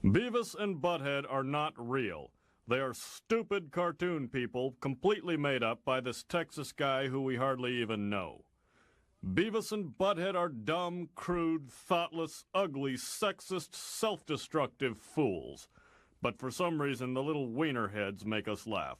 Beavis and Butthead are not real. They are stupid cartoon people completely made up by this Texas guy who we hardly even know. Beavis and Butthead are dumb, crude, thoughtless, ugly, sexist, self-destructive fools. But for some reason, the little wiener heads make us laugh.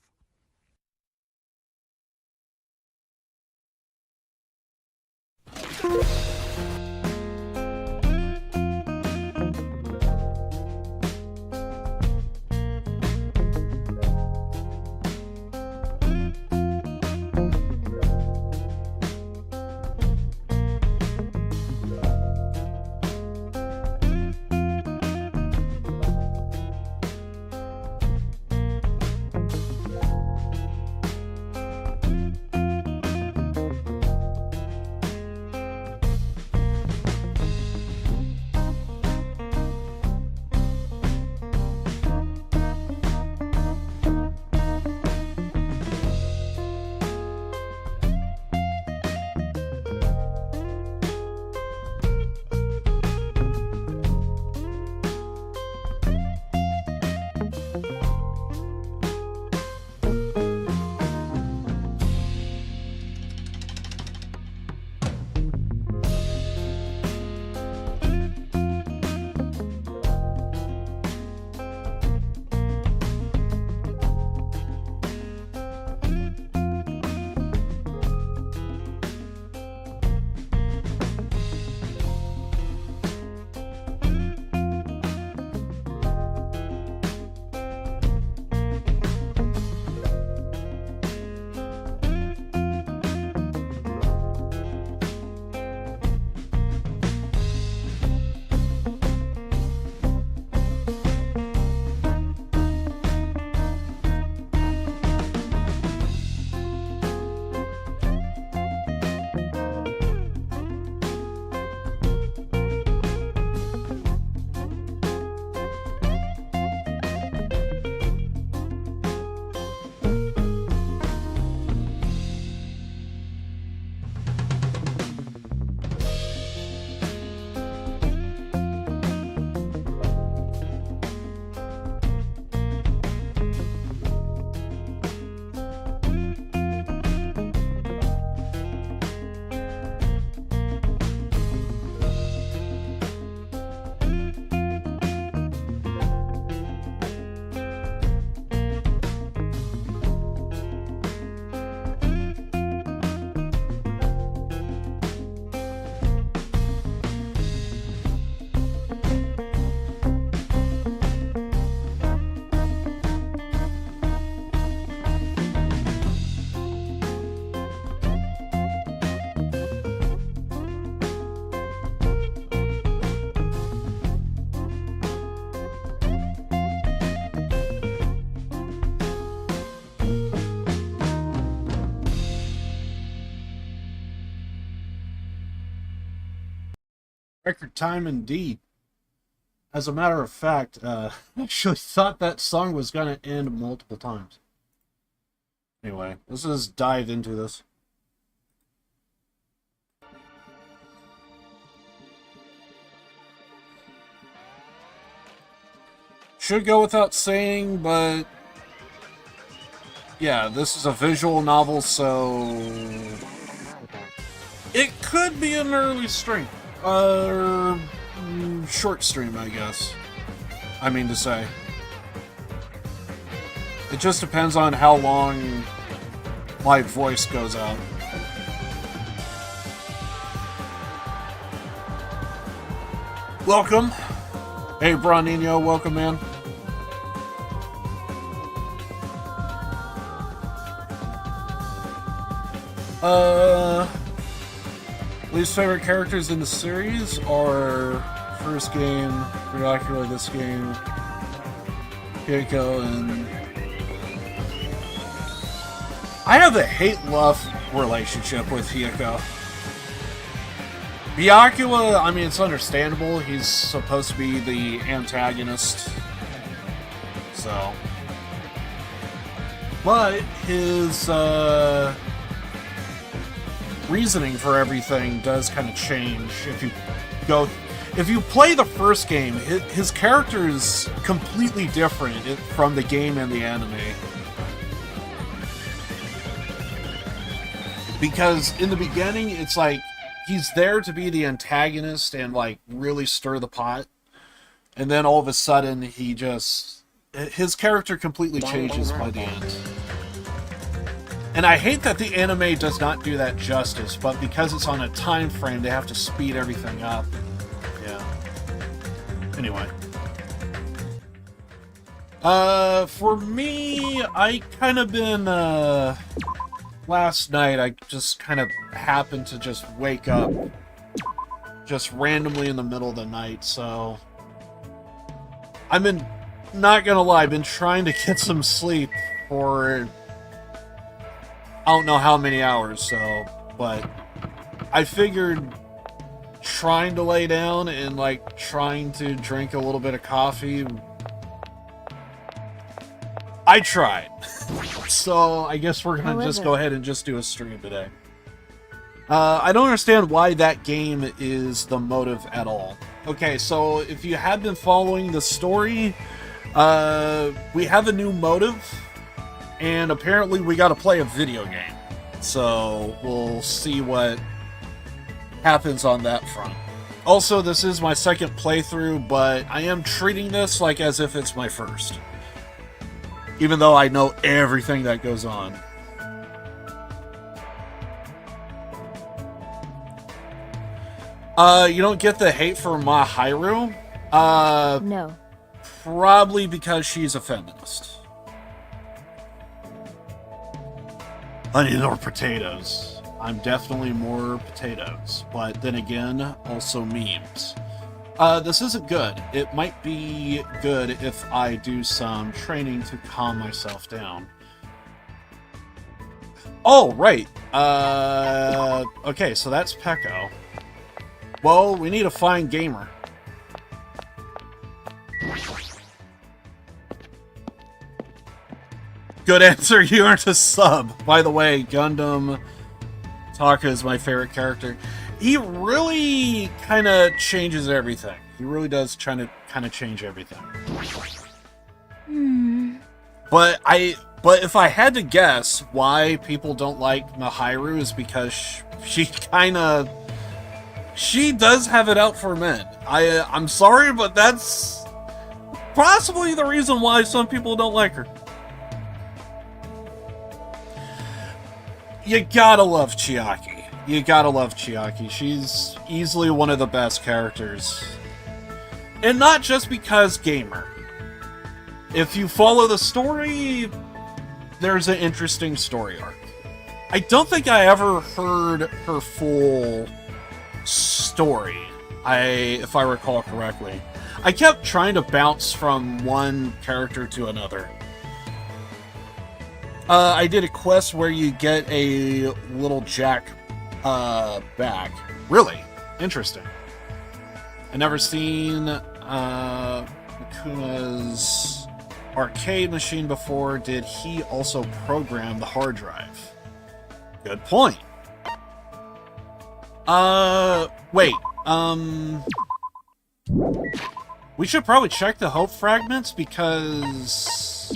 Record time indeed. As a matter of fact, I actually thought that song was going to end multiple times. Anyway, let's just dive into this. Should go without saying, but yeah, this is a visual novel, so it could be an early stream. Short stream, I guess. I mean to say. It just depends on how long my voice goes out. Welcome. Hey, Bronino, welcome, man. Least favorite characters in the series are first game, Dracula, this game, Keiko, and I have a hate-love relationship with Hiko. Byakula, I mean, it's understandable. He's supposed to be the antagonist. So. But his reasoning for everything does kind of change if you go if you play the first game, his character is completely different from the game and the anime. Because in the beginning, it's like he's there to be the antagonist and like really stir the pot, and then all of a sudden his character completely changes by the end. And I hate that the anime does not do that justice, but because it's on a time frame, they have to speed everything up. Yeah. Anyway. For me, I kind of been, last night, I just kind of happened to just wake up just randomly in the middle of the night, so I've been, not gonna lie, I've been trying to get some sleep for I don't know how many hours, so, but I figured trying to lay down and like trying to drink a little bit of coffee, I tried. So I guess we're gonna just go ahead and just do a stream today. I don't understand why that game is the motive at all. Okay, so if you have been following the story, we have a new motive, and apparently we gotta play a video game. So we'll see what happens on that front. Also, this is my second playthrough, but I am treating this like as if it's my first. Even though I know everything that goes on. You don't get the hate for Mahiru? No. Probably because she's a feminist. I need more potatoes. I'm definitely more potatoes. But then again, also memes. This isn't good. It might be good if I do some training to calm myself down. Oh, right. Okay, so that's Peko. Well, we need a fine gamer. Good answer, you aren't a sub. By the way, Gundam Taka is my favorite character. He really kind of changes everything. He really does try to kind of change everything. But if I had to guess why people don't like Mahiru is because she does have it out for men. I'm sorry, but that's possibly the reason why some people don't like her. You gotta love Chiaki. You gotta love Chiaki. She's easily one of the best characters. And not just because gamer. If you follow the story, there's an interesting story arc. I don't think I ever heard her full story, if I recall correctly. I kept trying to bounce from one character to another. I did a quest where you get a little Jack bag. Really? Interesting. I never seen Makuma's arcade machine before. Did he also program the hard drive? Good point. Wait. We should probably check the hope fragments because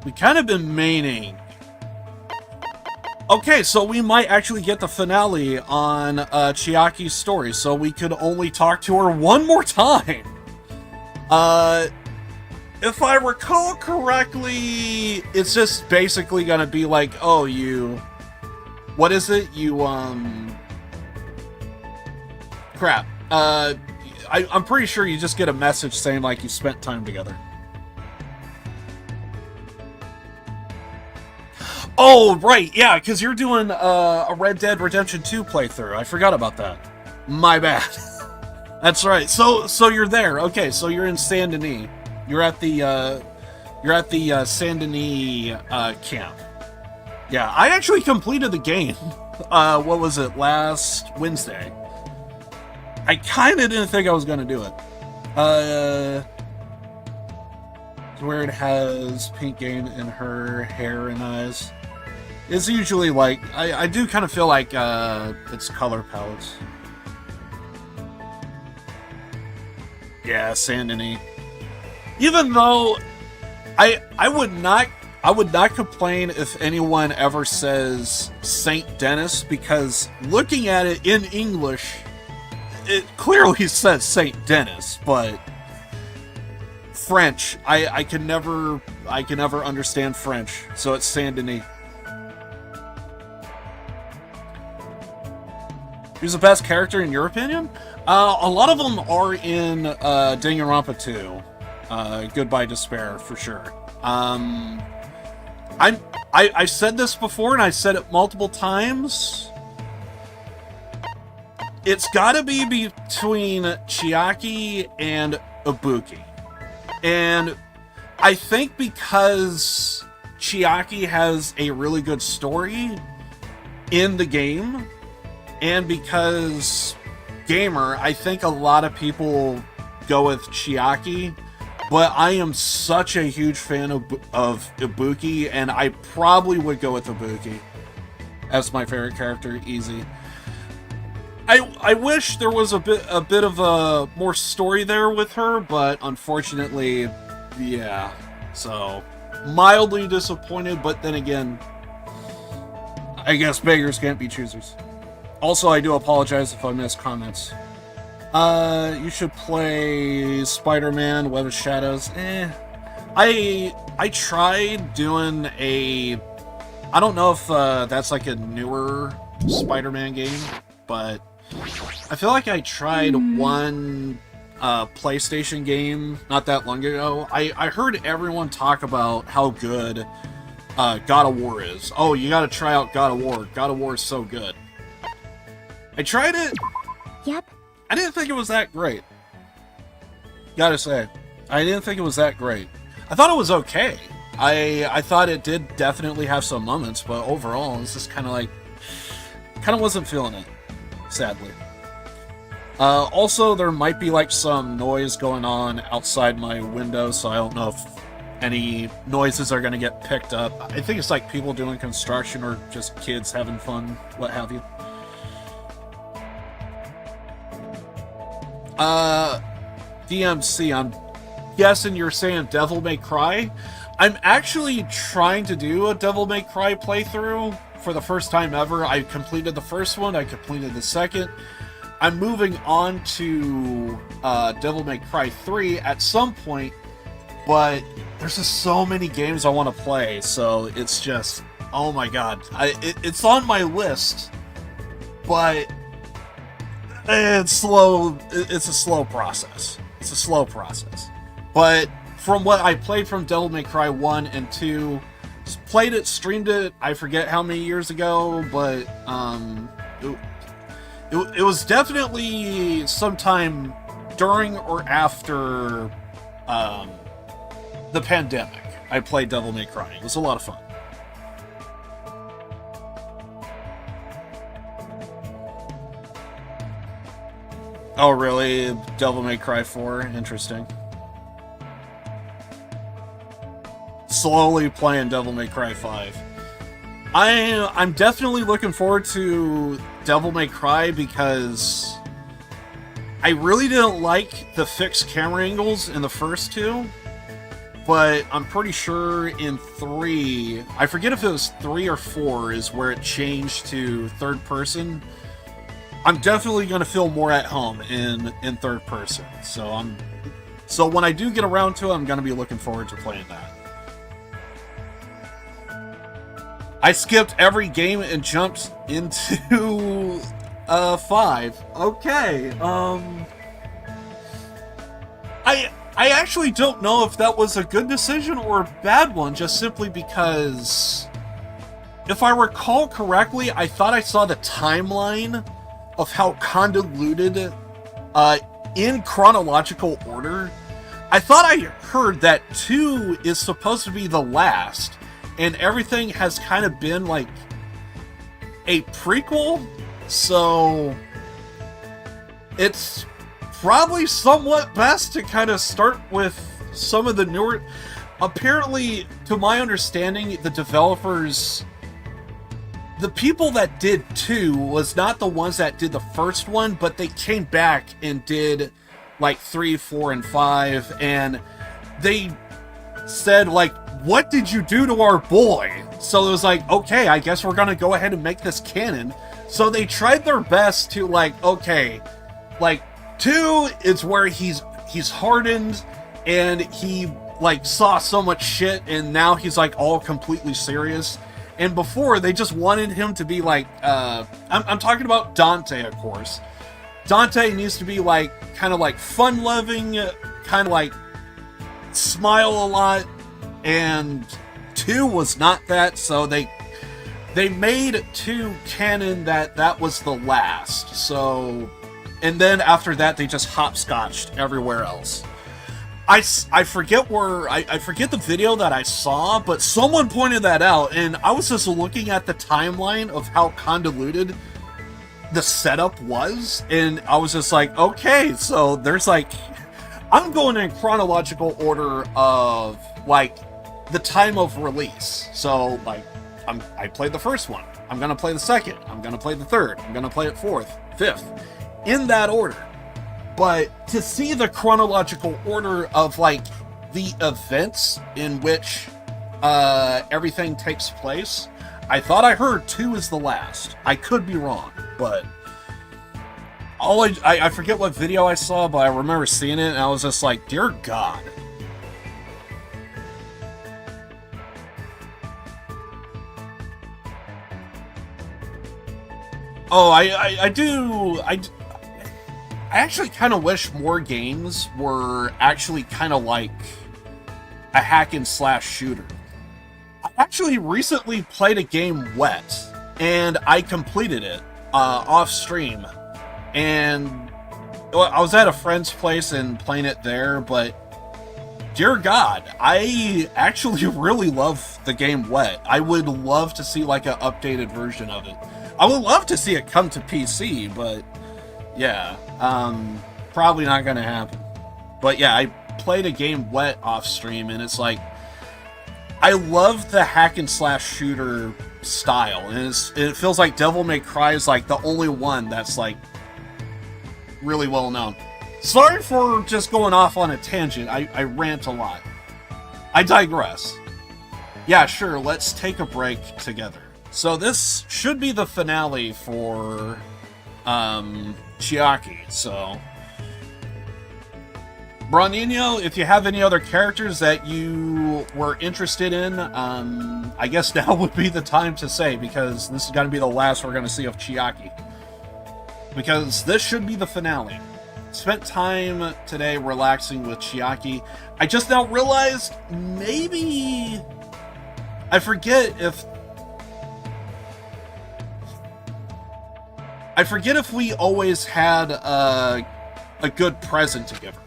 we kind of been maining. Okay, so we might actually get the finale on Chiaki's story, so we could only talk to her one more time. If I recall correctly, it's just basically gonna be like, oh, what is it? Crap. I'm pretty sure you just get a message saying, like, you spent time together. Oh, right, yeah, because you're doing a Red Dead Redemption 2 playthrough. I forgot about that. My bad. That's right. So you're there. Okay, so you're in Saint Denis. You're at the Saint Denis camp. Yeah, I actually completed the game. What was it, last Wednesday? I kind of didn't think I was going to do it. Where it has pink game in her hair and eyes. It's usually like, I do kind of feel like it's color palettes. Yeah, Saint Denis. Even though I would not complain if anyone ever says Saint Denis, because looking at it in English, it clearly says Saint Denis, but French, I can never understand French, so it's Saint Denis. Who's the best character in your opinion? A lot of them are in Danganronpa 2. Goodbye Despair, for sure. I've said this before, and I said it multiple times. It's gotta be between Chiaki and Ibuki. And I think because Chiaki has a really good story in the game, and because Gamer, I think a lot of people go with Chiaki, but I am such a huge fan of Ibuki, and I probably would go with Ibuki as my favorite character, easy. I wish there was a bit of a more story there with her, but unfortunately, yeah. So, mildly disappointed, but then again, I guess beggars can't be choosers. Also, I do apologize if I missed comments. You should play Spider-Man, Web of Shadows. I tried doing a... I don't know if that's like a newer Spider-Man game, but I feel like I tried one PlayStation game not that long ago. I heard everyone talk about how good God of War is. Oh, you gotta try out God of War. God of War is so good. I tried it. Yep. I didn't think it was that great. Gotta say, I didn't think it was that great. I thought it was okay. I thought it did definitely have some moments, but overall, it's just kind of wasn't feeling it, sadly. Also, there might be like some noise going on outside my window, so I don't know if any noises are going to get picked up. I think it's like people doing construction or just kids having fun, what have you. DMC, I'm guessing you're saying Devil May Cry? I'm actually trying to do a Devil May Cry playthrough for the first time ever. I completed the first one, I completed the second. I'm moving on to Devil May Cry 3 at some point, but there's just so many games I want to play, so it's just, oh my god. It's on my list, but it's slow. It's a slow process. It's a slow process. But from what I played from Devil May Cry 1 and 2, played it, streamed it, I forget how many years ago, but it was definitely sometime during or after the pandemic. I played Devil May Cry. It was a lot of fun. Oh, really? Devil May Cry 4? Interesting. Slowly playing Devil May Cry 5. I'm definitely looking forward to Devil May Cry because I really didn't like the fixed camera angles in the first two, but I'm pretty sure in 3, I forget if it was 3 or 4 is where it changed to third person. I'm definitely going to feel more at home in third person. So when I do get around to it, I'm going to be looking forward to playing that. I skipped every game and jumped into 5. Okay. I actually don't know if that was a good decision or a bad one, just simply because if I recall correctly, I thought I saw the timeline of how convoluted in chronological order. I thought I heard that 2 is supposed to be the last, and everything has kind of been like a prequel, so it's probably somewhat best to kind of start with some of the newer... Apparently, to my understanding, the developers... The people that did 2 was not the ones that did the first one, but they came back and did like 3, 4, and 5, and they said, like, what did you do to our boy? So it was like, okay, I guess we're gonna go ahead and make this canon. So they tried their best to, like, okay, like, 2 is where he's hardened, and he, like, saw so much shit, and now he's, like, all completely serious. And before, they just wanted him to be, like, I'm talking about Dante, of course. Dante needs to be, like, kind of, like, fun-loving, kind of, like, smile a lot, and 2 was not that, so they made 2 canon that was the last, so... And then after that, they just hopscotched everywhere else. I forget where... I forget the video that I saw, but someone pointed that out, and I was just looking at the timeline of how convoluted the setup was, and I was just like, okay, so there's, like... I'm going in chronological order of, like, the time of release. So, like, I played the first one. I'm gonna play the second. I'm gonna play the third. I'm gonna play it fourth, fifth. In that order. But to see the chronological order of, like, the events in which everything takes place, I thought I heard 2 is the last. I could be wrong, but... I forget what video I saw, but I remember seeing it, and I was just like, dear God. Oh, I actually kind of wish more games were actually kind of like a hack and slash shooter. I actually recently played a game Wet, and I completed it off stream. And I was at a friend's place and playing it there, but dear God, I actually really love the game Wet. I would love to see, like, an updated version of it. I would love to see it come to PC, but yeah, probably not gonna happen. But yeah, I played a game Wet off stream, and it's like, I love the hack and slash shooter style, and it feels like Devil May Cry is, like, the only one that's, like, really well known. Sorry for just going off on a tangent. I rant a lot. I digress. Yeah, sure, let's take a break together. So this should be the finale for Chiaki, so... Bronino, if you have any other characters that you were interested in, I guess now would be the time to say, because this is going to be the last we're going to see of Chiaki. Because this should be the finale. Spent time today relaxing with Chiaki. I just now realized maybe... I forget if we always had a good present to give her.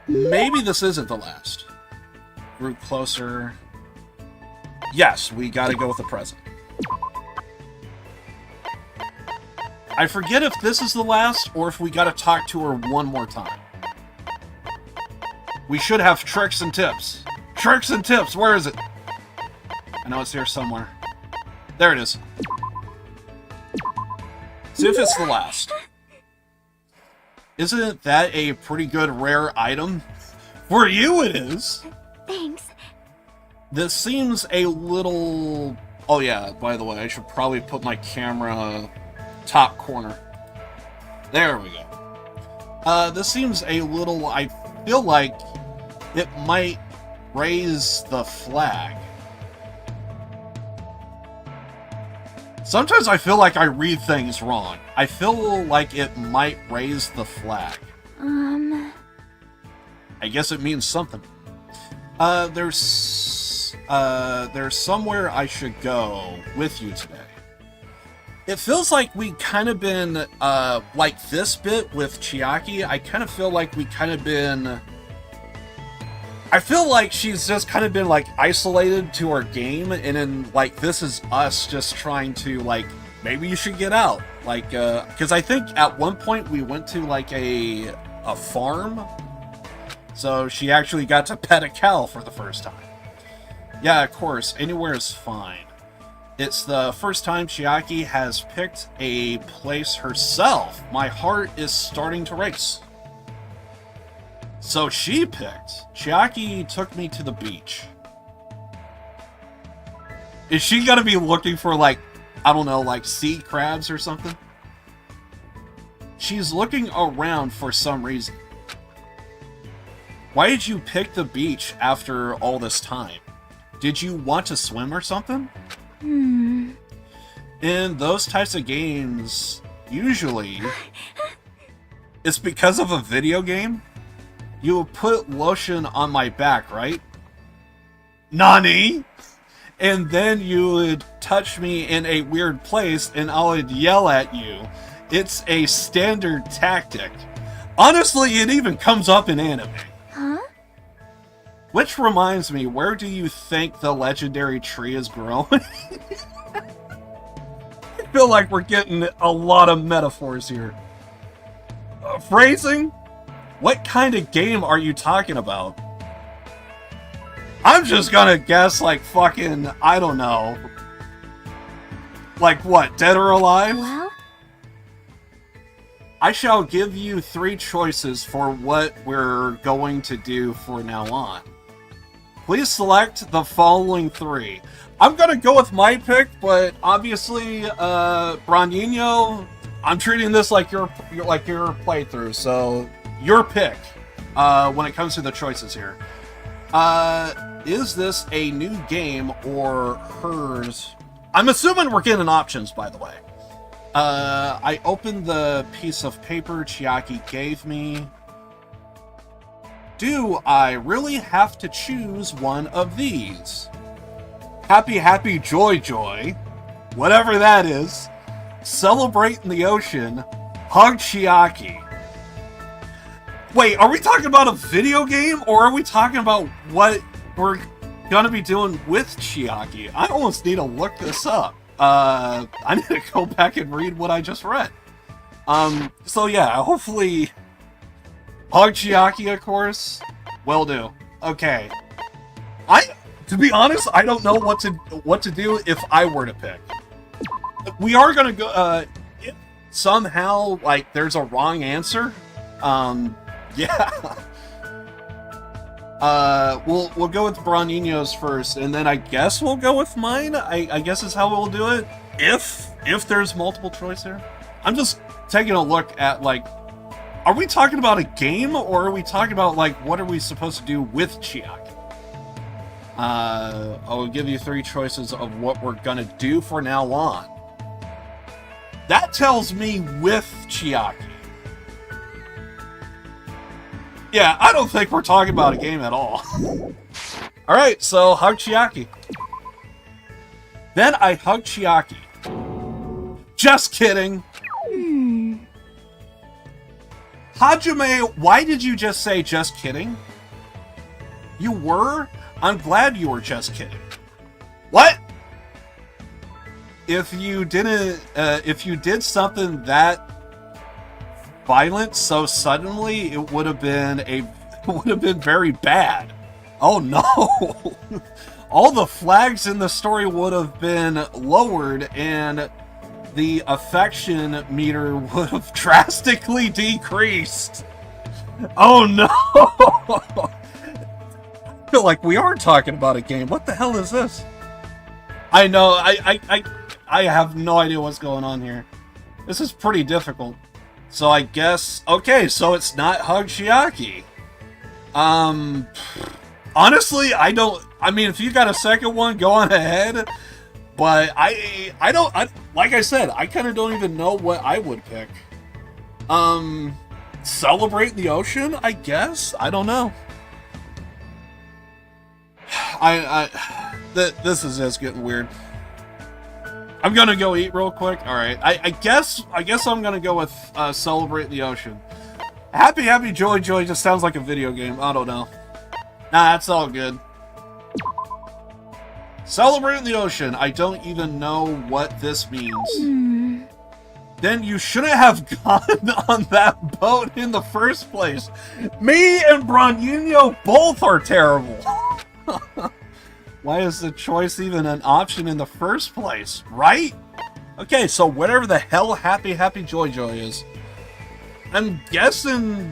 Maybe this isn't the last. Group closer. Yes, we gotta go with the present. I forget if this is the last, or if we gotta talk to her one more time. We should have tricks and tips. Tricks and tips, where is it? I know it's here somewhere. There it is. See if it's the last. Isn't that a pretty good rare item? For you it is! Thanks. This seems a little... Oh yeah, by the way, I should probably put my camera top corner. There we go. This seems a little... I feel like it might raise the flag. Sometimes I feel like I read things wrong. I feel like it might raise the flag. I guess it means something. There's somewhere I should go with you today. It feels like we kind of been, like this bit with Chiaki, I kind of feel like we kind of been... I feel like she's just kind of been, like, isolated to our game, and then, like, this is us just trying to, like, maybe you should get out. Like, because I think at one point we went to, like, a farm, so she actually got to pet a cow for the first time. Yeah, of course, anywhere is fine. It's the first time Chiaki has picked a place herself. My heart is starting to race. So she picked. Chiaki took me to the beach. Is she gonna be looking for, like, I don't know, like sea crabs or something? She's looking around for some reason. Why did you pick the beach after all this time? Did you want to swim or something? In those types of games, usually, it's because of a video game. You would put lotion on my back, right? Nani? And then you would touch me in a weird place and I would yell at you. It's a standard tactic. Honestly, it even comes up in anime. Huh? Which reminds me, where do you think the legendary tree is growing? I feel like we're getting a lot of metaphors here. Phrasing? What kind of game are you talking about? I'm just gonna guess like fucking, I don't know. Like what, Dead or Alive? Well? I shall give you 3 choices for what we're going to do for now on. Please select the following 3. I'm gonna go with my pick, but obviously, Brandinho, I'm treating this like your playthrough, so your pick when it comes to the choices here. Is this a new game or hers? I'm assuming we're getting options, by the way. I opened the piece of paper Chiaki gave me. Do I really have to choose one of these? Happy, happy, joy, joy. Whatever that is. Celebrate in the ocean. Hug Chiaki. Wait, are we talking about a video game? Or are we talking about what we're gonna be doing with Chiaki? I almost need to look this up. I need to go back and read what I just read. So yeah, hopefully Hug Chiaki, of course. Will do. Okay. To be honest, I don't know what to do if I were to pick. We are gonna go, if somehow, like, there's a wrong answer, yeah. We'll go with Brandinho's first, and then I guess we'll go with mine. I guess is how we'll do it. If there's multiple choice here. I'm just taking a look at, like, are we talking about a game, or are we talking about, like, what are we supposed to do with Chiaki? I'll give you 3 choices of what we're gonna do for now on. That tells me with Chiaki. Yeah, I don't think we're talking about a game at all. Alright, so hug Chiaki. Then I hug Chiaki. Just kidding. Hajime, why did you just say just kidding? You were? I'm glad you were just kidding. What? If you did something that violent so suddenly, it would have been very bad. Oh no! All the flags in the story would have been lowered, and the affection meter would have drastically decreased. Oh no! I feel like we are talking about a game. What the hell is this? I know. I have no idea what's going on here. This is pretty difficult. So I guess, okay, so it's not Hug Chiaki. Honestly, I mean, if you got a second one, go on ahead. But like I said, I kind of don't even know what I would pick. Celebrate the ocean, I guess? I don't know. This is just getting weird. I'm gonna go eat real quick. All right. I guess I'm gonna go with Celebrate the Ocean. Happy, happy, joy, joy just sounds like a video game. I don't know. Nah, that's all good. Celebrate the Ocean. I don't even know what this means. Then you shouldn't have gone on that boat in the first place. Me and Brandinho both are terrible. Why is the choice even an option in the first place, right? Okay, so whatever the hell Happy Happy Joy Joy is. I'm guessing...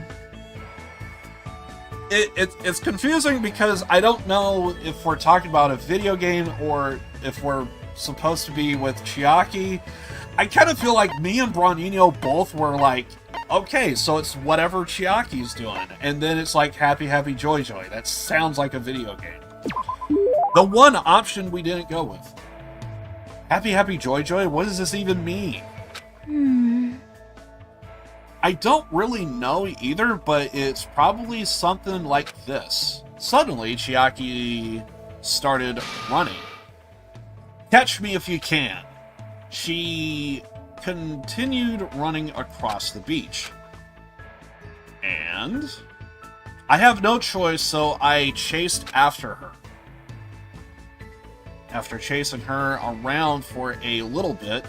It's confusing because I don't know if we're talking about a video game or if we're supposed to be with Chiaki. I kind of feel like me and Bronino both were like, okay, so it's whatever Chiaki's doing. And then it's like Happy Happy Joy Joy. That sounds like a video game. The one option we didn't go with. Happy Happy Joy Joy? What does this even mean? I don't really know either, but it's probably something like this. Suddenly, Chiaki started running. Catch me if you can. She continued running across the beach. And I have no choice, so I chased after her. After chasing her around for a little bit,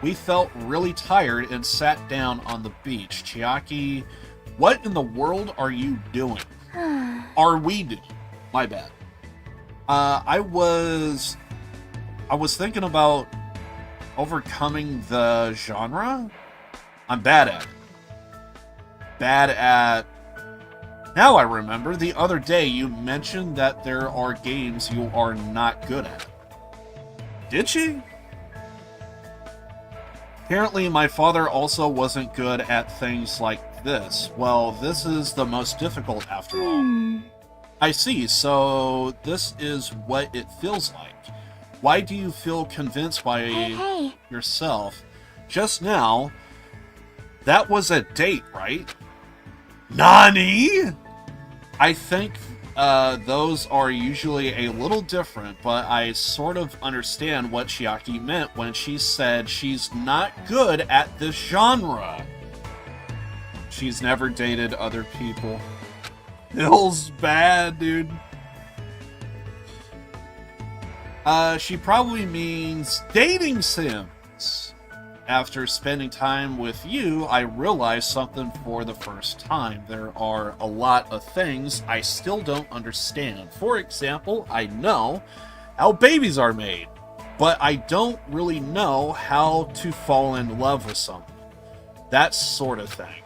we felt really tired and sat down on the beach. Chiaki, what in the world are you doing? Are we doing? My bad. I was thinking about overcoming the genre. I'm bad at it. Now I remember, the other day you mentioned that there are games you are not good at. Did she? Apparently my father also wasn't good at things like this. Well, this is the most difficult after all. I see, so this is what it feels like. Why do you feel convinced by yourself? Just now, that was a date, right? Nani? I think those are usually a little different, but I sort of understand what Chiaki meant when she said she's not good at this genre. She's never dated other people. Feels bad, dude. She probably means dating sims. After spending time with you, I realized something for the first time. There are a lot of things I still don't understand. For example, I know how babies are made, but I don't really know how to fall in love with someone. That sort of thing.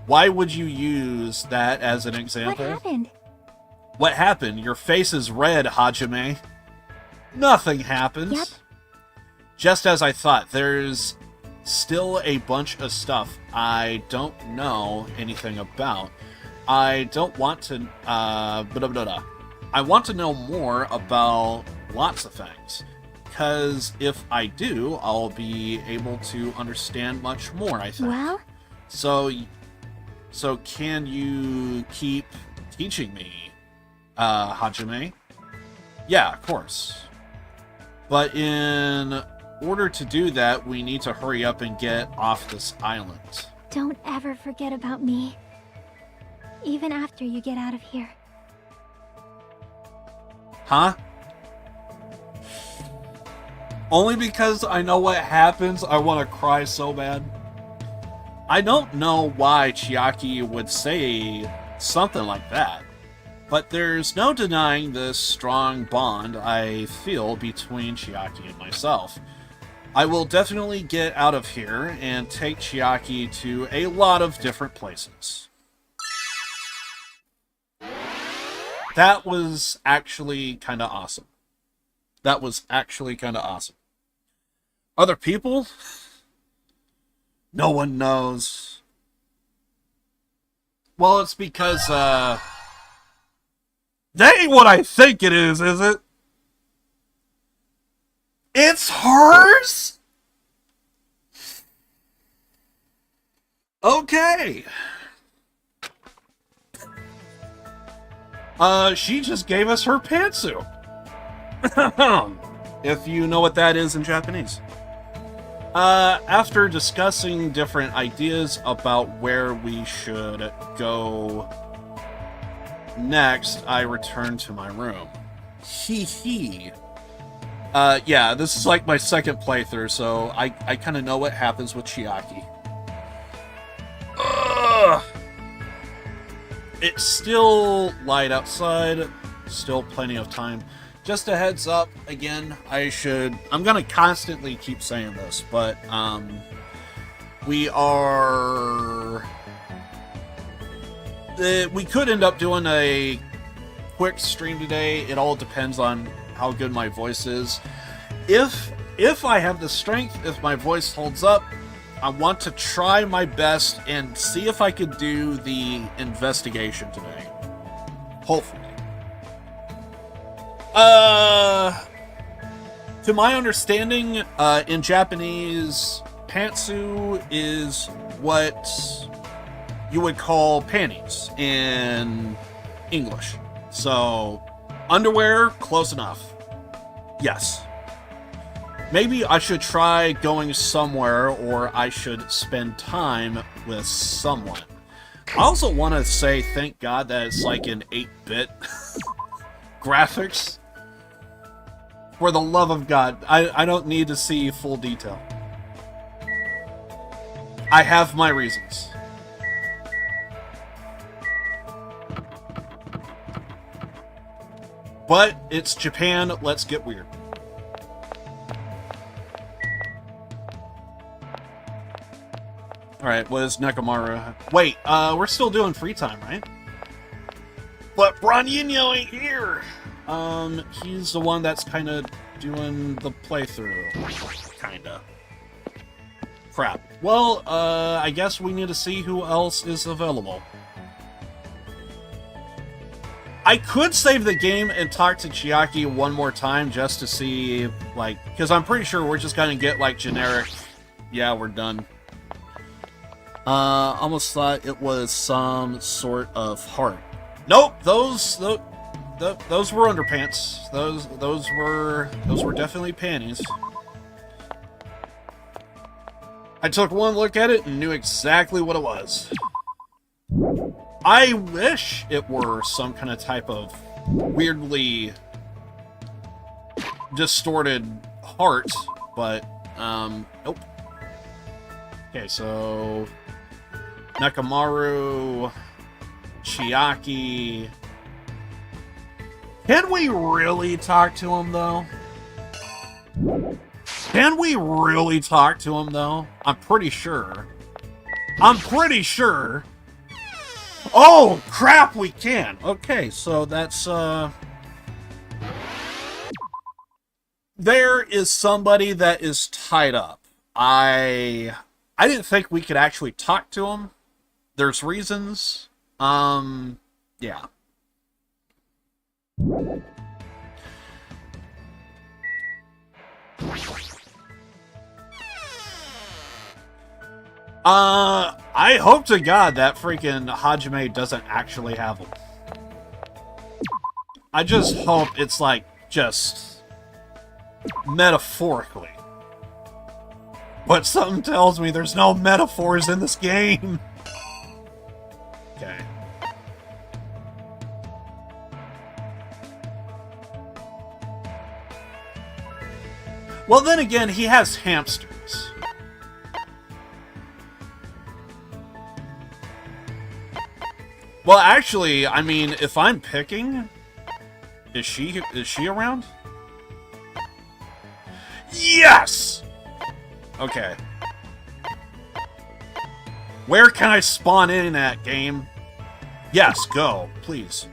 Why would you use that as an example? What happened? What happened? Your face is red, Hajime. Nothing happens. Yep. Just as I thought, there's still a bunch of stuff I don't know anything about. I don't want to, I want to know more about lots of things. Because if I do, I'll be able to understand much more, I think. Well? So can you keep teaching me, Hajime? Yeah, of course. But in order to do that, we need to hurry up and get off this island. Don't ever forget about me. Even after you get out of here. Huh? Only because I know what happens, I want to cry so bad. I don't know why Chiaki would say something like that. But there's no denying this strong bond I feel between Chiaki and myself. I will definitely get out of here and take Chiaki to a lot of different places. That was actually kind of awesome. Other people? No one knows. Well, it's because, that ain't what I think it is it? It's hers? Okay. She just gave us her pantsuit. If you know what that is in Japanese. After discussing different ideas about where we should go next, I returned to my room. Hee. Yeah, this is like my second playthrough, so I kind of know what happens with Chiaki. Ugh. It's still light outside, still plenty of time. Just a heads up, again, I'm gonna constantly keep saying this, but, we are we could end up doing a quick stream today. It all depends on how good my voice is. If I have the strength, if my voice holds up, I want to try my best and see if I could do the investigation today. Hopefully. To my understanding, in Japanese, pantsu is what you would call panties in English. So, underwear, close enough. Yes. Maybe I should try going somewhere, or I should spend time with someone. I also want to say thank God that it's like in 8-bit graphics. For the love of God, I don't need to see full detail. I have my reasons. But it's Japan, let's get weird. Alright, what is Nekomaru? Wait, we're still doing free time, right? But Branyinho ain't here! He's the one that's kinda doing the playthrough. Kinda. Crap. Well, I guess we need to see who else is available. I could save the game and talk to Chiaki one more time just to see, like, because I'm pretty sure we're just gonna get, like, generic, yeah, we're done. Almost thought it was some sort of heart. Nope, those were underpants. Those were definitely panties. I took one look at it and knew exactly what it was. I wish it were some kind of type of weirdly distorted heart, but nope. Okay, so Nekomaru, Chiaki. Can we really talk to him, though? Can we really talk to him, though? I'm pretty sure. Oh, crap, we can! Okay, so that's, there is somebody that is tied up. I didn't think we could actually talk to him. There's reasons. Yeah. I hope to God that freaking Hajime doesn't actually have them. I just hope it's like, just metaphorically. But something tells me there's no metaphors in this game. Okay. Well, then again, he has hamsters. Well, actually, I mean, if I'm picking, is she around? Yes! Okay. Where can I spawn in at, game? Yes, go, please.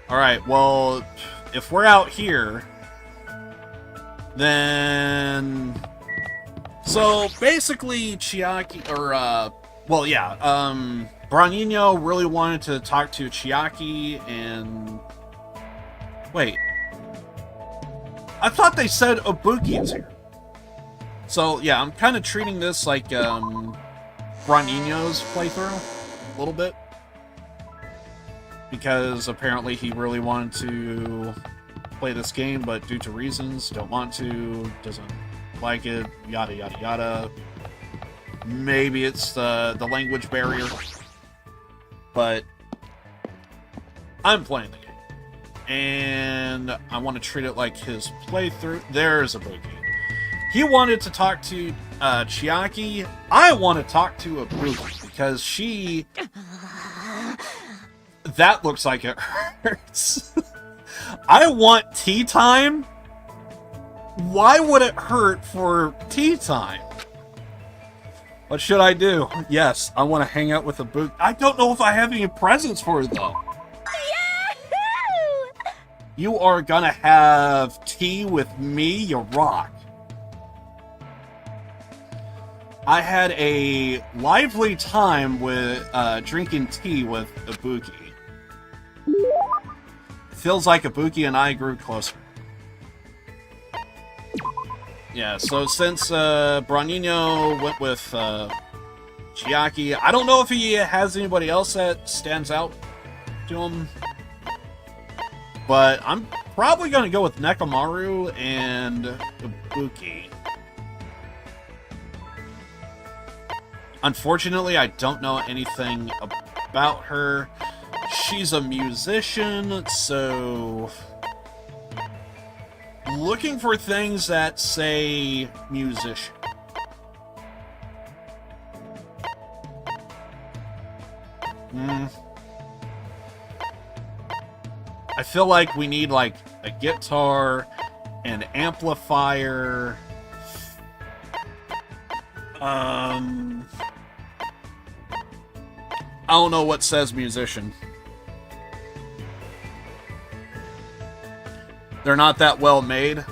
Alright, well, if we're out here, then... So, basically, Chiaki, or, well, yeah, Branyinho really wanted to talk to Chiaki, and... Wait. I thought they said Ibuki is here. So, yeah, I'm kind of treating this like, Branyinho's playthrough, a little bit. Because apparently he really wanted to play this game, but due to reasons, don't want to, doesn't like it, yada yada yada. Maybe it's the language barrier. But I'm playing the game. And I want to treat it like his playthrough. There's Ibuki. He wanted to talk to Chiaki. I want to talk to Ibuki because she... That looks like it hurts. I want tea time? Why would it hurt for tea time? What should I do? Yes, I want to hang out with Ibuki. I don't know if I have any presents for her, though. Yahoo! You are gonna have tea with me, you rock. I had a lively time with drinking tea with Ibuki. Feels like Ibuki and I grew closer. Yeah, so since Branino went with Chiaki, I don't know if he has anybody else that stands out to him. But I'm probably going to go with Nekomaru and Ibuki. Unfortunately, I don't know anything about her. She's a musician, so looking for things that say musician. I feel like we need like a guitar, an amplifier, I don't know what says musician. They're not that well made.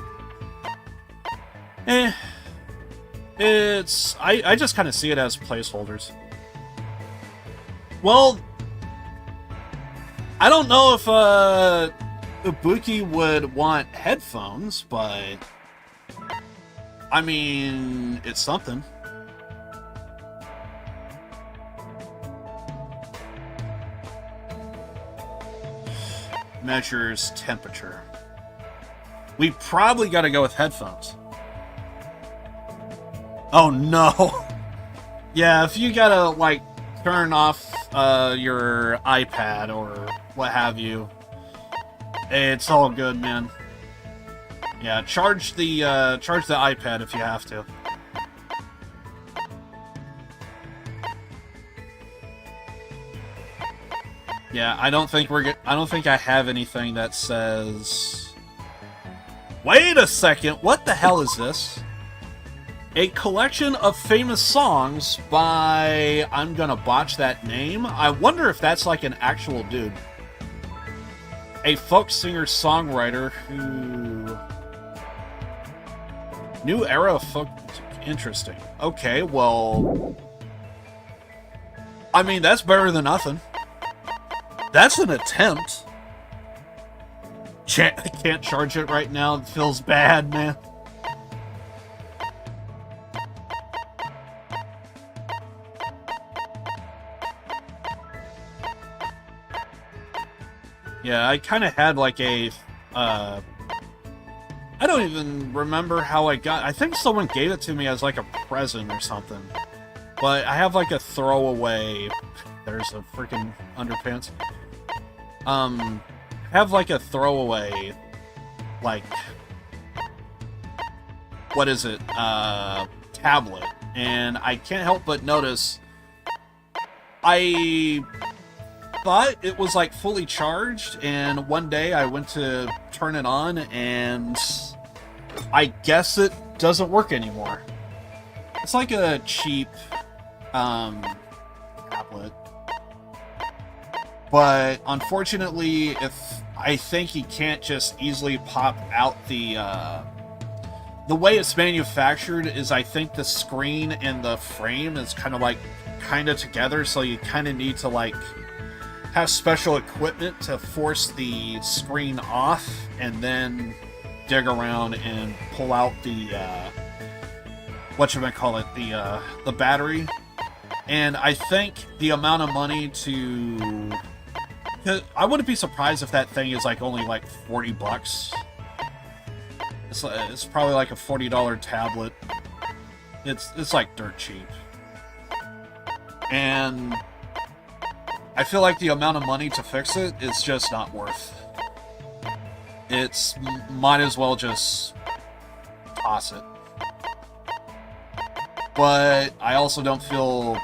It's... I just kind of see it as placeholders. Well, I don't know if Ibuki would want headphones, but I mean, it's something. Measures temperature. We probably got to go with headphones. Oh no. Yeah, if you gotta like turn off your iPad or what have you, it's all good, man. Yeah, charge the iPad if you have to. Yeah, I don't think I have anything that says. Wait a second, what the hell is this? A collection of famous songs by... I'm gonna botch that name. I wonder if that's like an actual dude. A folk singer-songwriter who... New era of folk... Interesting. Okay, well... I mean, that's better than nothing. That's an attempt. I can't charge it right now. It feels bad, man. Yeah, I kind of had like a... I don't even remember how I got... I think someone gave it to me as like a present or something. But I have like a throwaway... There's a freaking underpants. Have like a throwaway, like, what is it, tablet, and I can't help but notice, I thought it was like fully charged, and one day I went to turn it on, and I guess it doesn't work anymore. It's like a cheap, tablet. But unfortunately, if I think he can't just easily pop out the way it's manufactured is I think the screen and the frame is kind of together, so you kind of need to like have special equipment to force the screen off and then dig around and pull out the the battery. And I think the amount of money to... I wouldn't be surprised if that thing is like only like $40. It's probably like a $40 tablet. It's like dirt cheap. And I feel like the amount of money to fix it is just not worth. It's might as well just toss it. But I also don't feel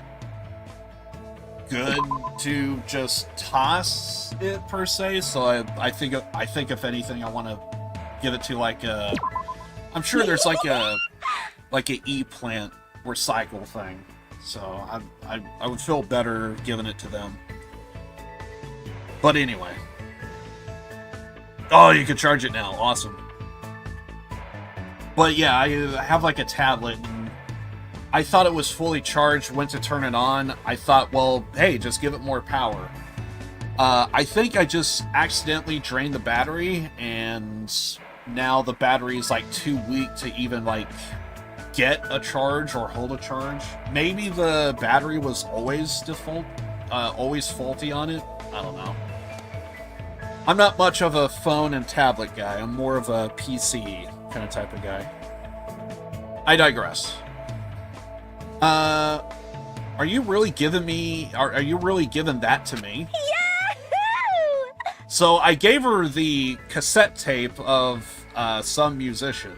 good to just toss it per se, so I think if anything I want to give it to like a... I'm sure there's like a e-plant recycle thing. So I would feel better giving it to them. But anyway. Oh, you can charge it now. Awesome. But yeah, I have like a tablet, and I thought it was fully charged, went to turn it on. I thought, well, hey, just give it more power. I think I just accidentally drained the battery, and now the battery is like too weak to even like get a charge or hold a charge. Maybe the battery was always always faulty on it. I don't know. I'm not much of a phone and tablet guy. I'm more of a PC kind of type of guy. I digress. Are you really giving me... Are you really giving that to me? Yahoo! So I gave her the cassette tape of some musician.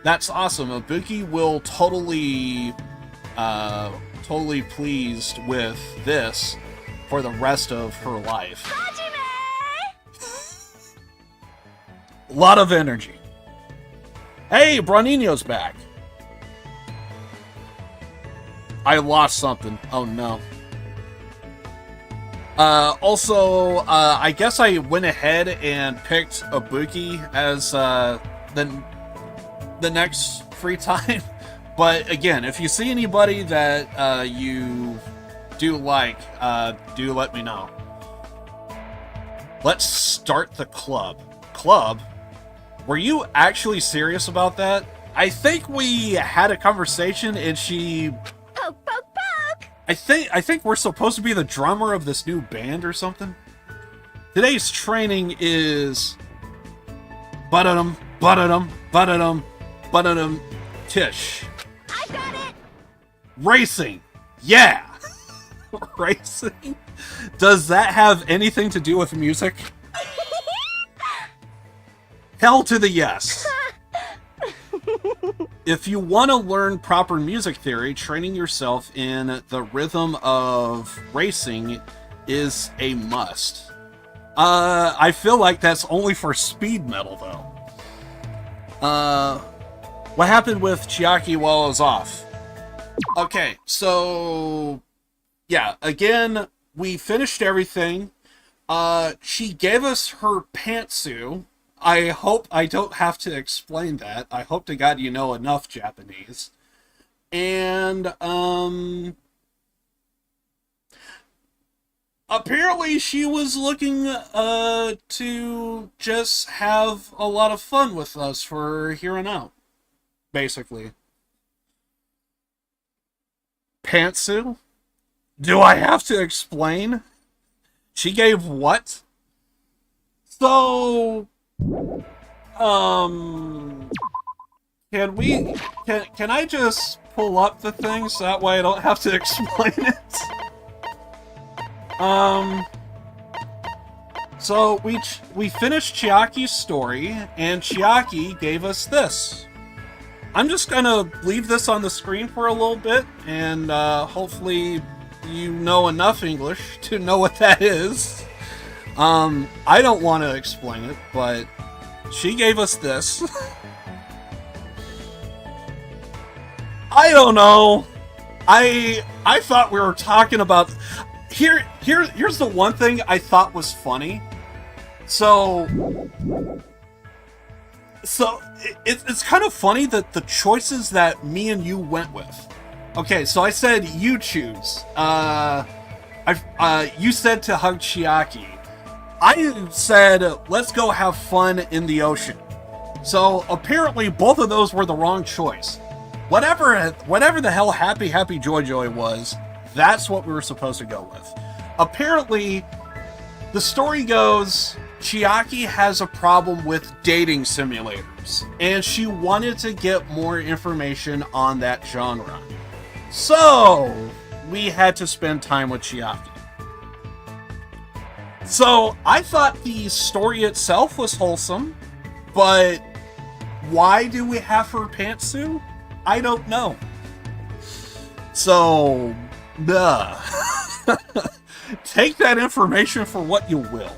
That's awesome. Ibuki will totally pleased with this for the rest of her life. A lot of energy. Hey, Bronino's back. I lost something. Oh no. Also, I guess I went ahead and picked Ibuki as the next free time. But again, if you see anybody that you do like, do let me know. Let's start the club. Club? Were you actually serious about that? I think we had a conversation and she... Poke, poke, poke! I think we're supposed to be the drummer of this new band or something. Today's training is... Ba-da-dum, ba-da-dum, ba-da-dum, ba-da-dum, tish. I got it! Racing! Yeah! Racing? Does that have anything to do with music? Hell to the yes. If you want to learn proper music theory, training yourself in the rhythm of racing is a must. I feel like that's only for speed metal, though. What happened with Chiaki while I was off? Okay, so... yeah, again, we finished everything. She gave us her pantsu. I hope I don't have to explain that. I hope to God you know enough Japanese. And, apparently she was looking, to just have a lot of fun with us for here on out. Basically. Pantsu? Do I have to explain? She gave what? So... Can I just pull up the thing so that way I don't have to explain it? So we finished Chiaki's story, and Chiaki gave us this. I'm just gonna leave this on the screen for a little bit, and hopefully you know enough English to know what that is. I don't want to explain it, but she gave us this. I don't know. I thought we were talking about... Here's the one thing I thought was funny. So it's kind of funny that the choices that me and you went with. Okay, so I said you choose. You said to hug Chiaki. I said, let's go have fun in the ocean. So apparently both of those were the wrong choice. Whatever the hell Happy Happy Joy Joy was, that's what we were supposed to go with. Apparently, the story goes, Chiaki has a problem with dating simulators, and she wanted to get more information on that genre. So, we had to spend time with Chiaki. So, I thought the story itself was wholesome, but why do we have her pantsu? I don't know. So, duh. Take that information for what you will.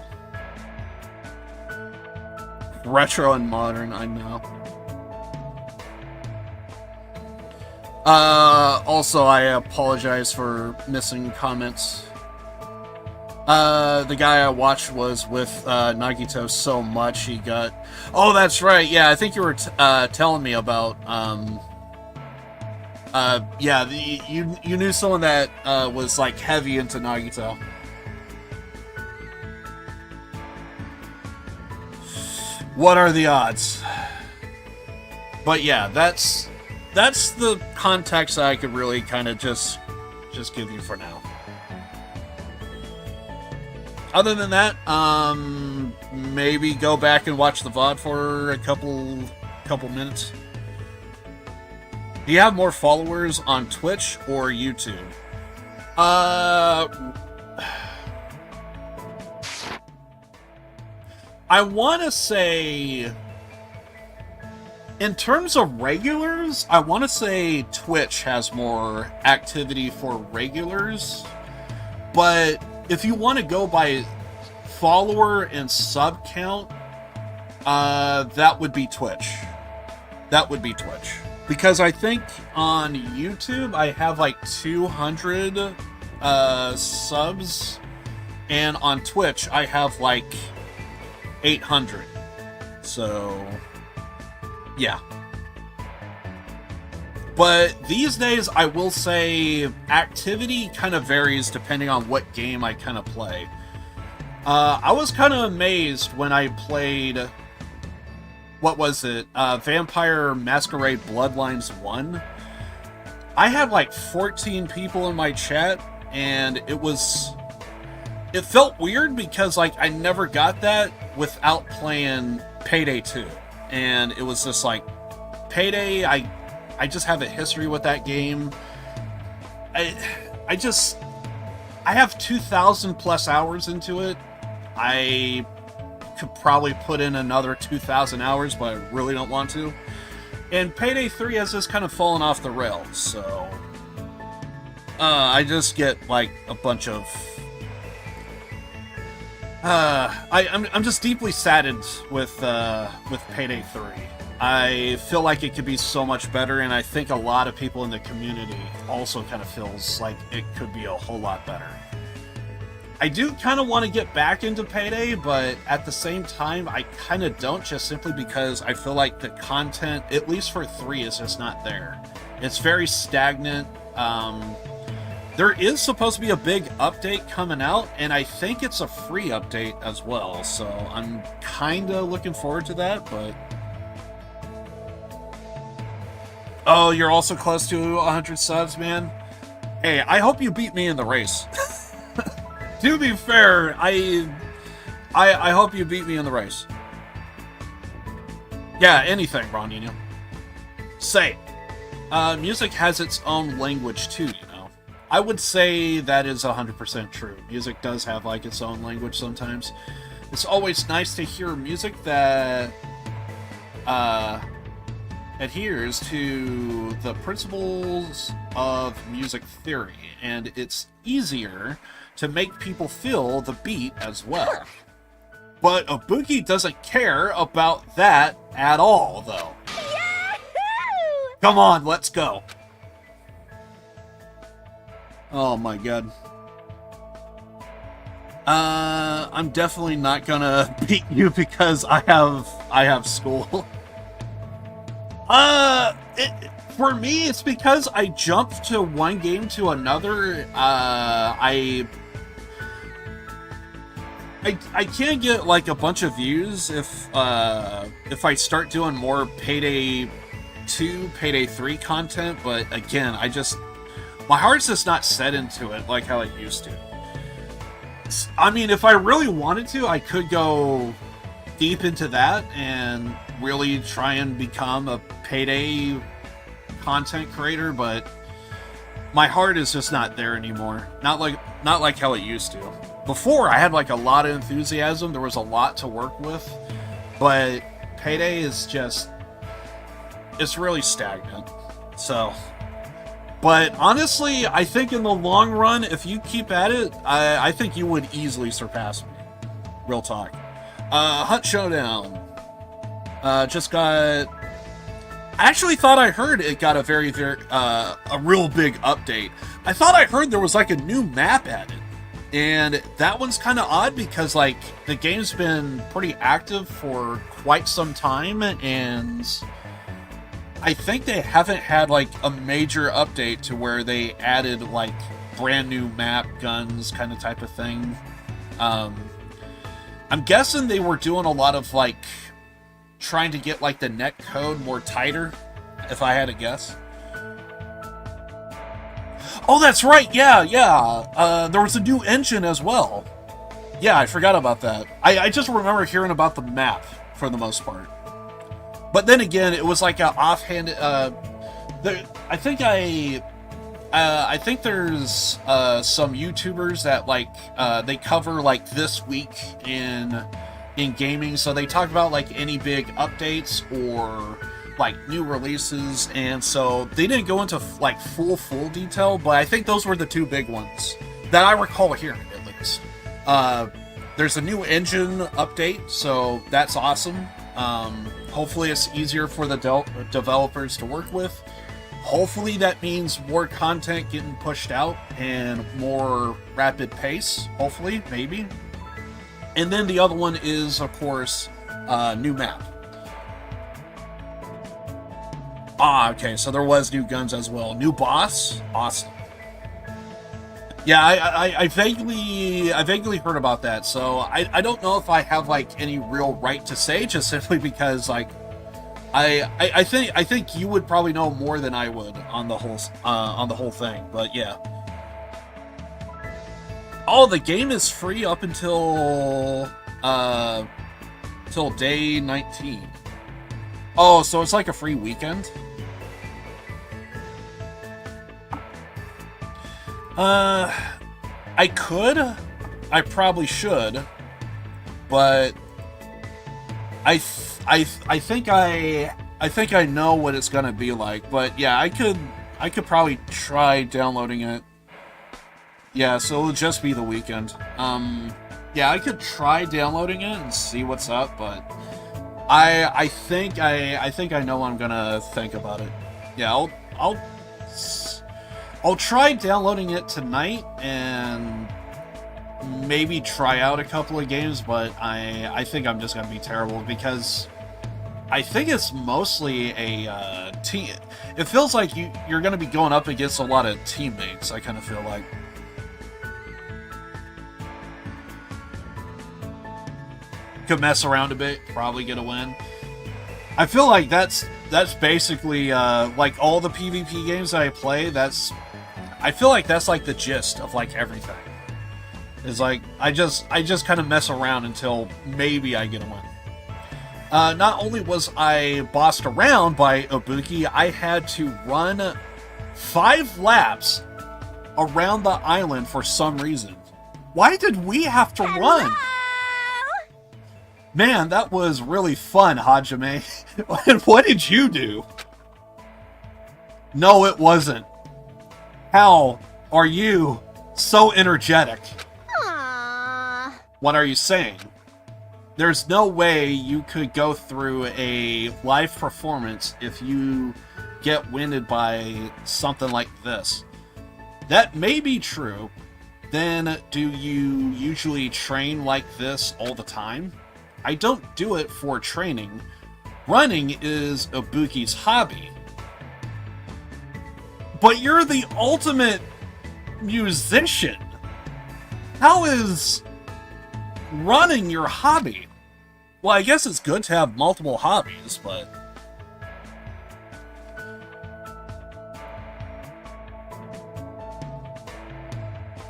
Retro and modern, I know. Also, I apologize for missing comments. The guy I watched was with Nagito so much he got... Oh, that's right. Yeah, I think you were telling me about... yeah, you knew someone that was like heavy into Nagito. What are the odds? But yeah, that's the context I could really kind of just give you for now. Other than that, maybe go back and watch the VOD for a couple minutes. Do you have more followers on Twitch or YouTube? I want to say, in terms of regulars, I want to say Twitch has more activity for regulars. But if you want to go by follower and sub count, that would be Twitch. That would be Twitch. Because I think on YouTube I have like 200 subs, and on Twitch I have like 800. So, yeah. But these days, I will say, activity kind of varies depending on what game I kind of play. I was kind of amazed when I played... What was it? Vampire Masquerade Bloodlines 1. I had like 14 people in my chat, and it felt weird because like I never got that without playing Payday 2. And it was just like, Payday, I just have a history with that game. I have 2,000 plus hours into it. I could probably put in another 2,000 hours, but I really don't want to. And Payday 3 has just kind of fallen off the rails, so... I just get, like, a bunch of... I'm just deeply saddened with Payday 3. I feel like it could be so much better, and I think a lot of people in the community also kind of feels like it could be a whole lot better. I do kind of want to get back into Payday, but at the same time, I kind of don't, just simply because I feel like the content, at least for 3, is just not there. It's very stagnant. There is supposed to be a big update coming out, and I think it's a free update as well, so I'm kind of looking forward to that, but... Oh, you're also close to 100 subs, man? Hey, I hope you beat me in the race. To be fair, I hope you beat me in the race. Yeah, anything, Ronino. Say, music has its own language too, you know. I would say that is 100% true. Music does have like its own language sometimes. It's always nice to hear music that adheres to the principles of music theory, and it's easier to make people feel the beat as well. But Ibuki doesn't care about that at all, though. Yahoo! Come on, let's go. Oh my god. I'm definitely not gonna beat you because I have school. For me, it's because I jumped to one game to another. I can get like a bunch of views if I start doing more Payday 2, Payday 3 content, but again, my heart's just not set into it like how it used to. I mean, if I really wanted to, I could go deep into that and really try and become a Payday content creator, but my heart is just not there anymore. Not like how it used to. Before, I had like a lot of enthusiasm, there was a lot to work with, but Payday is just, it's really stagnant. So, but honestly, I think in the long run, if you keep at it, I think you would easily surpass me. Real talk. Hunt Showdown. Just got I actually thought I heard it got a very, a real big update. I thought I heard there was like a new map added. And that one's kind of odd because, like, the game's been pretty active for quite some time, and I think they haven't had, like, a major update to where they added, like, brand new map, guns, kind of type of thing. I'm guessing they were doing a lot of, like, trying to get, like, the net code more tighter, if I had to guess. Oh, that's right, yeah. There was a new engine as well. Yeah, I forgot about that. I just remember hearing about the map, for the most part. But then again, it was like a offhanded... I think there's some YouTubers that, like, they cover, like, this week in gaming, so they talk about, like, any big updates or... like new releases, and so they didn't go into like full detail, but I think those were the two big ones that I recall hearing, at least. There's a new engine update, so that's awesome. Hopefully it's easier for the developers to work with. Hopefully that means more content getting pushed out and more rapid pace, hopefully, maybe. And then the other one is, of course, new map. Ah, okay, so there was new guns as well. New boss? Awesome. Yeah, I vaguely heard about that, so I don't know if I have, like, any real right to say, just simply because, like, I think you would probably know more than I would on the whole thing, but yeah. Oh, the game is free up until till day 19. Oh, so it's like a free weekend? I probably should, but I think I know what it's gonna be like, but yeah, I could probably try downloading it. Yeah, so it'll just be the weekend. Yeah, I could try downloading it and see what's up, but I think I know what I'm gonna think about it. Yeah, I'll try downloading it tonight and maybe try out a couple of games, but I think I'm just gonna be terrible because I think it's mostly a team. It feels like you're gonna be going up against a lot of teammates. I kind of feel like. Could mess around a bit, probably get a win. I feel like that's basically like all the PvP games that I play. I feel like that's like the gist of like everything. It's like I just kind of mess around until maybe I get a win. Not only was I bossed around by Ibuki, I had to run 5 laps around the island for some reason. Why did we have to run? Man, that was really fun, Hajime. What did you do? No, it wasn't. How are you so energetic? Aww. What are you saying? There's no way you could go through a live performance if you get winded by something like this. That may be true. Then, do you usually train like this all the time? I don't do it for training. Running is Ibuki's hobby. But you're the ultimate musician. How is running your hobby? Well, I guess it's good to have multiple hobbies, but...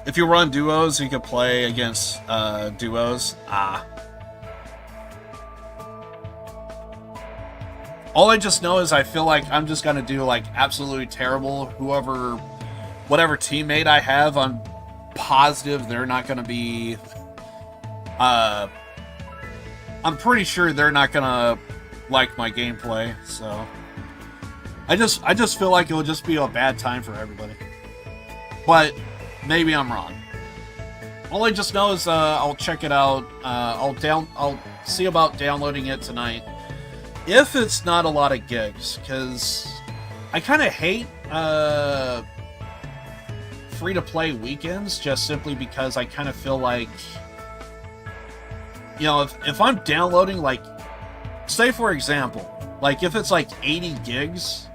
if you run duos, you could play against duos. All I just know is I feel like I'm just gonna do like absolutely terrible. Whatever teammate I have, I'm positive they're not gonna be. I'm pretty sure they're not gonna like my gameplay. So I just feel like it will just be a bad time for everybody. But maybe I'm wrong. All I just know is I'll check it out. I'll see about downloading it tonight. if it's not a lot of gigs, because I kind of hate free-to-play weekends, just simply because I kind of feel like, you know, if I'm downloading, like, say for example, like if it's like 80 gigs,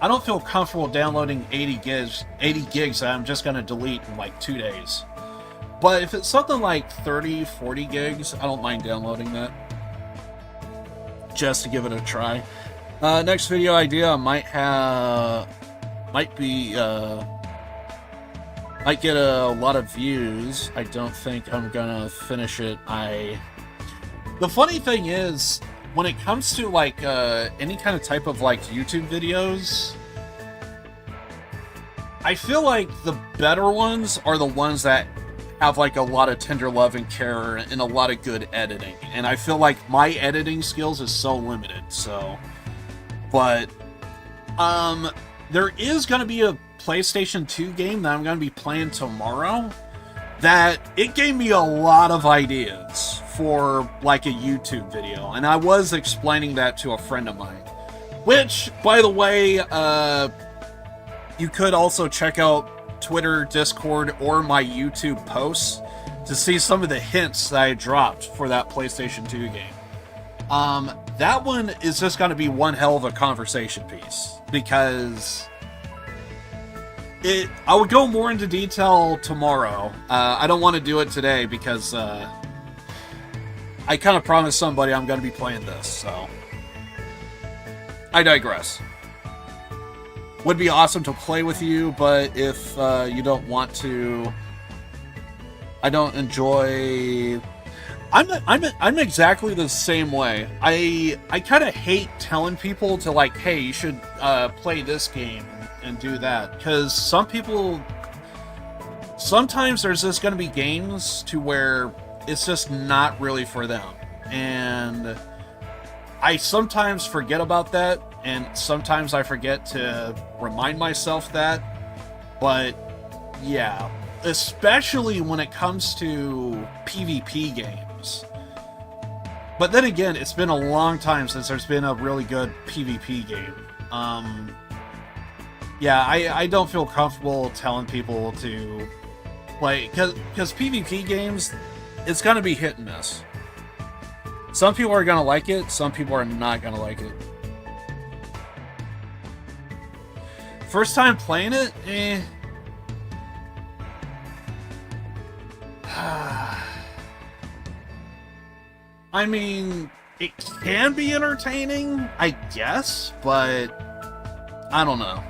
I don't feel comfortable downloading 80 gigs that I'm just going to delete in like 2 days. But if it's something like 30, 40 gigs, I don't mind downloading that, just to give it a try. Next video idea might get a lot of views. I don't think I'm gonna finish it. The funny thing is, when it comes to like any kind of type of like YouTube videos, I feel like the better ones are the ones that have like a lot of tender love and care and a lot of good editing. And I feel like my editing skills is so limited, so. But, there is going to be a PlayStation 2 game that I'm going to be playing tomorrow that it gave me a lot of ideas for like a YouTube video. And I was explaining that to a friend of mine. Which, by the way, you could also check out Twitter, Discord, or my YouTube posts to see some of the hints that I dropped for that PlayStation 2 game. That one is just going to be one hell of a conversation piece, because I would go more into detail tomorrow. I don't want to do it today because I kind of promised somebody I'm going to be playing this, so I digress. Would be awesome to play with you, but if you don't want to, I don't enjoy. I'm exactly the same way. I kind of hate telling people to like, hey, you should play this game and do that, because sometimes there's just going to be games to where it's just not really for them, and I sometimes forget about that. And sometimes I forget to remind myself that. But, yeah. Especially when it comes to PvP games. But then again, it's been a long time since there's been a really good PvP game. Yeah, I don't feel comfortable telling people to play. Because PvP games, it's going to be hit and miss. Some people are going to like it, some people are not going to like it. First time playing it? I mean, it can be entertaining, I guess, but I don't know.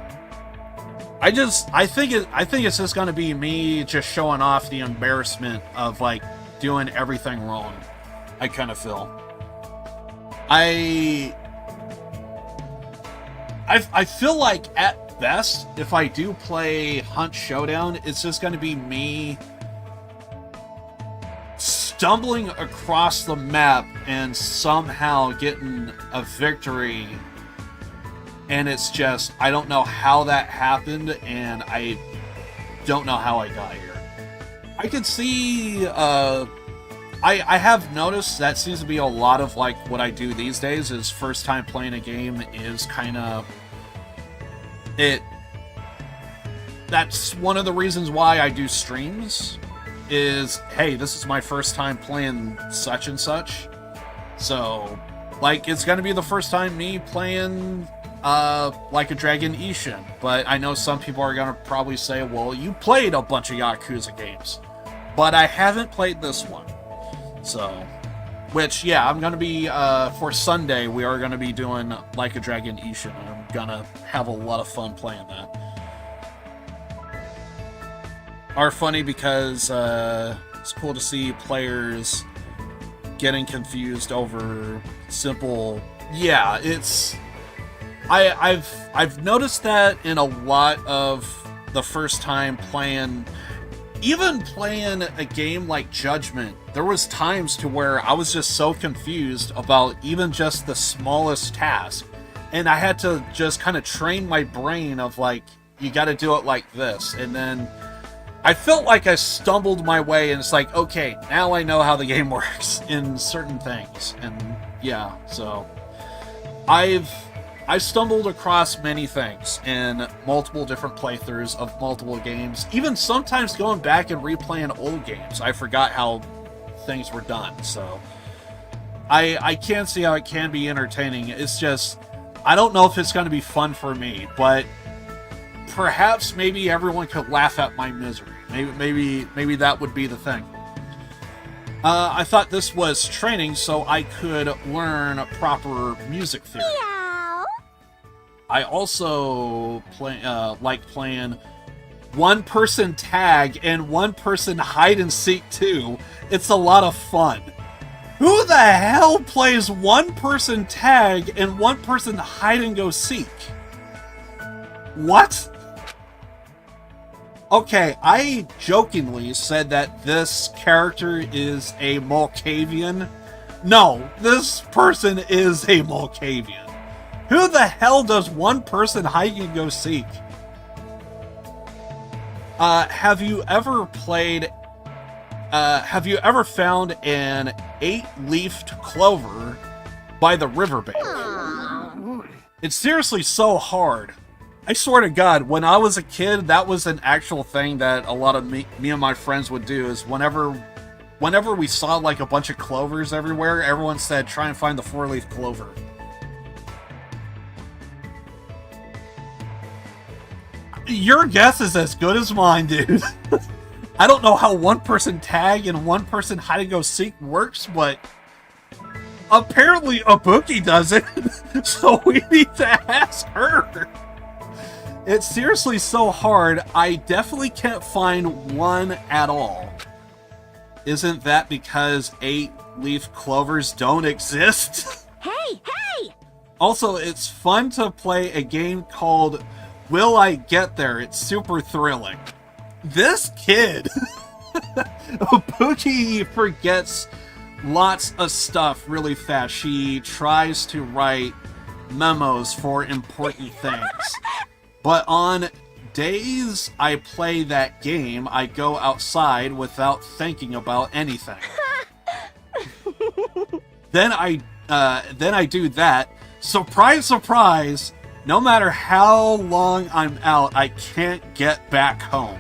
I think it's just gonna be me just showing off the embarrassment of like doing everything wrong. I kind of feel. I feel like at best, if I do play Hunt Showdown, it's just going to be me stumbling across the map and somehow getting a victory. And it's just, I don't know how that happened, and I don't know how I got here. I could see, I have noticed that seems to be a lot of like what I do these days is first time playing a game is kind of that's one of the reasons why I do streams is, hey, this is my first time playing such and such. So, like, it's gonna be the first time me playing like a Dragon Ishin. But I know some people are gonna probably say, well, you played a bunch of Yakuza games. But I haven't played this one. So, which, yeah, I'm gonna be, for Sunday, we are gonna be doing like a Dragon Ishin. I'm gonna have a lot of fun playing that. Are funny because it's cool to see players getting confused over simple. Yeah, it's. I've noticed that in a lot of the first time playing, even playing a game like Judgment. There was times to where I was just so confused about even just the smallest task, and I had to just kind of train my brain of like, you got to do it like this, and then. I felt like I stumbled my way, and it's like, okay, now I know how the game works in certain things. And yeah, so I've stumbled across many things in multiple different playthroughs of multiple games. Even sometimes going back and replaying old games, I forgot how things were done. So I can't see how it can be entertaining. It's just, I don't know if it's going to be fun for me, but perhaps maybe everyone could laugh at my misery. Maybe that would be the thing. I thought this was training so I could learn proper music theory. Meow. I also like playing one-person tag and one-person hide-and-seek too. It's a lot of fun. Who the hell plays one-person tag and one-person hide-and-go-seek? What? Okay, I jokingly said that this character is a Malkavian. No, this person is a Malkavian. Who the hell does one person hide and go seek? Have you ever found an 8-leafed clover by the riverbank? It's seriously so hard. I swear to God, when I was a kid, that was an actual thing that a lot of me and my friends would do, is whenever we saw like a bunch of clovers everywhere, everyone said, try and find the 4-leaf clover. Your guess is as good as mine, dude. I don't know how one-person tag and one-person hide-and-go-seek works, but apparently Ibuki does it, so we need to ask her. It's seriously so hard, I definitely can't find one at all. Isn't that because 8-leaf clovers don't exist? Hey! Also, it's fun to play a game called Will I Get There? It's super thrilling. This kid! Ibuki forgets lots of stuff really fast. She tries to write memos for important things. But on days I play that game, I go outside without thinking about anything. Then I do that. Surprise, surprise! No matter how long I'm out, I can't get back home.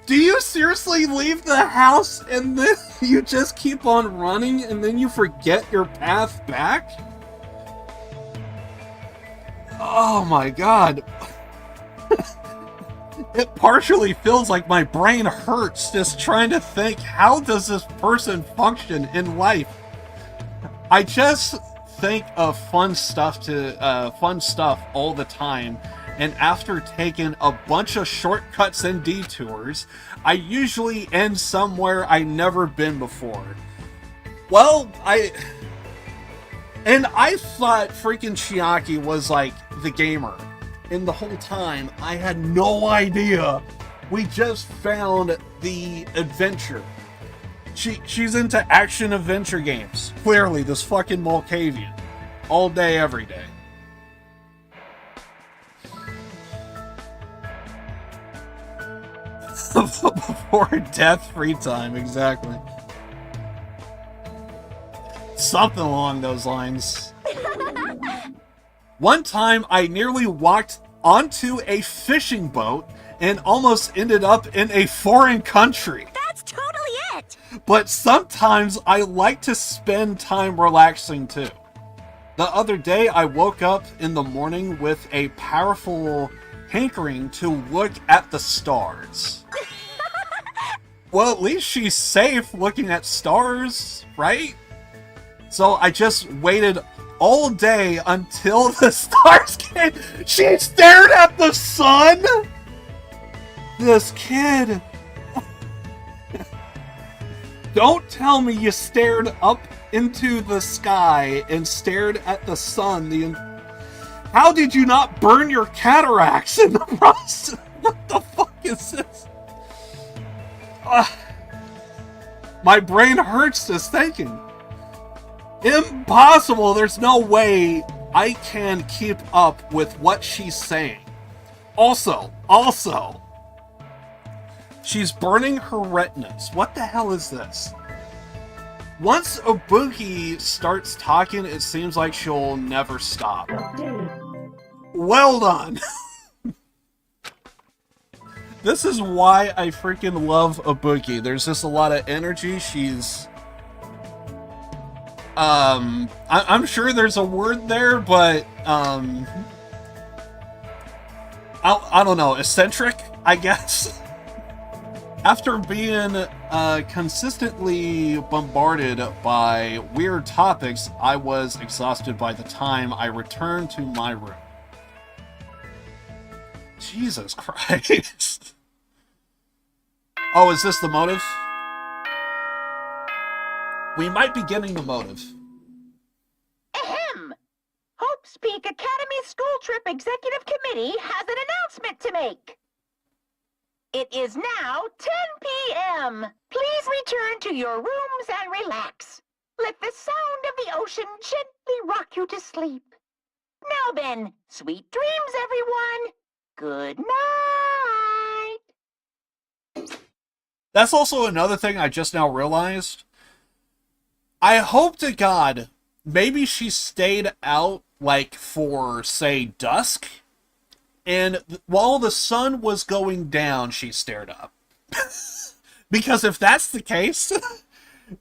Do you seriously leave the house and then you just keep on running and then you forget your path back? Oh my God. It partially feels like my brain hurts just trying to think, how does this person function in life? I just think of fun stuff all the time, and after taking a bunch of shortcuts and detours, I usually end somewhere I've never been before. Well, I thought freaking Chiaki was like the gamer. And the whole time, I had no idea. We just found the adventure. She's into action-adventure games. Clearly, this fucking Malkavian. All day, every day. Before death, free time, exactly. Something along those lines. One time, I nearly walked onto a fishing boat and almost ended up in a foreign country. That's totally it! But sometimes I like to spend time relaxing too. The other day, I woke up in the morning with a powerful hankering to look at the stars. Well, at least she's safe looking at stars, right? So I just waited all day until the stars came. She stared at the sun? This kid. Don't tell me you stared up into the sky and stared at the sun. How did you not burn your cataracts in the process? What the fuck is this? My brain hurts just thinking. Impossible! There's no way I can keep up with what she's saying. Also, she's burning her retinas. What the hell is this? Once Ibuki starts talking, it seems like she'll never stop. Well done! This is why I freaking love Ibuki. There's just a lot of energy. She's... I'm sure there's a word there, but, I don't know, eccentric, I guess? After being consistently bombarded by weird topics, I was exhausted by the time I returned to my room. Jesus Christ. Oh, is this the motive? We might be getting the motive. Ahem! Hope's Peak Academy School Trip Executive Committee has an announcement to make. It is now 10 p.m. Please return to your rooms and relax. Let the sound of the ocean gently rock you to sleep. Now then, sweet dreams, everyone. Good night. That's also another thing I just now realized. I hope to God, maybe she stayed out, like, for, say, dusk, and while the sun was going down, she stared up. Because if that's the case,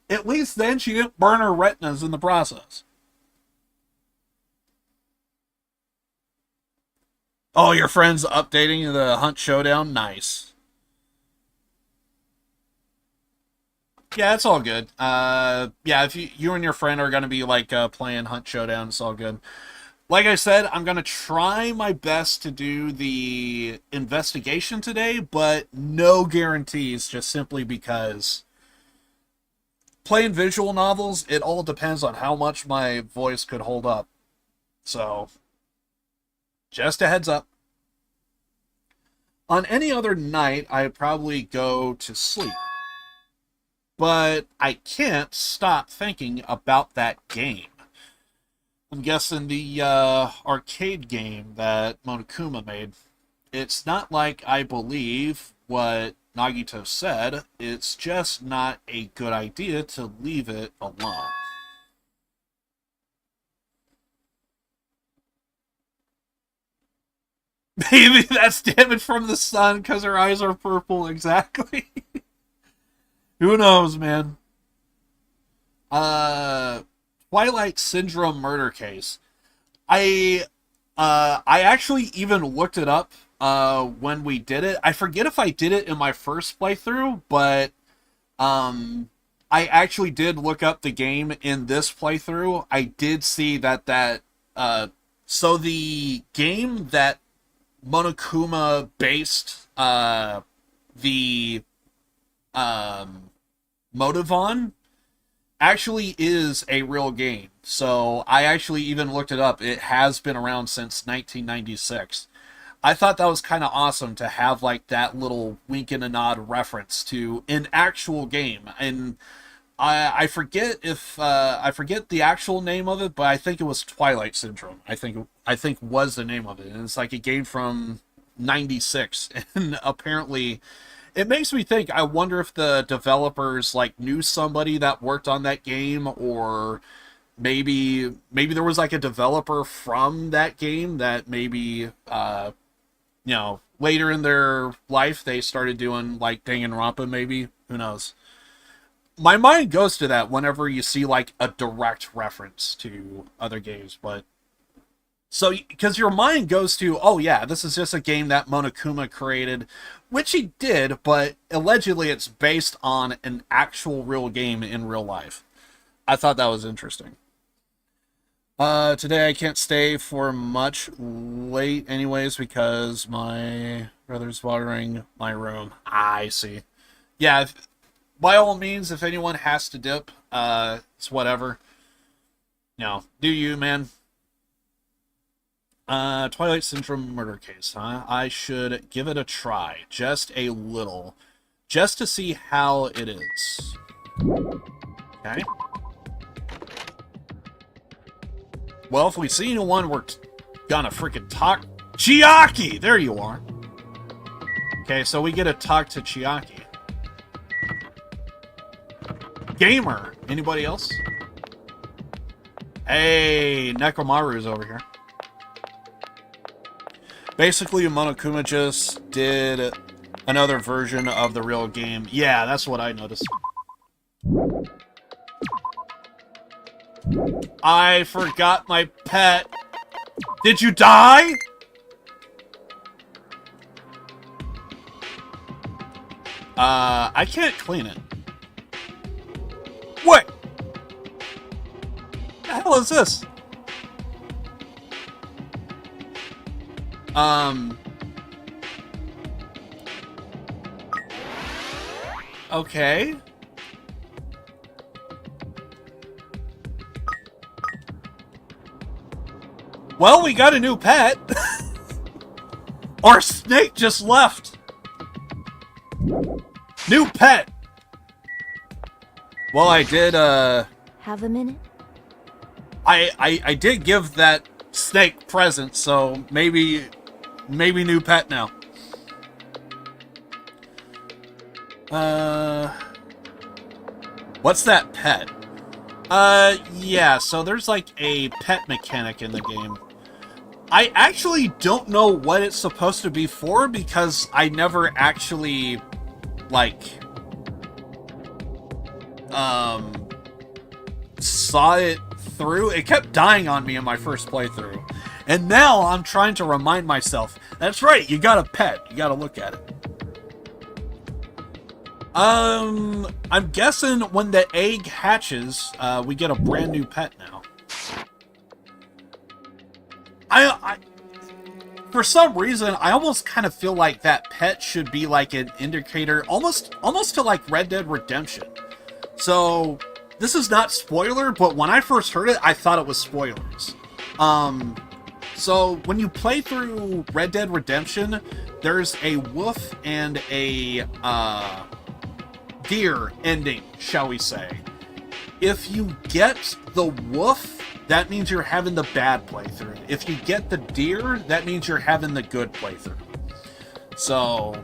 at least then she didn't burn her retinas in the process. Oh, your friend's updating the Hunt Showdown? Nice. Yeah, it's all good. Yeah, if you and your friend are going to be, like, playing Hunt Showdown, it's all good. Like I said, I'm going to try my best to do the investigation today, but no guarantees, just simply because playing visual novels, it all depends on how much my voice could hold up. So, just a heads up. On any other night, I'd probably go to sleep. But I can't stop thinking about that game. I'm guessing the arcade game that Monokuma made. It's not like I believe what Nagito said. It's just not a good idea to leave it alone. Maybe that's damage from the sun because her eyes are purple. Exactly. Who knows, man? Twilight Syndrome murder case. I actually even looked it up when we did it. I forget if I did it in my first playthrough, but I actually did look up the game in this playthrough. I did see that so the game that Monokuma based the motive on actually is a real game. So I actually even looked it up. It has been around since 1996. I thought that was kind of awesome to have like that little wink and a nod reference to an actual game. And I forget if I forget the actual name of it, but I think it was Twilight Syndrome. I think was the name of it. And it's like a game from 96, and apparently it makes me think, I wonder if the developers like knew somebody that worked on that game, or maybe there was like a developer from that game that maybe later in their life they started doing like Danganronpa, maybe. Who knows? My mind goes to that whenever you see like a direct reference to other games, but so, because your mind goes to, oh yeah, this is just a game that Monokuma created, which he did, but allegedly it's based on an actual real game in real life. I thought that was interesting. Today I can't stay for much late anyways because my brother's watering my room. I see. Yeah, by all means, if anyone has to dip, it's whatever. Do you, man? Twilight Syndrome murder case, huh? I should give it a try. Just a little. Just to see how it is. Okay. Well, if we see anyone, we're gonna freaking talk... Chiaki! There you are. Okay, so we get to talk to Chiaki. Gamer. Anybody else? Hey, Nekomaru's over here. Basically, Monokuma just did another version of the real game. Yeah, that's what I noticed. I forgot my pet. Did you die? I can't clean it. What? The hell is this? Okay. Well, we got a new pet. Our snake just left. New pet. Well, I did, Have a minute? I did give that snake present, so maybe new pet now. What's that pet? Yeah, so there's like a pet mechanic in the game. I actually don't know what it's supposed to be for because I never actually, like, saw it through. It kept dying on me in my first playthrough. And now I'm trying to remind myself, that's right, you got a pet. You gotta look at it. I'm guessing when the egg hatches, we get a brand new pet now. For some reason, I almost kind of feel like that pet should be like an indicator, almost to like Red Dead Redemption. So, this is not spoiler, but when I first heard it, I thought it was spoilers. So when you play through Red Dead Redemption, there's a wolf and a, deer ending, shall we say. If you get the wolf, that means you're having the bad playthrough. If you get the deer, that means you're having the good playthrough. So,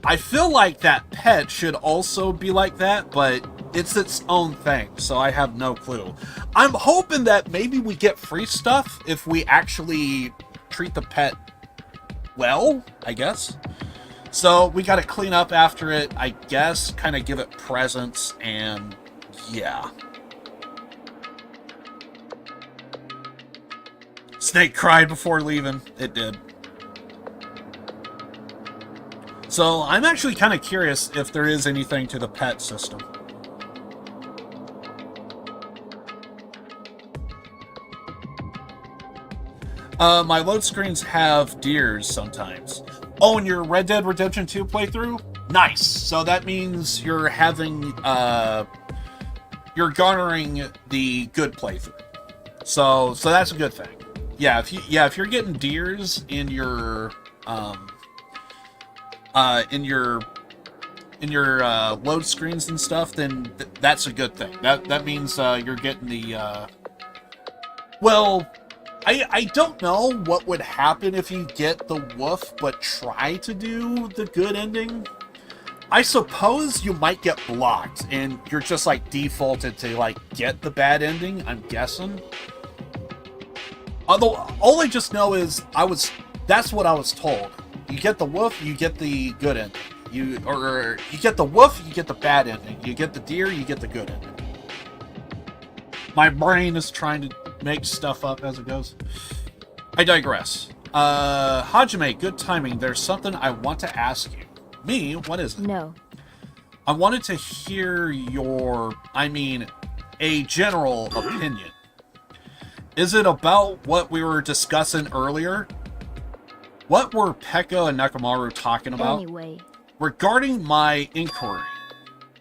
I feel like that pet should also be like that, but it's its own thing, so I have no clue. I'm hoping that maybe we get free stuff if we actually treat the pet well, I guess. So, we gotta clean up after it, I guess, kind of give it presents, and yeah. Snake cried before leaving. It did. So, I'm actually kind of curious if there is anything to the pet system. My load screens have deers sometimes. Oh, in your Red Dead Redemption 2 playthrough? Nice! So that means you're having, you're garnering the good playthrough. So that's a good thing. Yeah, if you're getting deers in your load screens and stuff, then that's a good thing. That means you're getting the well, I don't know what would happen if you get the wolf but try to do the good ending. I suppose you might get blocked and you're just like defaulted to like get the bad ending, I'm guessing. Although all I just know is that's what I was told. You get the wolf, you get the good ending. You get the wolf, you get the bad ending. You get the deer, you get the good ending. My brain is trying to make stuff up as it goes. I digress. Hajime, good timing. There's something I want to ask you. Me? What is it? No. I wanted to hear a general opinion. Is it about what we were discussing earlier? What were Pekka and Nekomaru talking about? Anyway. Regarding my inquiry,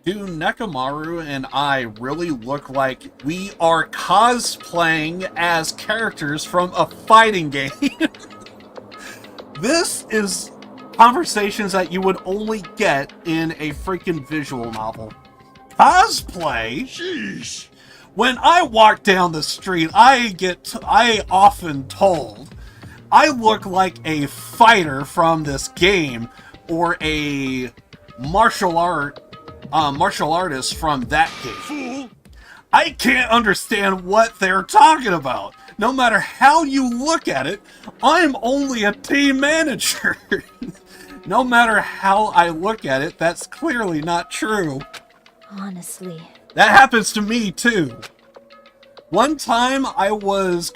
do Nekomaru and I really look like we are cosplaying as characters from a fighting game? This is conversations that you would only get in a freaking visual novel. Cosplay? Sheesh. When I walk down the street, I often told I look like a fighter from this game or a martial artist from that game. I can't understand what they're talking about. No matter how you look at it, I'm only a team manager. No matter how I look at it, that's clearly not true. Honestly. That happens to me too. One time I was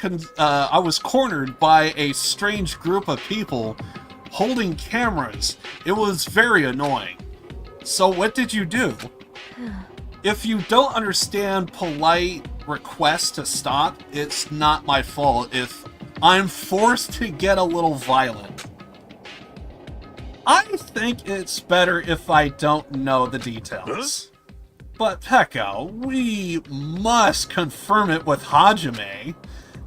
cornered by a strange group of people holding cameras. It was very annoying. So what did you do? If you don't understand polite requests to stop, it's not my fault if I'm forced to get a little violent. I think it's better if I don't know the details. But Pekka, we must confirm it with Hajime.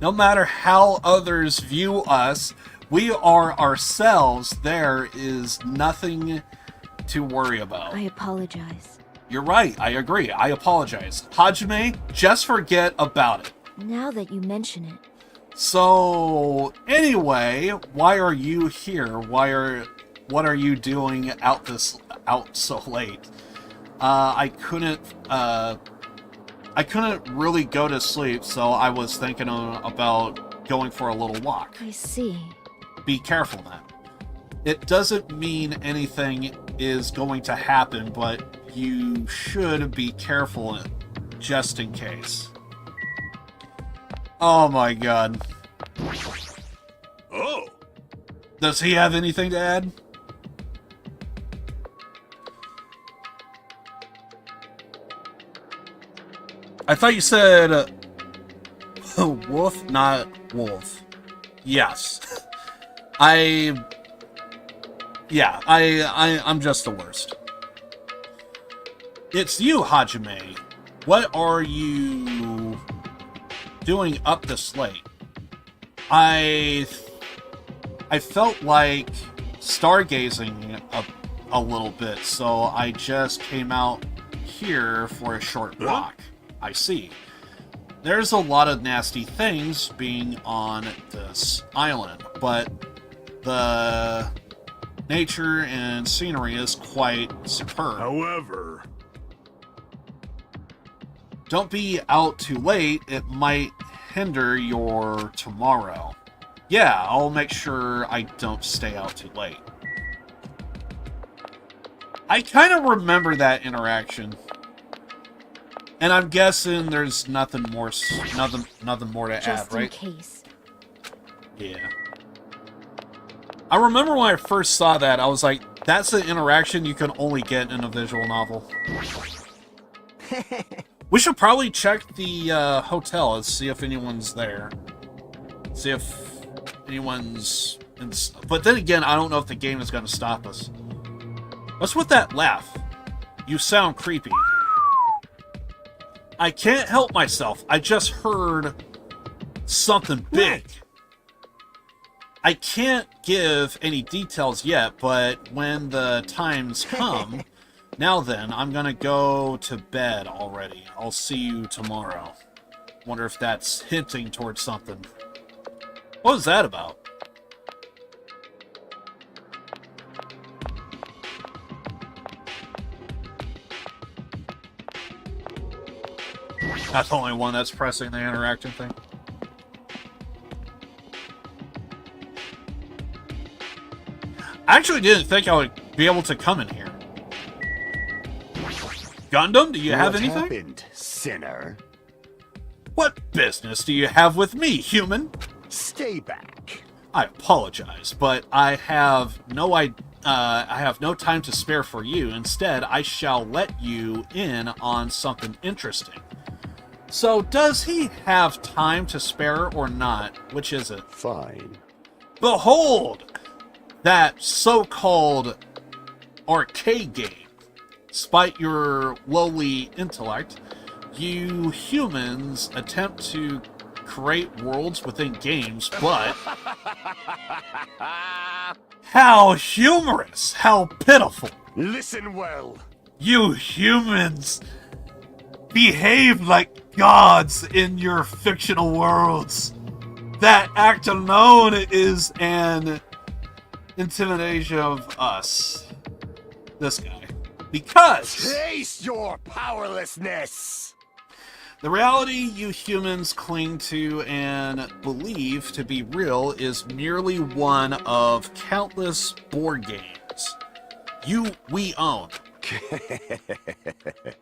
No matter how others view us, we are ourselves. There is nothing to worry about. I apologize. You're right, I agree. I apologize. Hajime, just forget about it. Now that you mention it. So, anyway, why are you here? What are you doing out so late? I couldn't really go to sleep, so I was thinking about going for a little walk. I see. Be careful now. It doesn't mean anything is going to happen, but you should be careful just in case. Oh my god. Oh! Does he have anything to add? I thought you said wolf, not wolf. Yes. I'm just the worst. It's you, Hajime. What are you doing up this late? I felt like stargazing a little bit, so I just came out here for a short walk. I see. There's a lot of nasty things being on this island, but the nature and scenery is quite superb. However... Don't be out too late, it might hinder your tomorrow. Yeah, I'll make sure I don't stay out too late. I kind of remember that interaction. And I'm guessing there's nothing more to add, right? Just in case. Yeah. I remember when I first saw that, I was like, that's an interaction you can only get in a visual novel. We should probably check the hotel and see if anyone's there. See if anyone's... But then again, I don't know if the game is going to stop us. What's with that laugh? You sound creepy. I can't help myself. I just heard something big. I can't give any details yet, but when the times come... Now then, I'm gonna go to bed already. I'll see you tomorrow. Wonder if that's hinting towards something. What was that about? That's the only one that's pressing the interaction thing. I actually didn't think I would be able to come in here. Gundam, do you have anything? What happened, sinner? What business do you have with me, human? Stay back. I apologize, but I have no time to spare for you. Instead, I shall let you in on something interesting. So, does he have time to spare or not? Which is it? Fine. Behold! That so-called arcade game. Despite your lowly intellect, you humans attempt to create worlds within games, but... How humorous! How pitiful! Listen well. You humans behave like gods in your fictional worlds. That act alone is an intimidation of us. This guy. Because Taste your powerlessness. The reality you humans cling to and believe to be real is merely one of countless board games we own.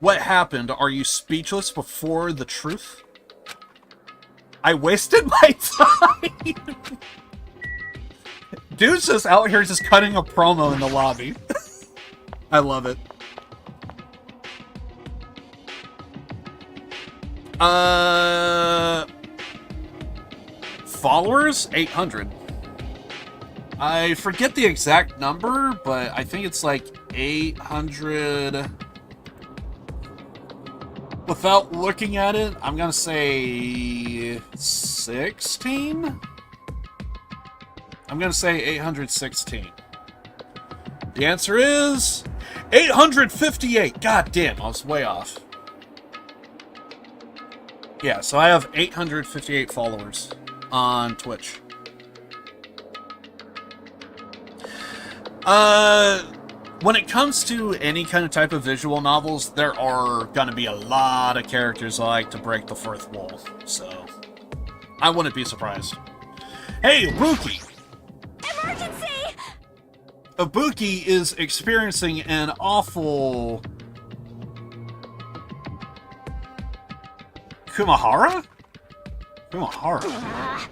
What happened? Are you speechless before the truth? I wasted my time. Dude's just out here just cutting a promo in the lobby. I love it. Followers? 800. I forget the exact number, but I think it's like 800. Without looking at it, I'm gonna say 16? I'm gonna say 816. The answer is 858. God damn, I was way off. Yeah, so I have 858 followers on Twitch. When it comes to any kind of type of visual novels, there are gonna be a lot of characters that like to break the fourth wall, so I wouldn't be surprised. Hey, Ibuki! Emergency! Ibuki is experiencing an awful... Kumahara? Kumahara.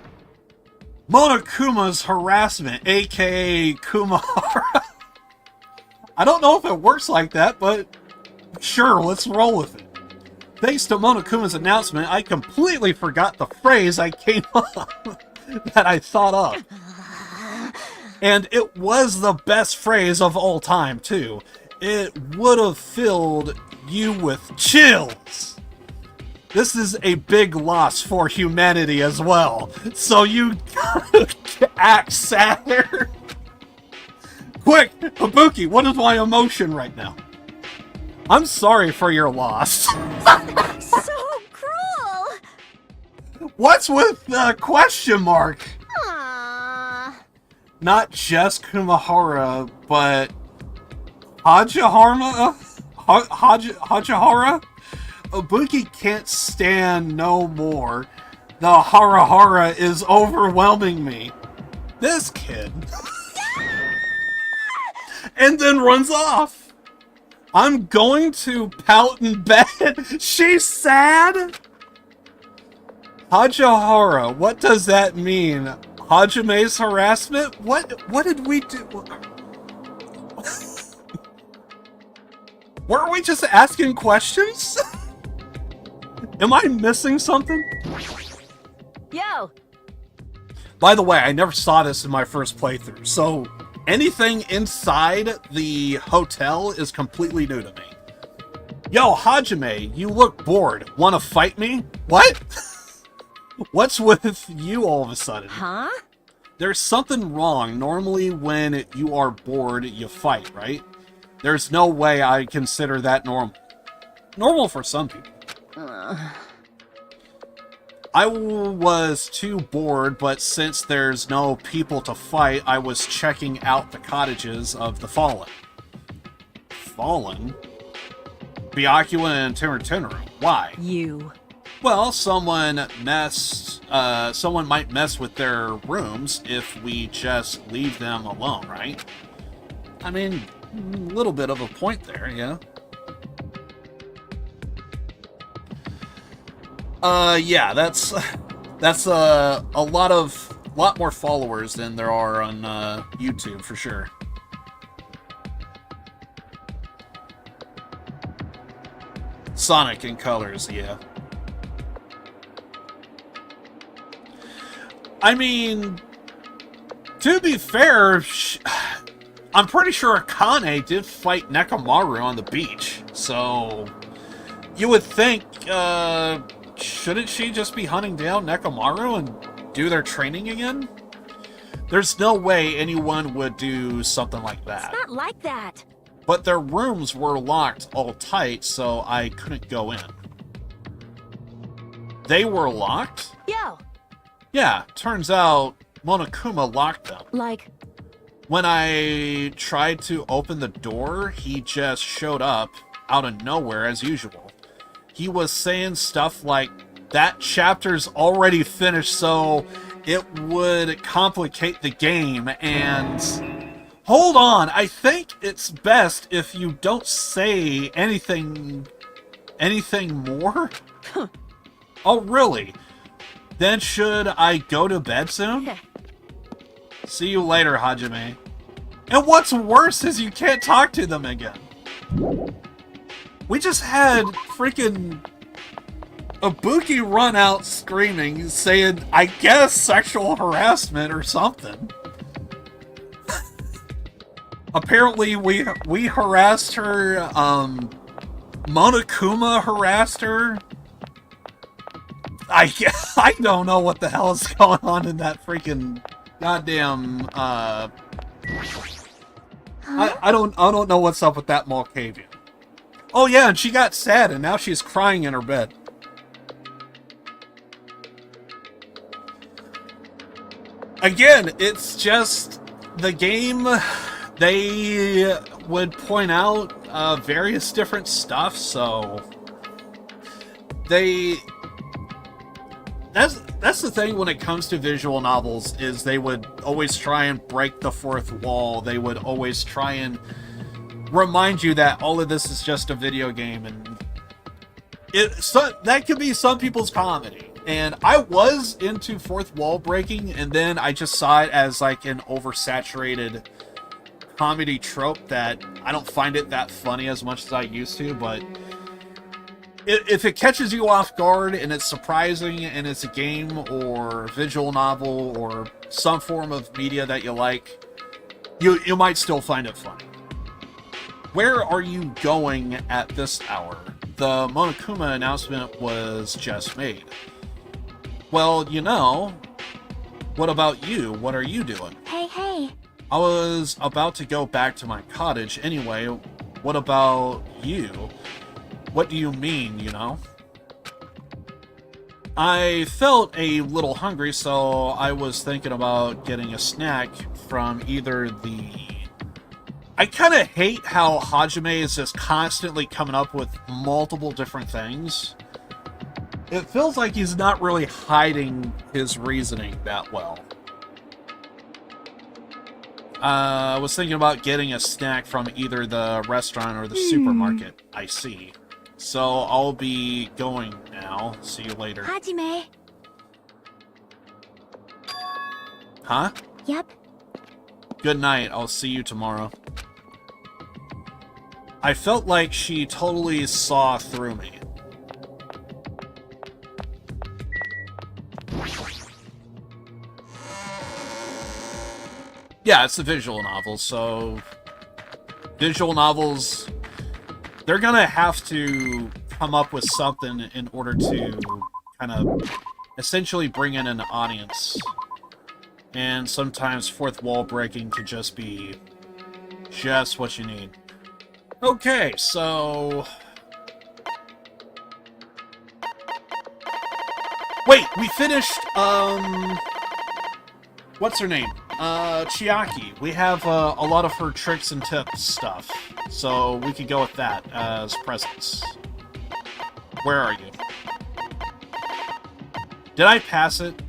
Monokuma's harassment, aka Kumahara. I don't know if it works like that, but sure, let's roll with it. Thanks to Monokuma's announcement, I completely forgot the phrase I came up that I thought of. And it was the best phrase of all time, too. It would have filled you with chills. This is a big loss for humanity as well, so you gotta act sadder. Quick, Ibuki, what is my emotion right now? I'm sorry for your loss. So cruel! What's with the question mark? Aww. Not just Kumahara, but Hajihara? Hajihara? Ibuki can't stand no more. The hara is overwhelming me. This kid. And then runs off. I'm going to pout in bed. She's sad? Hajihara, what does that mean? Hajime's harassment? What did we do? Weren't we just asking questions? Am I missing something? Yo! By the way, I never saw this in my first playthrough, so anything inside the hotel is completely new to me. Yo, Hajime, you look bored. Wanna fight me? What? What's with you all of a sudden? Huh? There's something wrong. Normally when you are bored, you fight, right? There's no way I consider that normal. Normal for some people. I was too bored, but since there's no people to fight, I was checking out the cottages of the Fallen. Fallen? Byakuya and Tenru. Why? You. Well, someone might mess with their rooms if we just leave them alone, right? I mean, a little bit of a point there, yeah. Yeah, that's a lot more followers than there are on YouTube for sure. Sonic in colors, yeah. I mean, to be fair, I'm pretty sure Akane did fight Nekomaru on the beach, so you would think, shouldn't she just be hunting down Nekomaru and do their training again? There's no way anyone would do something like that. It's not like that. But their rooms were locked all tight, so I couldn't go in. They were locked? Yo! Yeah, turns out Monokuma locked them. Like... When I tried to open the door, he just showed up out of nowhere as usual. he was saying stuff like, that chapter's already finished, so it would complicate the game, and hold on, I think it's best if you don't say anything more? Oh, really? Then should I go to bed soon? See you later, Hajime. And what's worse is you can't talk to them again. We just had freaking Ibuki run out screaming, saying, I guess, sexual harassment or something. Apparently, we harassed her, Monokuma harassed her. I don't know what the hell is going on in that freaking goddamn, I don't know what's up with that Malkavian. Oh yeah, and she got sad, and now she's crying in her bed. Again, it's just the game. They would point out various different stuff, so that's the thing when it comes to visual novels, is they would always try and break the fourth wall. They would always try and remind you that all of this is just a video game, and that could be some people's comedy. And I was into fourth wall breaking, and then I just saw it as like an oversaturated comedy trope that I don't find it that funny as much as I used to. But if it catches you off guard and it's surprising and it's a game or visual novel or some form of media that you like, you might still find it funny. Where are you going at this hour? The Monokuma announcement was just made. Well, you know, what about you? What are you doing? Hey. I was about to go back to my cottage anyway. What about you? What do you mean, you know? I felt a little hungry, so I was thinking about getting a snack from either the... I kind of hate how Hajime is just constantly coming up with multiple different things. It feels like he's not really hiding his reasoning that well. I was thinking about getting a snack from either the restaurant or the supermarket. I see. So I'll be going now. See you later. Hajime. Huh? Yep. Good night. I'll see you tomorrow. I felt like she totally saw through me. Yeah, it's a visual novel, so visual novels, they're gonna have to come up with something in order to kind of essentially bring in an audience. And sometimes fourth wall breaking could just be just what you need. Okay, so... Wait, we finished, what's her name? Chiaki. We have a lot of her tricks and tips stuff, so we could go with that as presents. Where are you? Did I pass it?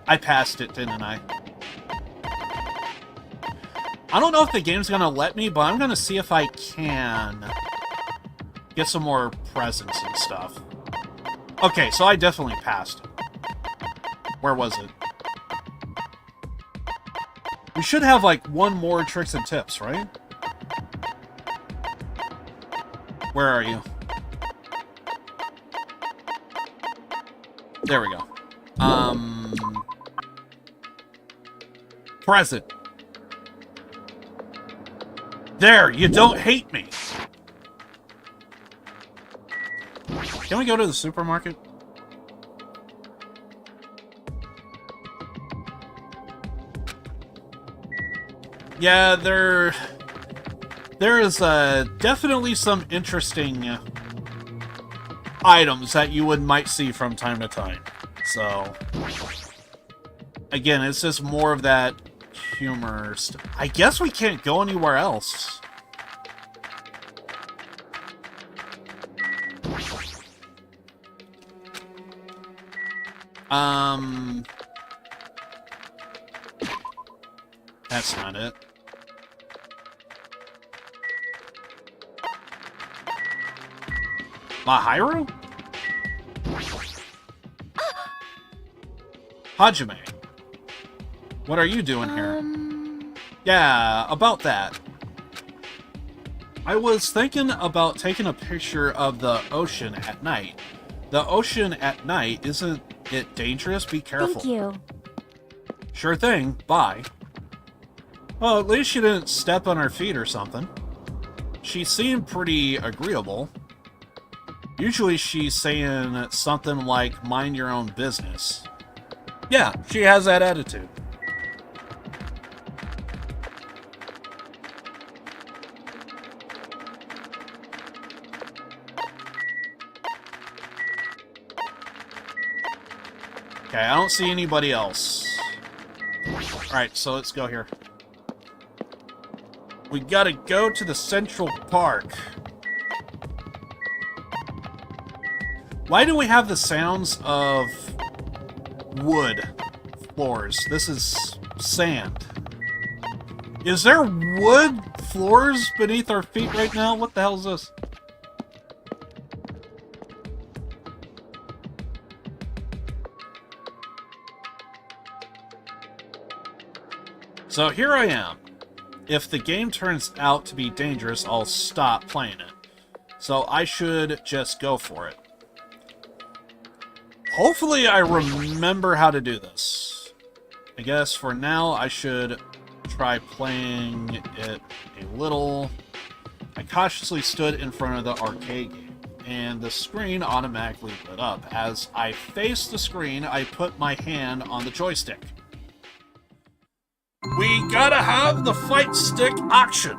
I passed it, didn't I? I don't know if the game's gonna let me, but I'm gonna see if I can get some more presents and stuff. Okay, so I definitely passed it. Where was it? We should have, like, one more tricks and tips, right? Where are you? There we go. Present. There, you don't hate me! Can we go to the supermarket? Yeah, there is definitely some interesting items that you might see from time to time. So, again, it's just more of that humor stuff. I guess we can't go anywhere else. That's not it. Mahiru? Hajime. What are you doing here? Yeah, about that. I was thinking about taking a picture of the ocean at night. The ocean at night, isn't it dangerous? Be careful. Thank you. Sure thing. Bye. Well, at least she didn't step on her feet or something. She seemed pretty agreeable. Usually she's saying something like, mind your own business. Yeah, she has that attitude. Okay, I don't see anybody else. Alright, so let's go here. We gotta go to the Central Park. Why do we have the sounds of wood floors? This is sand. Is there wood floors beneath our feet right now? What the hell is this? So here I am. If the game turns out to be dangerous, I'll stop playing it. So I should just go for it. Hopefully I remember how to do this. I guess for now I should try playing it a little. I cautiously stood in front of the arcade game, and the screen automatically lit up. As I faced the screen, I put my hand on the joystick. We gotta have the fight stick action.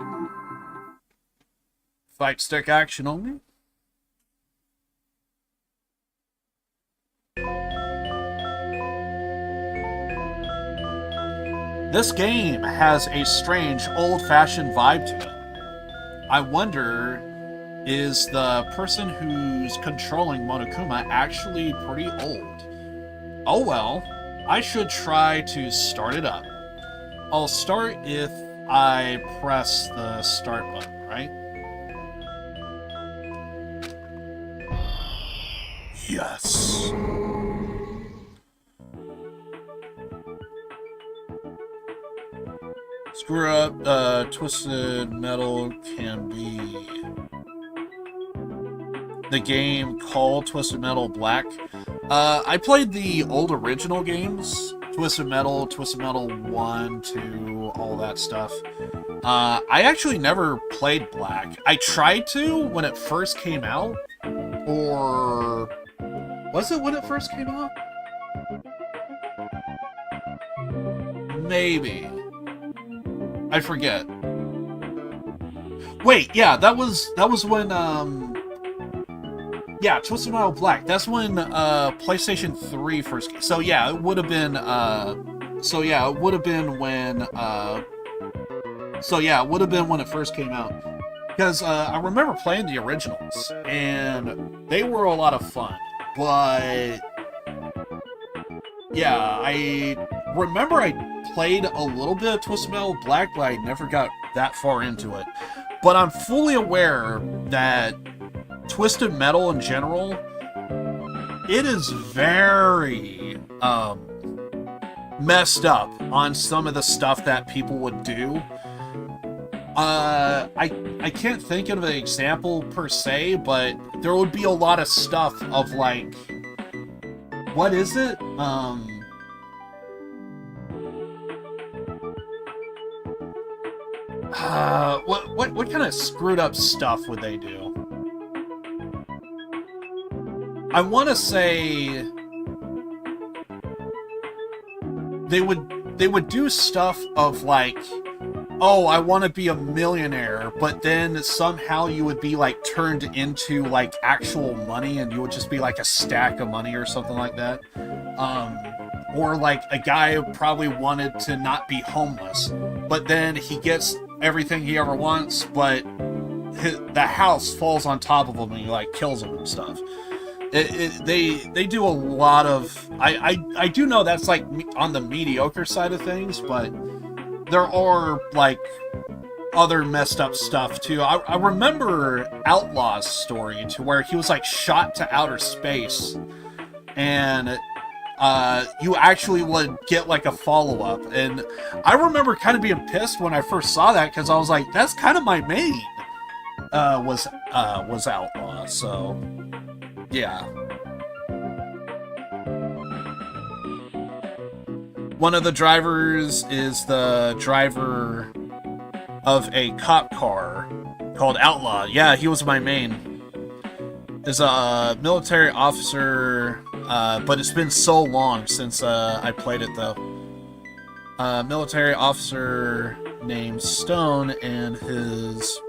Fight stick action only? This game has a strange, old-fashioned vibe to it. I wonder, is the person who's controlling Monokuma actually pretty old? Oh well, I should try to start it up. I'll start if I press the start button, right? Yes. Screw up, Twisted Metal can be the game called Twisted Metal Black. I played the old original games. Twisted Metal 1, 2, all that stuff. I actually never played Black. I tried to when it first came out. Or... was it when it first came out? Maybe. I forget. Wait, yeah, that was when, yeah, Twisted Metal Black. That's when PlayStation 3 first came. So yeah, it would have been when it first came out. Because I remember playing the originals, and they were a lot of fun. But yeah, I remember I played a little bit of Twisted Metal Black, but I never got that far into it. But I'm fully aware that Twisted Metal in general, it is very messed up on some of the stuff that people would do. I can't think of an example per se, but there would be a lot of stuff of like, what is it? What kind of screwed up stuff would they do? I want to say they would do stuff of like, oh, I want to be a millionaire, but then somehow you would be like turned into like actual money, and you would just be like a stack of money or something like that. Or like a guy who probably wanted to not be homeless, but then he gets everything he ever wants, but the house falls on top of him and he like kills him and stuff. They do a lot of... I do know that's like on the mediocre side of things, but there are like other messed up stuff too. I remember Outlaw's story to where he was like shot to outer space, and you actually would get like a follow-up. And I remember kind of being pissed when I first saw that, because I was like, that's kind of my main was Outlaw. So yeah. One of the drivers is the driver of a cop car called Outlaw. Yeah, he was my main. Is a military officer, but it's been so long since I played it though. Military officer named Stone, and his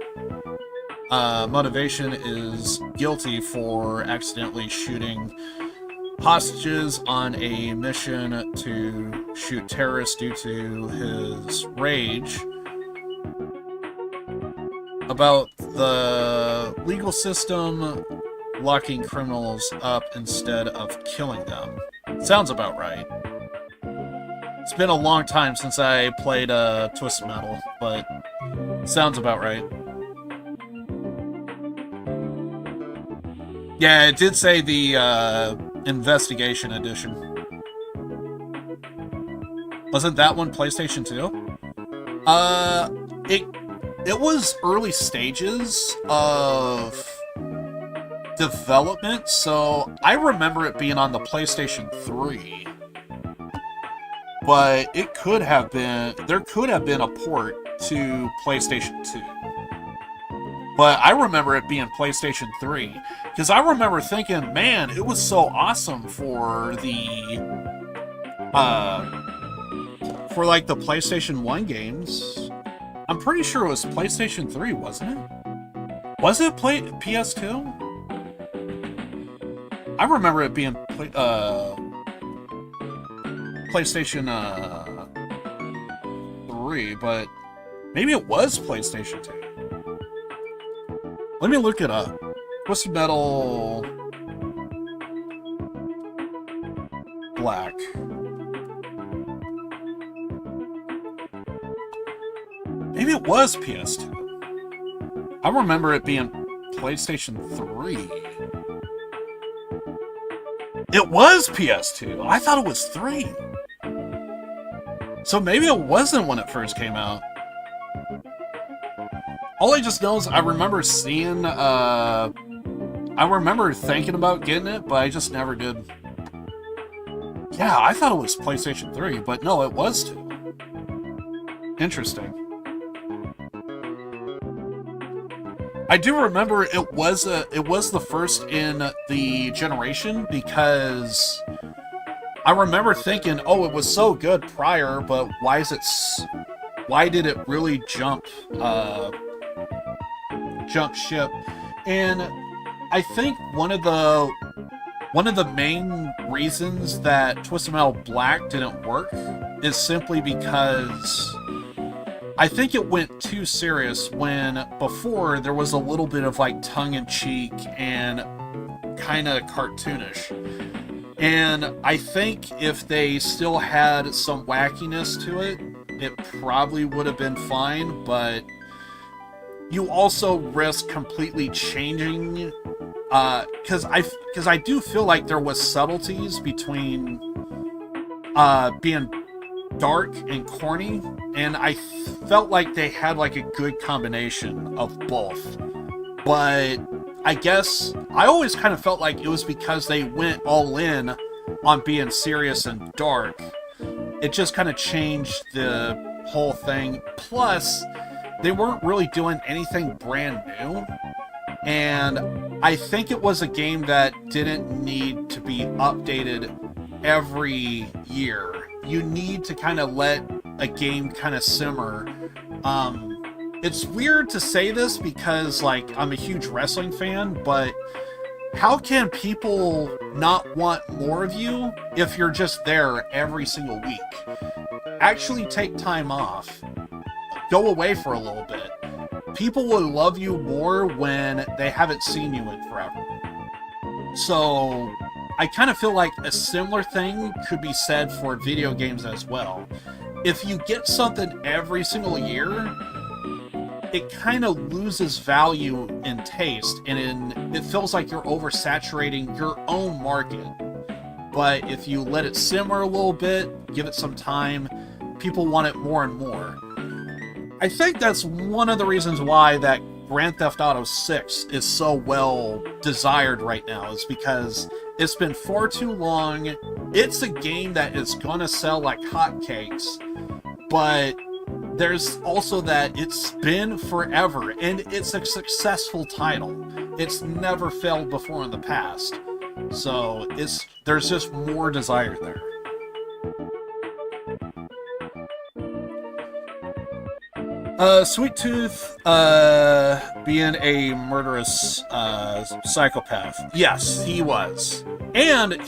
motivation is guilty for accidentally shooting hostages on a mission to shoot terrorists due to his rage about the legal system locking criminals up instead of killing them. Sounds about right. It's been a long time since I played Twisted Metal, but sounds about right. Yeah, it did say the Investigation Edition. Wasn't that one PlayStation 2? It was early stages of development, so I remember it being on the PlayStation 3. But it could have been, there could have been a port to PlayStation 2. But I remember it being PlayStation 3, because I remember thinking, man, it was so awesome for the, for like the PlayStation 1 games. I'm pretty sure it was PlayStation 3, wasn't it? Was it PS2? I remember it being PlayStation 3, but maybe it was PlayStation 2. Let me look it up. Twisted Metal Black. Maybe it was PS2. I remember it being PlayStation 3. It was PS2. I thought it was 3. So maybe it wasn't when it first came out. All I just know is I remember seeing, I remember thinking about getting it, but I just never did. Yeah, I thought it was PlayStation 3, but no, it was 2. Interesting. I do remember it was the first in the generation, because I remember thinking, oh, it was so good prior, but why did it really jump ship? And I think one of the main reasons that Twisted Metal Black didn't work is simply because I think it went too serious, when before there was a little bit of like tongue-in-cheek and kind of cartoonish. And I think if they still had some wackiness to it, it probably would have been fine, but you also risk completely changing, because I do feel like there was subtleties between being dark and corny, and I felt like they had like a good combination of both. But I guess I always kind of felt like it was because they went all in on being serious and dark. It just kind of changed the whole thing. Plus, they weren't really doing anything brand new, and I think it was a game that didn't need to be updated every year. You need to kind of let a game kind of simmer. It's weird to say this because, like, I'm a huge wrestling fan, but how can people not want more of you if you're just there every single week? Actually take time off. Go away for a little bit. People will love you more when they haven't seen you in forever. So I kind of feel like a similar thing could be said for video games as well. If you get something every single year, it kind of loses value and taste, and it feels like you're oversaturating your own market. But if you let it simmer a little bit, give it some time, people want it more and more. I think that's one of the reasons why that Grand Theft Auto 6 is so well desired right now, is because it's been far too long. It's a game that is gonna sell like hotcakes, but there's also that it's been forever, and it's a successful title. It's never failed before in the past. So there's just more desire there. Sweet Tooth, being a murderous, psychopath. Yes, he was. And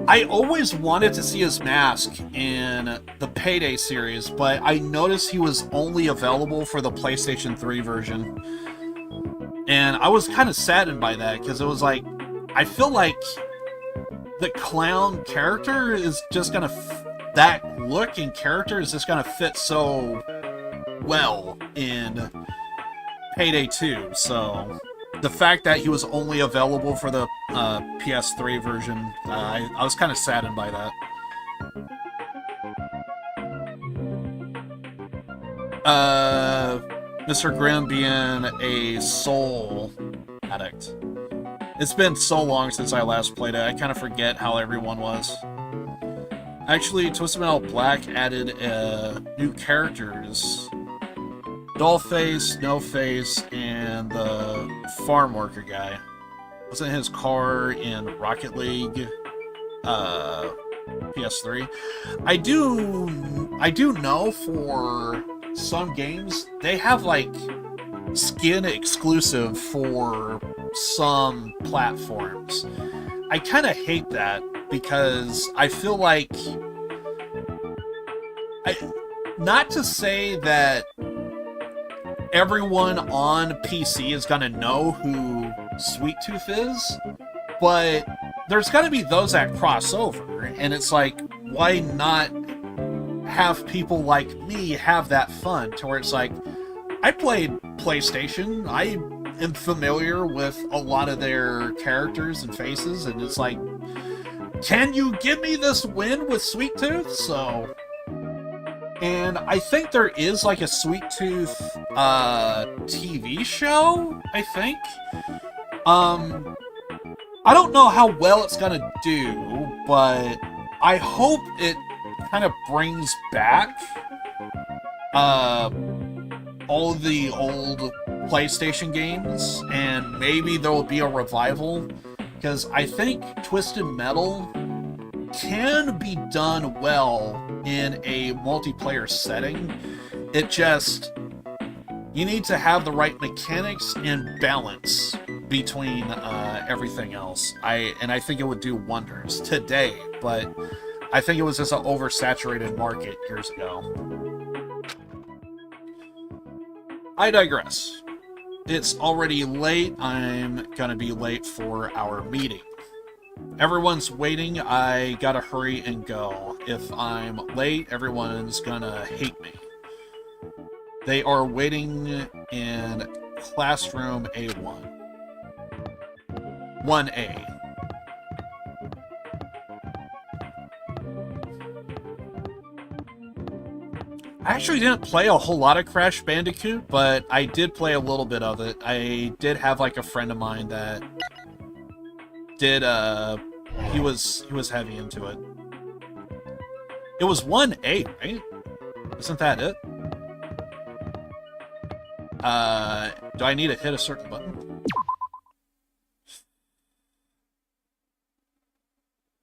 I always wanted to see his mask in the Payday series, but I noticed he was only available for the PlayStation 3 version. And I was kind of saddened by that, because it was like, I feel like the clown character is just gonna, that look and character is just gonna fit so well in Payday 2, so the fact that he was only available for the PS3 version, I was kind of saddened by that. Mr. Grimm being a soul addict. It's been so long since I last played it, I kind of forget how everyone was. Actually, Twisted Metal Black added new characters. Dollface, No Face, and the farm worker guy. Wasn't his car in Rocket League PS3? I do know for some games they have like skin exclusive for some platforms. I kind of hate that, because I feel like not to say that everyone on PC is gonna know who Sweet Tooth is, but there's gotta be those that cross over, and it's like, why not have people like me have that fun, to where it's like, I played PlayStation, I am familiar with a lot of their characters and faces, and it's like, can you give me this win with Sweet Tooth? So, and I think there is like a Sweet Tooth TV show, I think. I don't know how well it's gonna do, but I hope it kind of brings back all of the old PlayStation games, and maybe there will be a revival, because I think Twisted Metal can be done well in a multiplayer setting. It just, you need to have the right mechanics and balance between everything else. And I think it would do wonders today, but I think it was just an oversaturated market years ago. I digress. It's already late. I'm gonna be late for our meeting. Everyone's waiting. I gotta hurry and go. If I'm late, everyone's gonna hate me. They are waiting in classroom A1. 1A. I actually didn't play a whole lot of Crash Bandicoot, but I did play a little bit of it. I did have like a friend of mine that did, he was heavy into it. It was 1A, right? Isn't that it? Do I need to hit a certain button?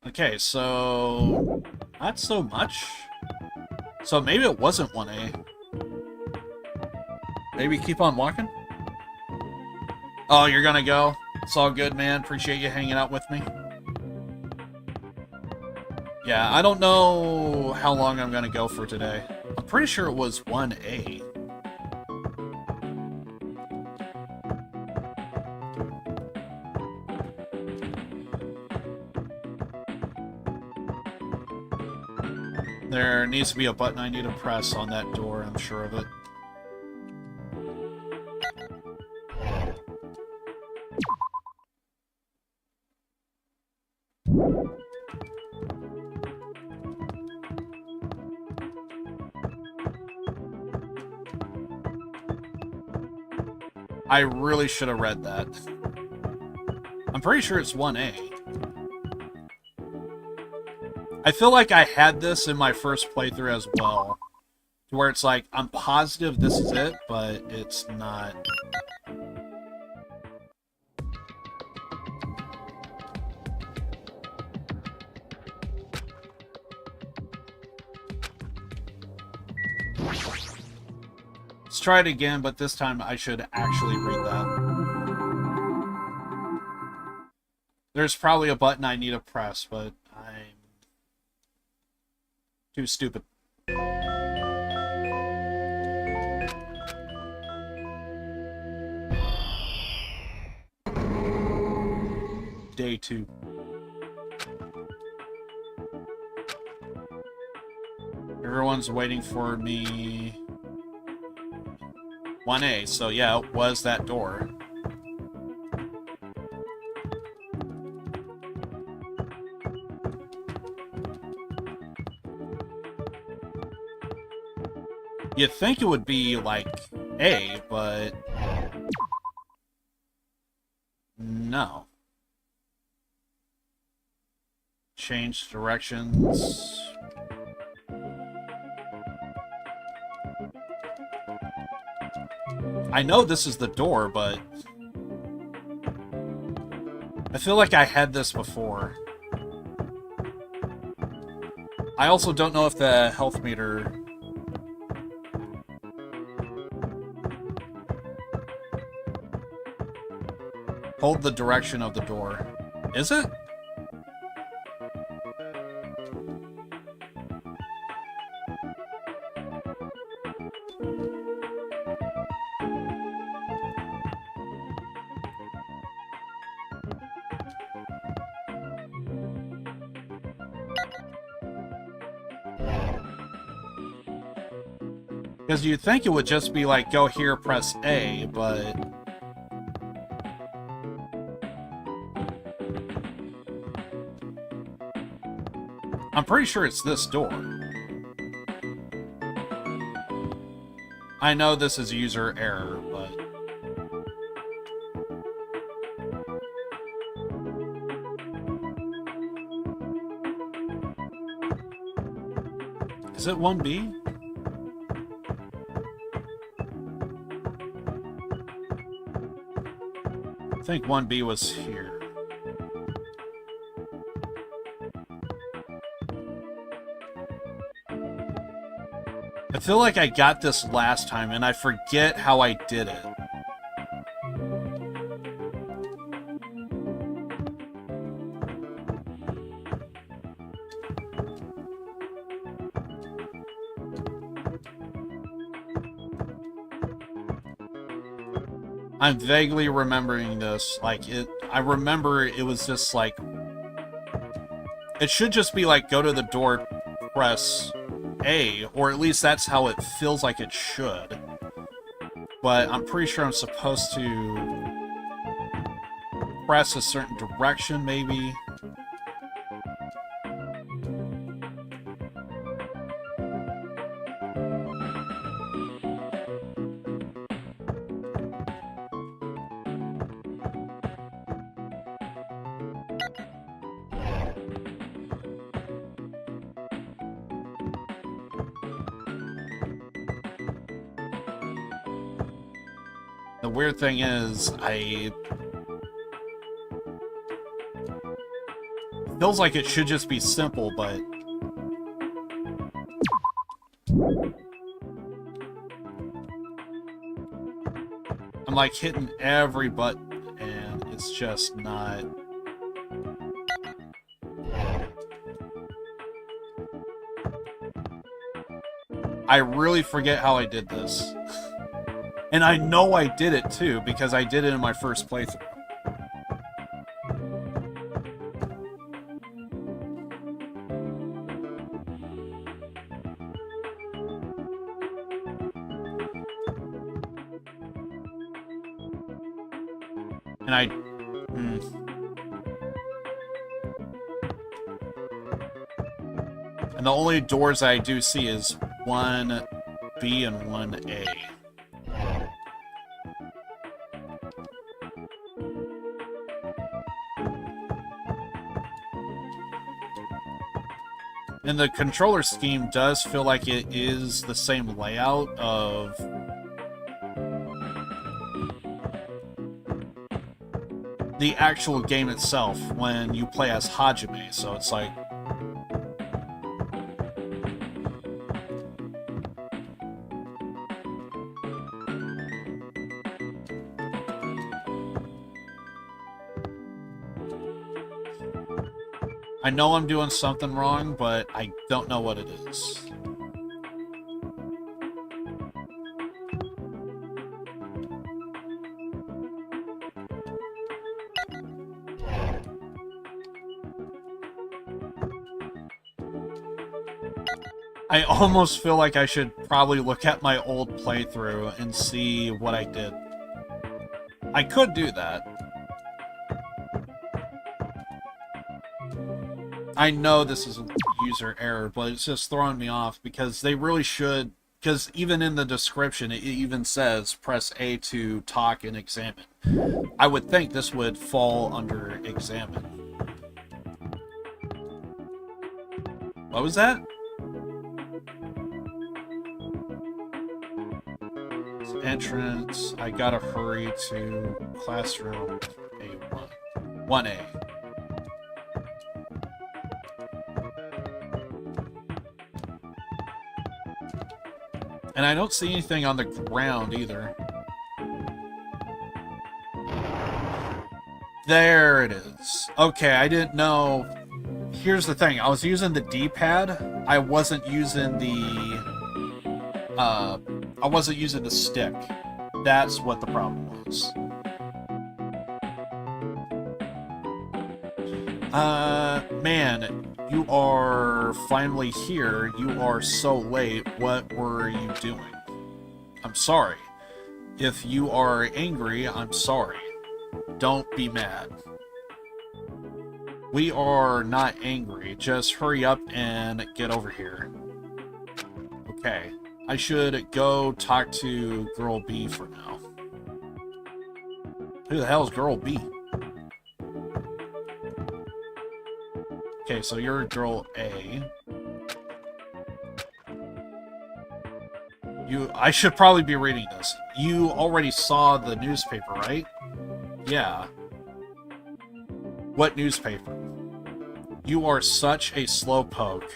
Okay, so not so much. So maybe it wasn't 1A. Maybe keep on walking? Oh, you're gonna go? It's all good, man. Appreciate you hanging out with me. Yeah, I don't know how long I'm gonna go for today. I'm pretty sure it was 1A. There needs to be a button I need to press on that door, I'm sure of it. I really should have read that. I'm pretty sure it's 1A. I feel like I had this in my first playthrough as well. To where it's like, I'm positive this is it, but it's not. Let's try it again, but this time I should actually read that. There's probably a button I need to press, but I'm too stupid. Day 2. Everyone's waiting for me. 1A, so yeah, it was that door. You'd think it would be, like, A, but... no. Change directions... I know this is the door, but... I feel like I had this before. I also don't know if the health meter... hold the direction of the door. Is it? Because you'd think it would just be like, go here, press A, but... I'm pretty sure it's this door. I know this is user error, but... Is it 1B? I think 1B was here. I feel like I got this last time, and I forget how I did it. I'm vaguely remembering this, like, I remember it was just like... It should just be like, go to the door, press A, or at least that's how it feels like it should. But I'm pretty sure I'm supposed to press a certain direction, maybe. The weird thing is, it feels like it should just be simple, but... I'm like hitting every button, and it's just not... I really forget how I did this. And I know I did it too, because I did it in my first playthrough. And I... And the only doors I do see is 1B and 1A. And the controller scheme does feel like it is the same layout of the actual game itself when you play as Hajime, so it's like... I know I'm doing something wrong, but I don't know what it is. I almost feel like I should probably look at my old playthrough and see what I did. I could do that. I know this is a user error, but it's just throwing me off because they really should, because even in the description, it even says press A to talk and examine. I would think this would fall under examine. What was that? Entrance. I gotta hurry to classroom A1. 1A. And I don't see anything on the ground either. There it is. Okay, I didn't know. Here's the thing. I was using the D-pad. I wasn't using the stick. That's what the problem was. Man, you are finally here. You are so late. What were you doing? I'm sorry. If you are angry, I'm sorry. Don't be mad. We are not angry. Just hurry up and get over here. Okay. I should go talk to Girl B for now. Who the hell is Girl B? Okay, so you're Girl A. I should probably be reading this. You already saw the newspaper, right? Yeah. What newspaper? You are such a slowpoke.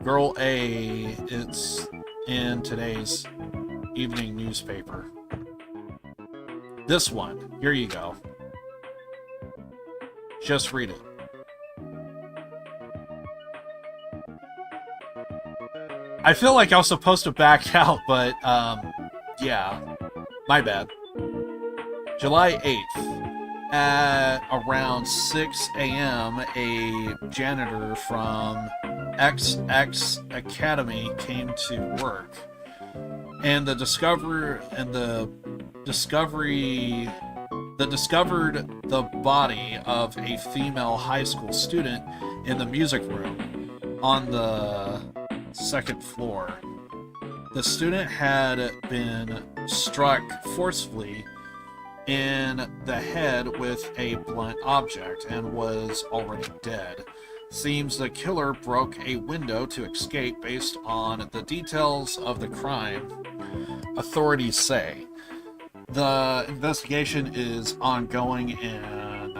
Girl A, it's in today's evening newspaper. This one. Here you go. Just read it. I feel like I was supposed to back out, but, yeah. My bad. July 8th. At around 6 a.m., a janitor from XX Academy came to work. And discovered the body of a female high school student in the music room on the second floor. The student had been struck forcefully in the head with a blunt object and was already dead. Seems the killer broke a window to escape based on the details of the crime, authorities say. The investigation is ongoing and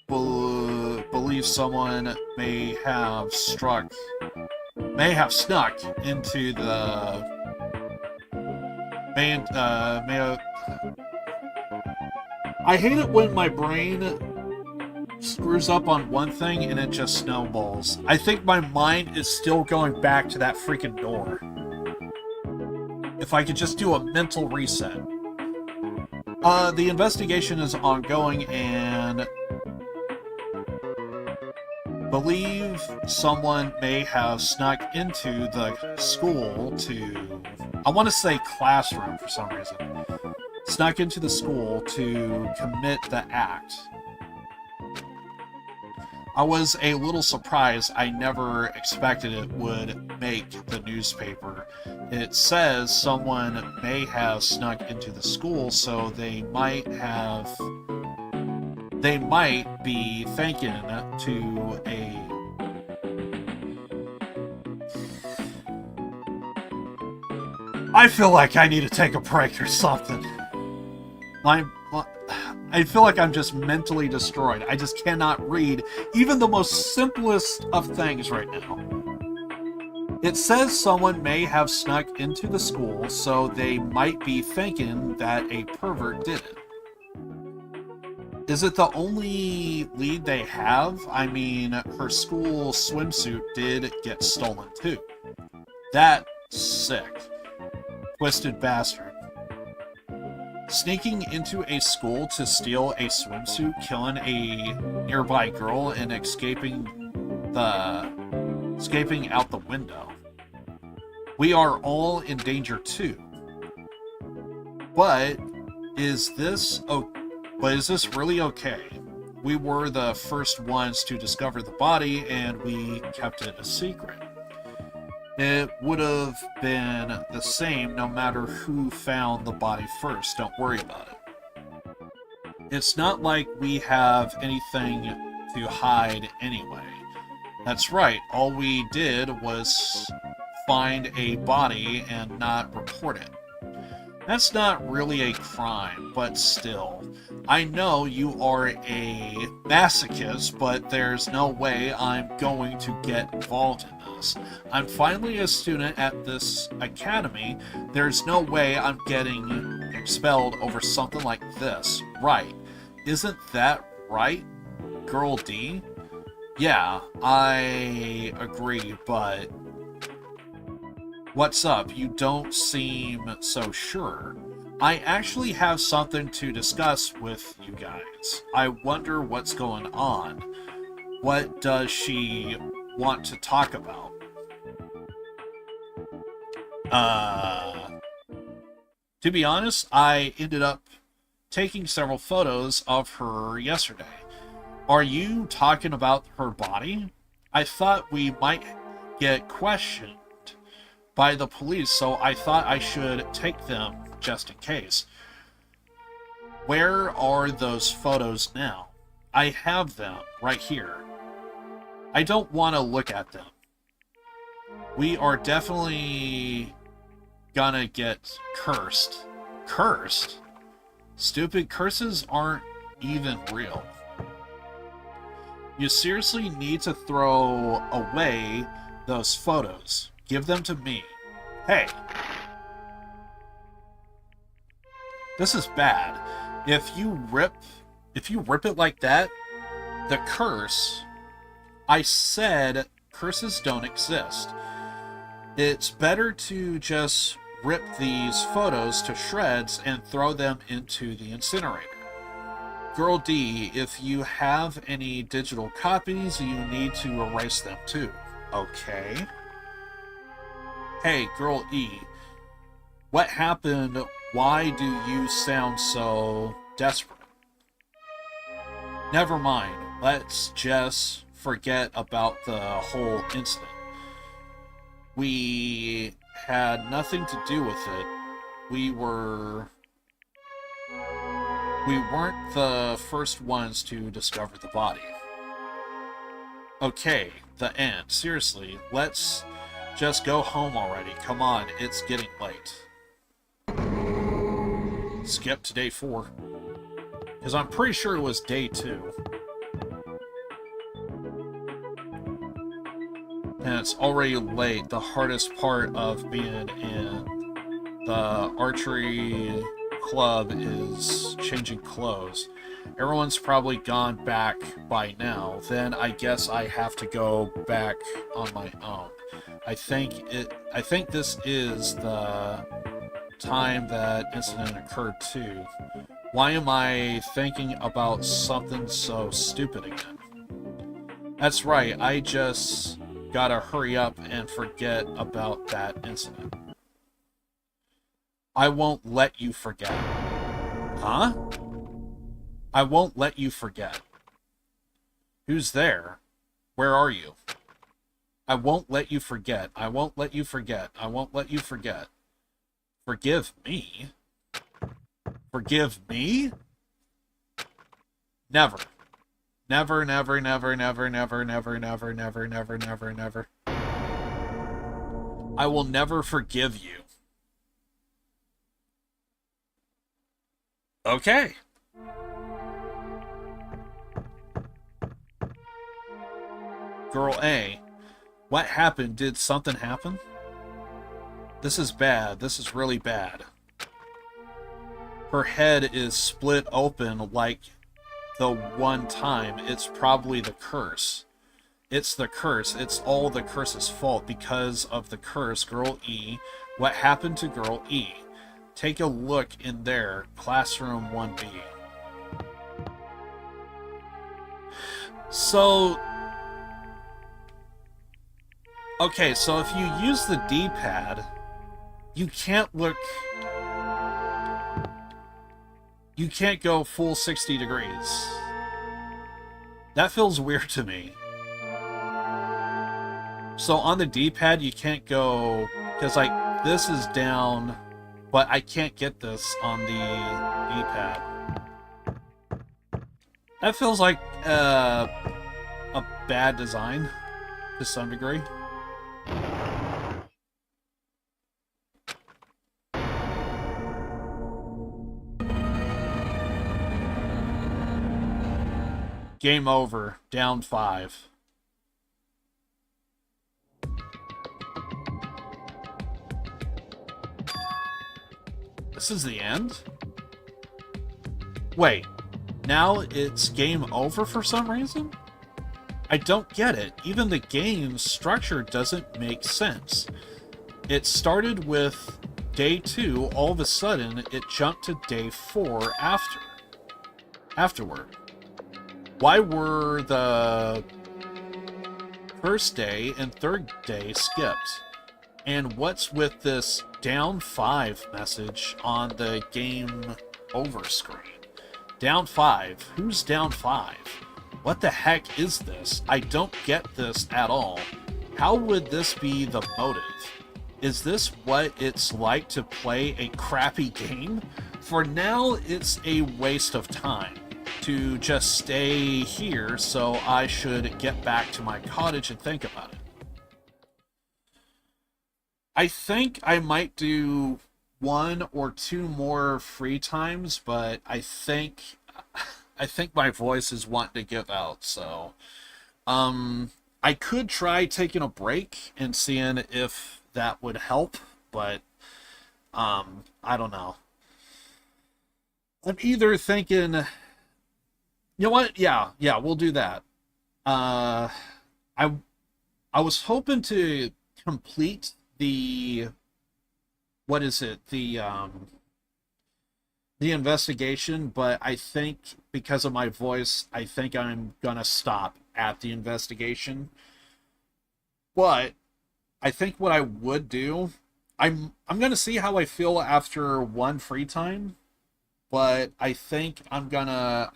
believes someone may have snuck into the I hate it when my brain screws up on one thing and it just snowballs. I think my mind is still going back to that freaking door. If I could just do a mental reset. The investigation is ongoing and believe someone may have snuck into the school to, I want to say classroom for some reason. snuck into the school to commit the act. I was a little surprised. I never expected it would make the newspaper. It says someone may have snuck into the school, so they might be thinking to a... I feel like I need to take a break or something. I feel like I'm just mentally destroyed. I just cannot read even the most simplest of things right now. It says someone may have snuck into the school, so they might be thinking that a pervert did it. Is it the only lead they have? I mean, her school swimsuit did get stolen too. That's sick. Twisted bastard. Sneaking into a school to steal a swimsuit, killing a nearby girl, and escaping out the window. We are all in danger too. But is this really okay? We were the first ones to discover the body, and we kept it a secret. It would have been the same no matter who found the body first. Don't worry about it. It's not like we have anything to hide anyway. That's right, all we did was find a body and not report it. That's not really a crime, but still. I know you are a masochist, but there's no way I'm going to get involved in this. I'm finally a student at this academy. There's no way I'm getting expelled over something like this, right? Isn't that right, Girl D? Yeah, I agree, but... What's up? You don't seem so sure. I actually have something to discuss with you guys. I wonder what's going on. What does she want to talk about? To be honest, I ended up taking several photos of her yesterday. Are you talking about her body? I thought we might get questioned by the police, so I thought I should take them just in case. Where are those photos now? I have them right here. I don't want to look at them. We are definitely gonna get cursed. Cursed? Stupid, curses aren't even real. You seriously need to throw away those photos. Give them to me. Hey. This is bad. If you rip it like that, the curse... I said curses don't exist. It's better to just rip these photos to shreds and throw them into the incinerator. Girl D, if you have any digital copies, you need to erase them too. Okay. Hey, Girl E, what happened? Why do you sound so desperate? Never mind. Let's just forget about the whole incident. We had nothing to do with it. We weren't the first ones to discover the body. Okay, the end. Seriously, let's just go home already. Come on, it's getting late. Skip to day 4. Because I'm pretty sure it was day 2. And it's already late. The hardest part of being in the archery club is changing clothes. Everyone's probably gone back by now. Then I guess I have to go back on my own. I think this is the time that incident occurred too. Why am I thinking about something so stupid again? That's right, I just gotta hurry up and forget about that incident. I won't let you forget. Huh? I won't let you forget. Who's there? Where are you? I won't let you forget. I won't let you forget. I won't let you forget. Forgive me? Forgive me? Never. Never, never, never, never, never, never, never, never, never, never, never. I will never forgive you. Okay. Girl A, what happened? Did something happen? This is bad. This is really bad. Her head is split open like the one time. It's probably the curse. It's the curse. It's all the curse's fault because of the curse. Girl E, what happened to Girl E? Take a look in there. Classroom 1B. So... okay, so if you use the D-pad, you can't look... you can't go full 60 degrees. That feels weird to me. So on the D-pad, you can't go... because, like, this is down, but I can't get this on the D-pad. That feels like a bad design, to some degree. Game over. Down 5. This is the end? Wait. Now it's game over for some reason? I don't get it. Even the game's structure doesn't make sense. It started with day 2, all of a sudden it jumped to day 4 afterward. Why were the first day and third day skipped? And what's with this down 5 message on the game over screen? Down 5? Who's down 5? What the heck is this? I don't get this at all. How would this be the motive? Is this what it's like to play a crappy game? For now, it's a waste of time to just stay here, so I should get back to my cottage and think about it. I think I might do 1 or 2 more free times, but I think my voice is wanting to give out, so I could try taking a break and seeing if that would help, but I don't know. I'm either thinking, you know what? Yeah, we'll do that. I was hoping to complete the, what is it? The investigation, but I think because of my voice, I think I'm gonna stop at the investigation. But I think what I would do, I'm gonna see how I feel after 1 free time. But I think I'm gonna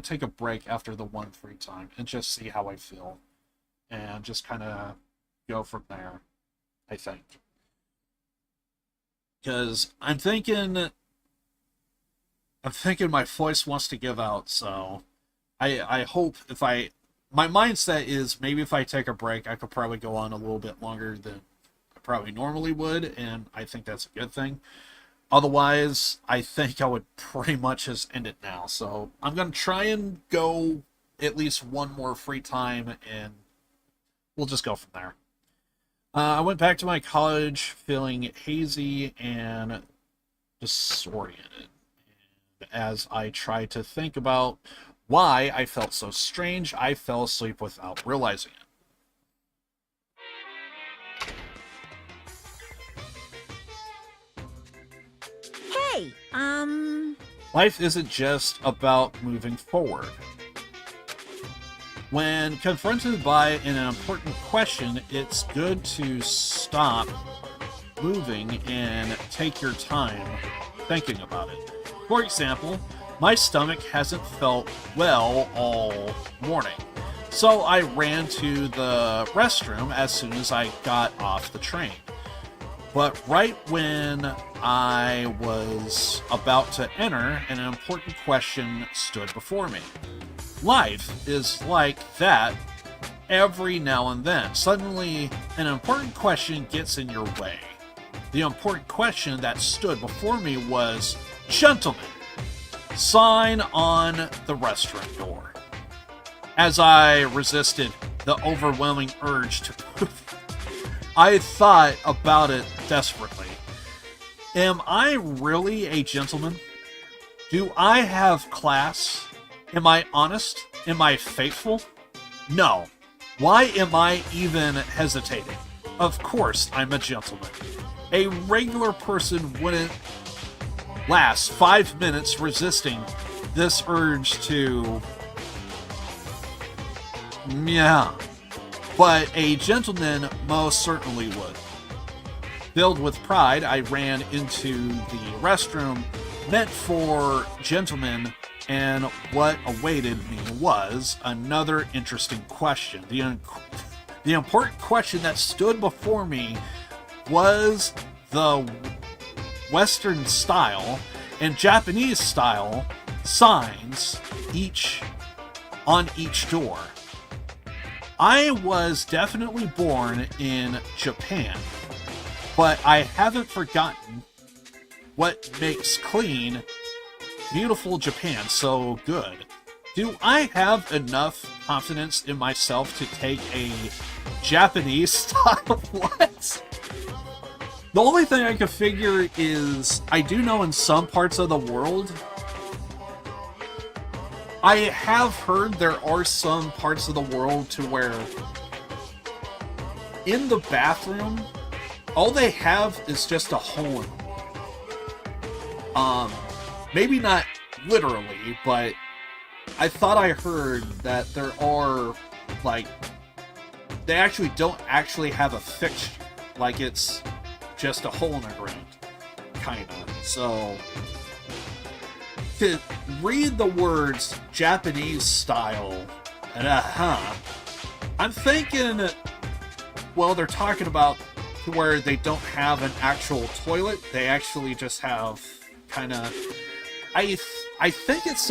take a break after the 1 free time and just see how I feel, and just kind of go from there. I think, because I'm thinking my voice wants to give out. So I hope my mindset is maybe if I take a break, I could probably go on a little bit longer than I probably normally would, and I think that's a good thing. Otherwise, I think I would pretty much just end it now. So I'm going to try and go at least 1 more free time, and we'll just go from there. I went back to my college feeling hazy and disoriented. And as I tried to think about why I felt so strange, I fell asleep without realizing it. Hey, Life isn't just about moving forward. When confronted by an important question, it's good to stop moving and take your time thinking about it. For example, my stomach hasn't felt well all morning, so I ran to the restroom as soon as I got off the train. But right when I was about to enter, an important question stood before me. Life is like that every now and then. Suddenly, an important question gets in your way. The important question that stood before me was, "Gentlemen, sign on the restroom door." As I resisted the overwhelming urge to poop, I thought about it desperately. Am I really a gentleman? Do I have class? Am I honest? Am I faithful? No. Why am I even hesitating? Of course I'm a gentleman. A regular person wouldn't last 5 minutes resisting this urge to meow. But a gentleman most certainly would. Filled with pride, I ran into the restroom meant for gentlemen, and what awaited me was another interesting question. The important question that stood before me was the Western style and Japanese style signs on each door. I was definitely born in Japan, but I haven't forgotten what makes clean, beautiful Japan so good. Do I have enough confidence in myself to take a Japanese style? What? The only thing I could figure is I do know in some parts of the world, I have heard there are some parts of the world to where in the bathroom, all they have is just a hole in them. Maybe not literally, but I thought I heard that there are, like, they actually don't actually have a fixture. Like, it's just a hole in the ground, kinda. So, to read the words Japanese style and I'm thinking, well, they're talking about where they don't have an actual toilet. They actually just have kind of, I think it's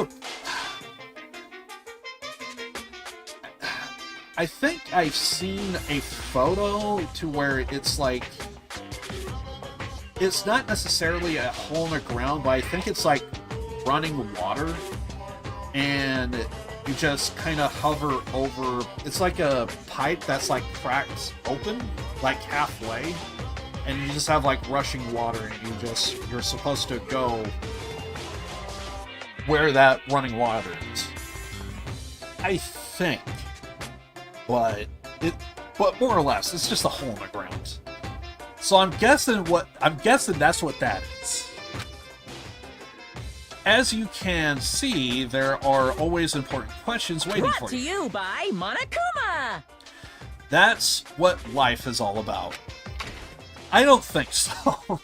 I think I've seen a photo to where it's like, it's not necessarily a hole in the ground, but I think it's like running water, and you just kind of hover over, it's like a pipe that's like cracked open, like halfway, and you just have like rushing water, and you're supposed to go where that running water is. I think. But more or less, it's just a hole in the ground. So I'm guessing that's what that is. As you can see, there are always important questions waiting Brought for to you. you by Monokuma! That's what life is all about. I don't think so.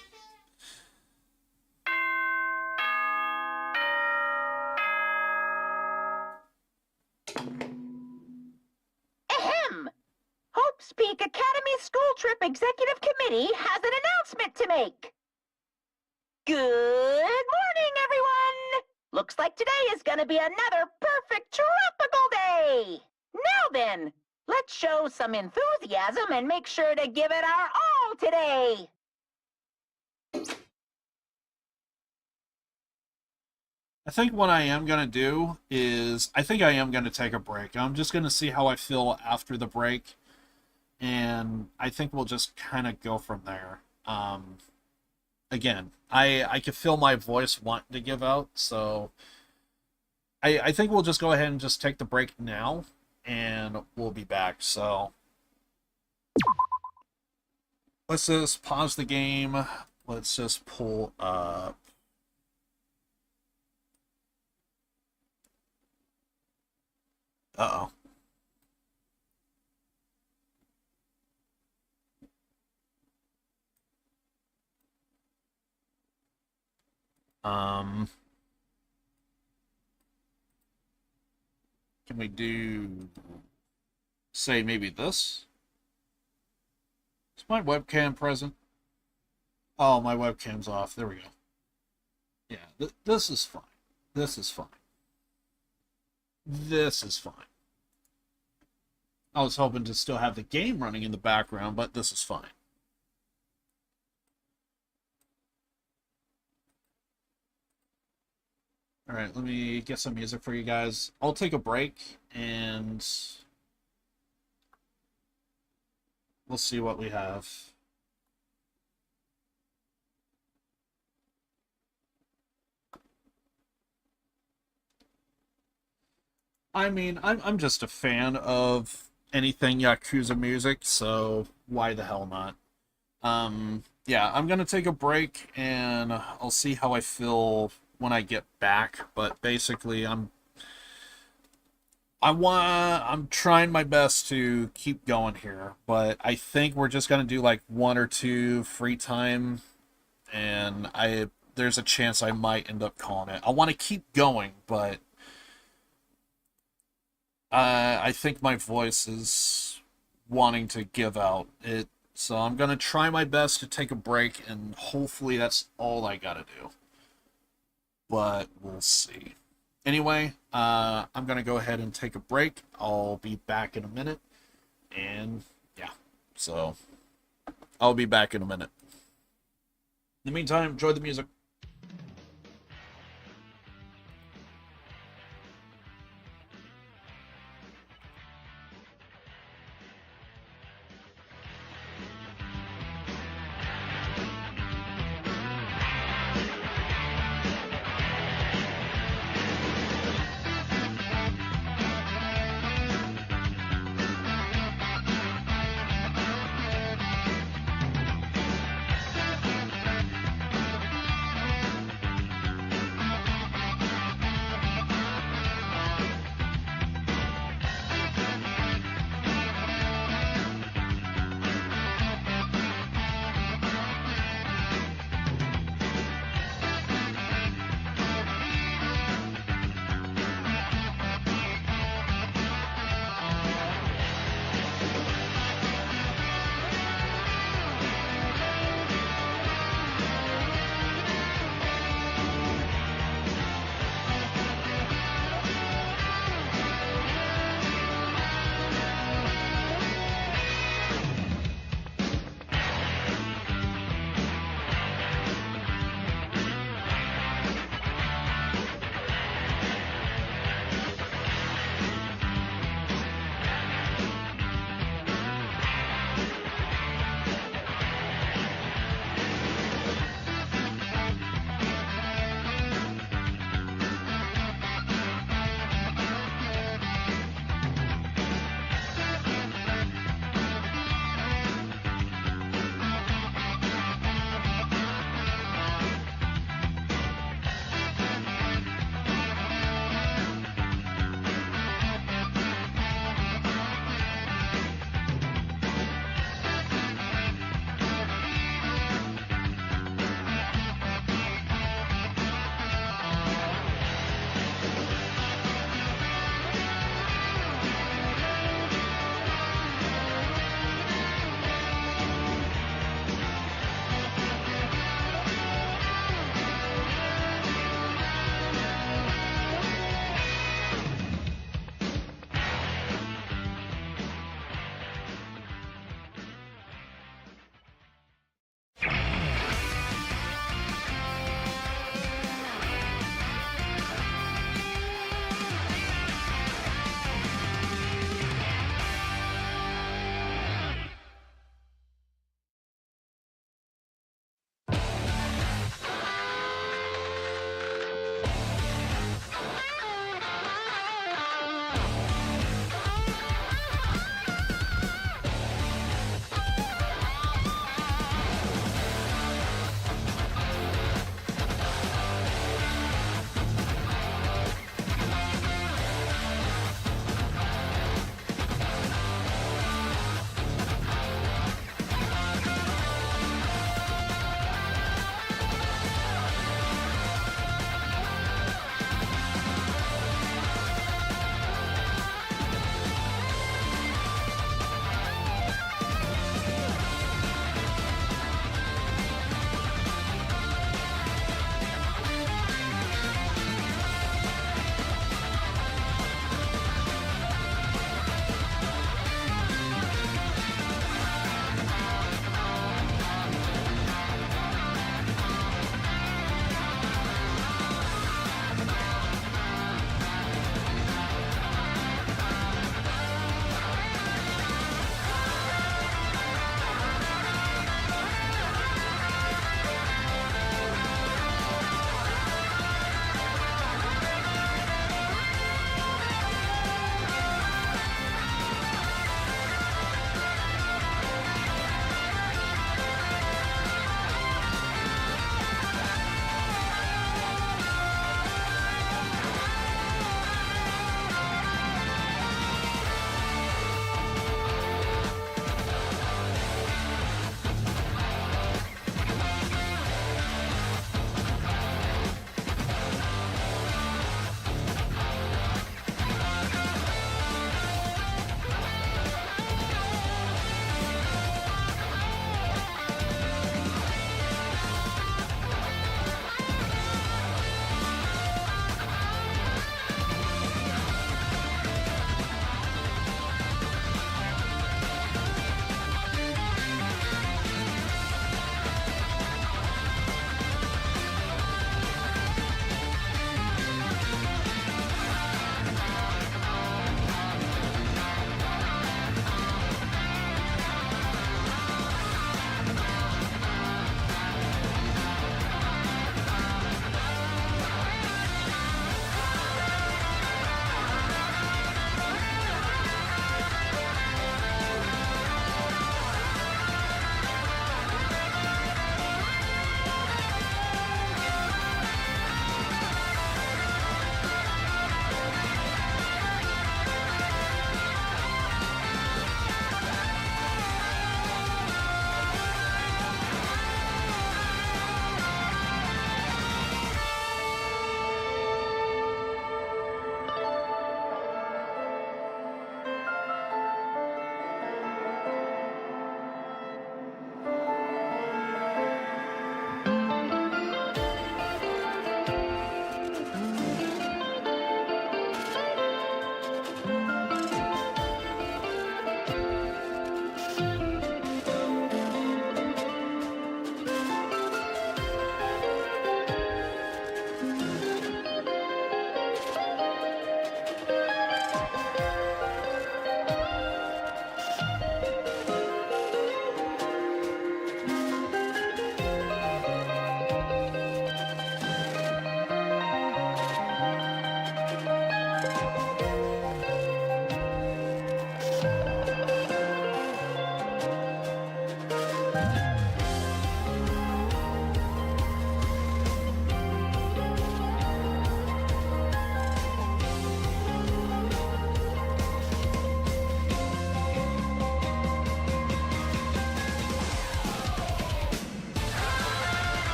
Ahem! Hope's Peak Academy School Trip Executive Committee has an announcement to make. Good morning, everyone! Looks like today is gonna be another perfect tropical day! Now then, let's show some enthusiasm and make sure to give it our all today! I think what I am going to do is, I think I am going to take a break. I'm just going to see how I feel after the break, and I think we'll just kind of go from there. Again, I can feel my voice wanting to give out, so I think we'll just go ahead and just take the break now, and we'll be back. So let's just pause the game. Let's just pull up. Uh-oh. Can we do, say, maybe this? Is my webcam present? Oh, my webcam's off. There we go. Yeah, this is fine. This is fine. This is fine. I was hoping to still have the game running in the background, but this is fine. Alright, let me get some music for you guys. I'll take a break, and we'll see what we have. I mean, I'm just a fan of anything Yakuza music, so why the hell not? Yeah, I'm gonna take a break, and I'll see how I feel when I get back, but basically I'm trying my best to keep going here, but I think we're just gonna do like 1 or 2 free time, and there's a chance I might end up calling it. I want to keep going, but I think my voice is wanting to give out. So I'm gonna try my best to take a break, and hopefully that's all I gotta do. But we'll see. Anyway, I'm gonna go ahead and take a break. I'll be back in a minute. And yeah, so I'll be back in a minute. In the meantime, enjoy the music.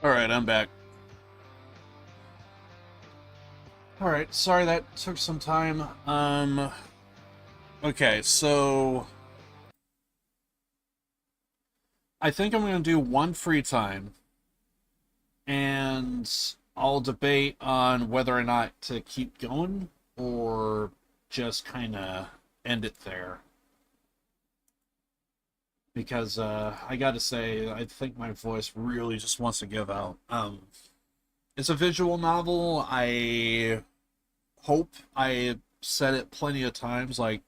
Alright, I'm back. Alright, sorry that took some time. Okay, so I think I'm going to do one free time, and I'll debate on whether or not to keep going or just kind of end it there. Because I gotta say, I think my voice really just wants to give out. It's a visual novel. I hope I said it plenty of times. Like,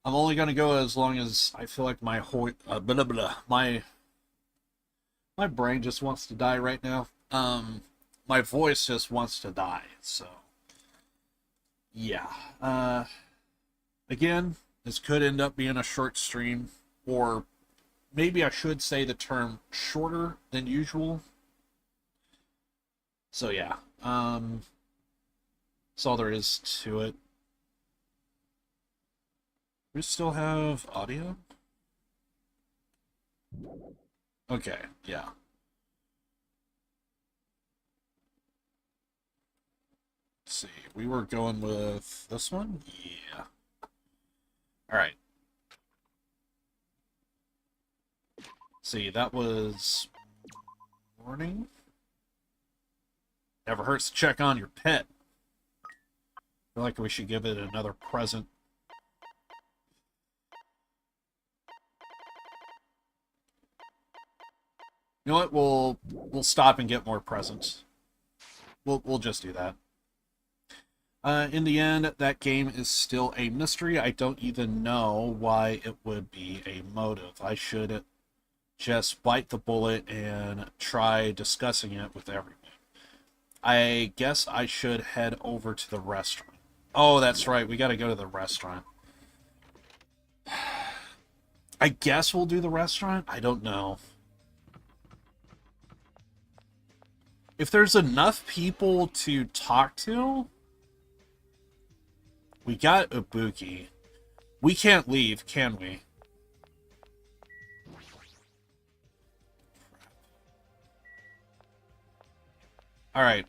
I'm only gonna go as long as I feel like my my brain just wants to die right now. My voice just wants to die. So, yeah. Again, this could end up being a short stream. Or maybe I should say the term shorter than usual. So yeah, that's all there is to it. We still have audio? Okay, yeah. Let's see, we were going with this one? Yeah. Alright. See, that was morning. Never hurts to check on your pet. I feel like we should give it another present. You know what? We'll stop and get more presents. We'll just do that. In the end, that game is still a mystery. I don't even know why it would be a motive. I should just bite the bullet and try discussing it with everyone. I guess I should head over to the restaurant. Oh, that's right. We got to go to the restaurant. I guess we'll do the restaurant? I don't know. If there's enough people to talk to... We got Ibuki. We can't leave, can we? Alright.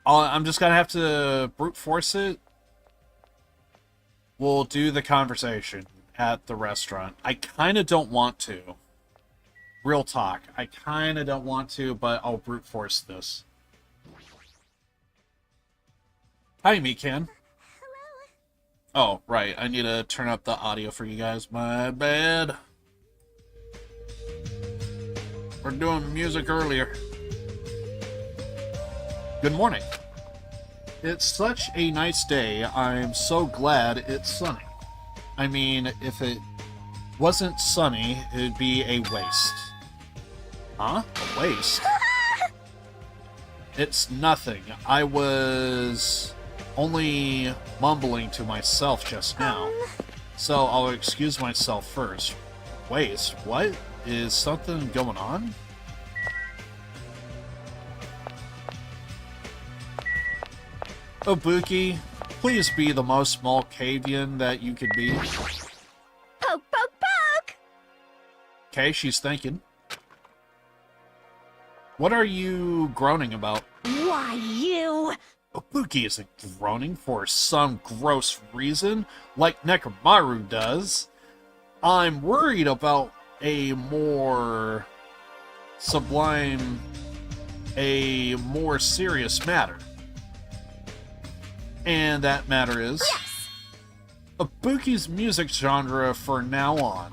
I'm just gonna have to brute force it. We'll do the conversation at the restaurant. I kinda don't want to. Real talk. I kinda don't want to, but I'll brute force this. Hi, Mikan. Oh, right. I need to turn up the audio for you guys. My bad. We're doing music earlier. Good morning. It's such a nice day. I'm so glad it's sunny. I mean, if it wasn't sunny, it'd be a waste. Huh? A waste? It's nothing. I was only mumbling to myself just now. So I'll excuse myself first. Waste? What? Is something going on? Ibuki, please be the most Malkavian that you could be. Poke, poke, poke! Okay, she's thinking. What are you groaning about? Why, you... Ibuki isn't groaning for some gross reason, like Nekomaru does. I'm worried about a more sublime, a more serious matter. And that matter is... Yes! Ibuki's music genre for now on.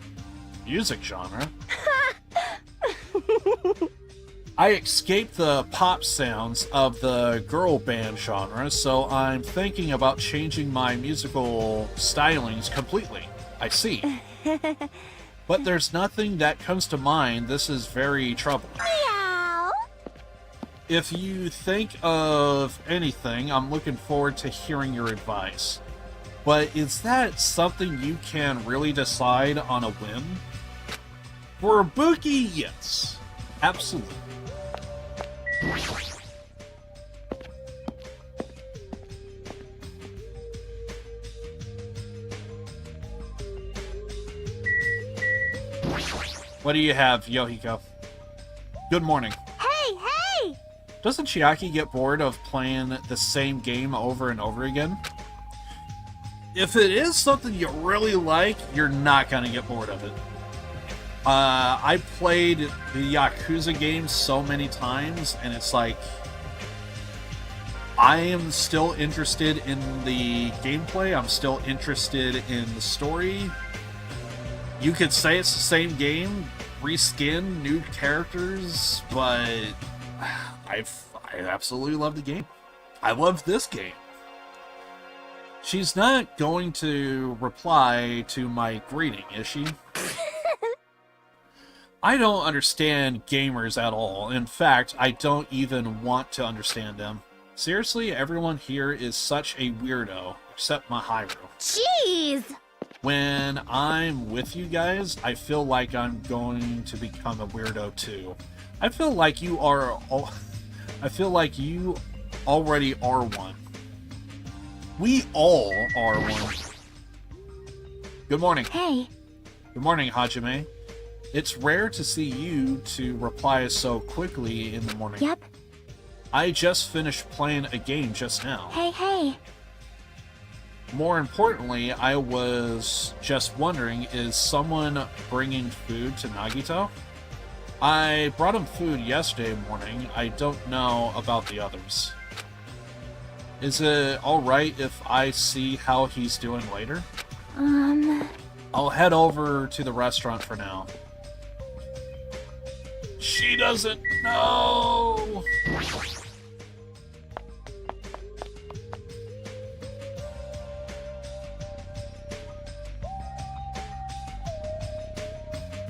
Music genre? I escaped the pop sounds of the girl band genre, so I'm thinking about changing my musical stylings completely. I see. But there's nothing that comes to mind. This is very troubling. Meow! If you think of anything, I'm looking forward to hearing your advice. But is that something you can really decide on a whim? For Ibuki, yes. Absolutely. What do you have, Yohiko? Good morning. Hey, Doesn't Chiaki get bored of playing the same game over and over again? If it is something you really like, you're not going to get bored of it. I played the Yakuza games so many times, and it's like, I am still interested in the gameplay, I'm still interested in the story. You could say it's the same game, reskin, new characters, but I absolutely love the game. I love this game. She's not going to reply to my greeting, is she? I don't understand gamers at all. In fact, I don't even want to understand them. Seriously, everyone here is such a weirdo, except Mahiru. Jeez! When I'm with you guys, I feel like I'm going to become a weirdo too. I feel like you already are one. We all are one. Good morning. Hey. Good morning, Hajime. It's rare to see you to reply so quickly in the morning. Yep. I just finished playing a game just now. Hey. More importantly, I was just wondering, is someone bringing food to Nagito? I brought him food yesterday morning. I don't know about the others. Is it alright if I see how he's doing later? I'll head over to the restaurant for now. She doesn't know!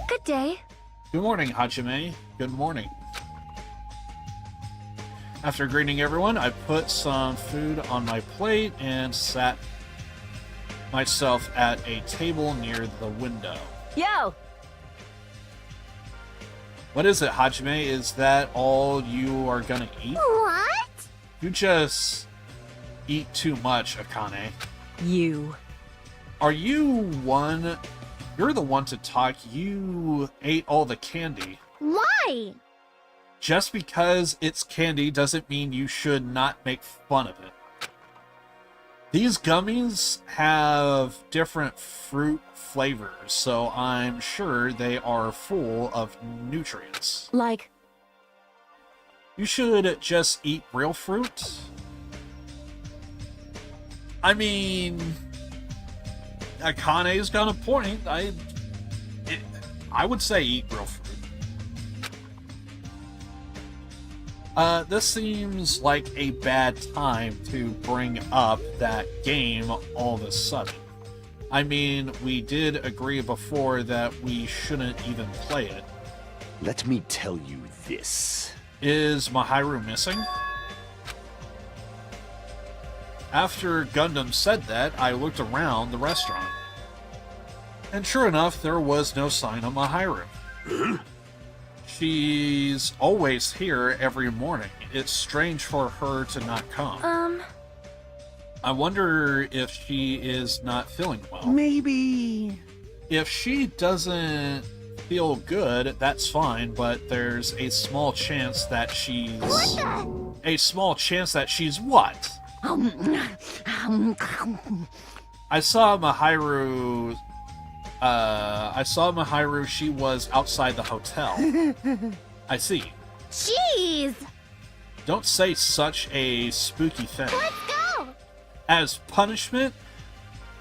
Good day. Good morning, Hajime. Good morning. After greeting everyone, I put some food on my plate and sat myself at a table near the window. Yo! What is it, Hajime? Is that all you are gonna eat? What? You just eat too much, Akane. You. Are you one... You're the one to talk. You ate all the candy. Why? Just because it's candy doesn't mean you should not make fun of it. These gummies have different fruit flavors, so I'm sure they are full of nutrients. Like, You should just eat real fruit. I mean, Akane's got a point. I would say eat real fruit. This seems like a bad time to bring up that game all of a sudden. I mean, we did agree before that we shouldn't even play it. Let me tell you this. Is Mahiru missing? After Gundam said that, I looked around the restaurant. And sure enough, there was no sign of Mahiru. She's always here every morning. It's strange for her to not come. I wonder if she is not feeling well. Maybe... If she doesn't feel good, that's fine, but there's a small chance that she's... A small chance that she's what? I saw Mahiru, she was outside the hotel. I see. Jeez! Don't say such a spooky thing. Let's go! As punishment,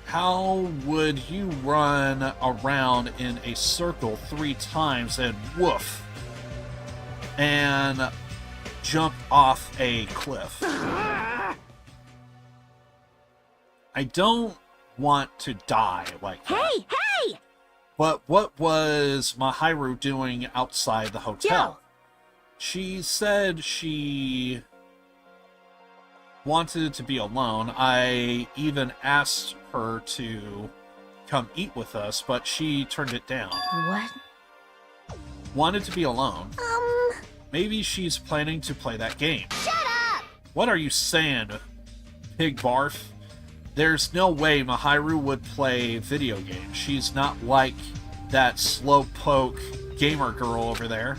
how would you run around in a circle 3 times and woof, and jump off a cliff? I don't want to die like that. Hey! But what was Mahiru doing outside the hotel? Yo! She said she wanted to be alone. I even asked her to come eat with us, but she turned it down. what? Wanted to be alone. Maybe she's planning to play that game. Shut up! What are you saying, pig barf? There's no way Mahiru would play video games. She's not like that slowpoke gamer girl over there.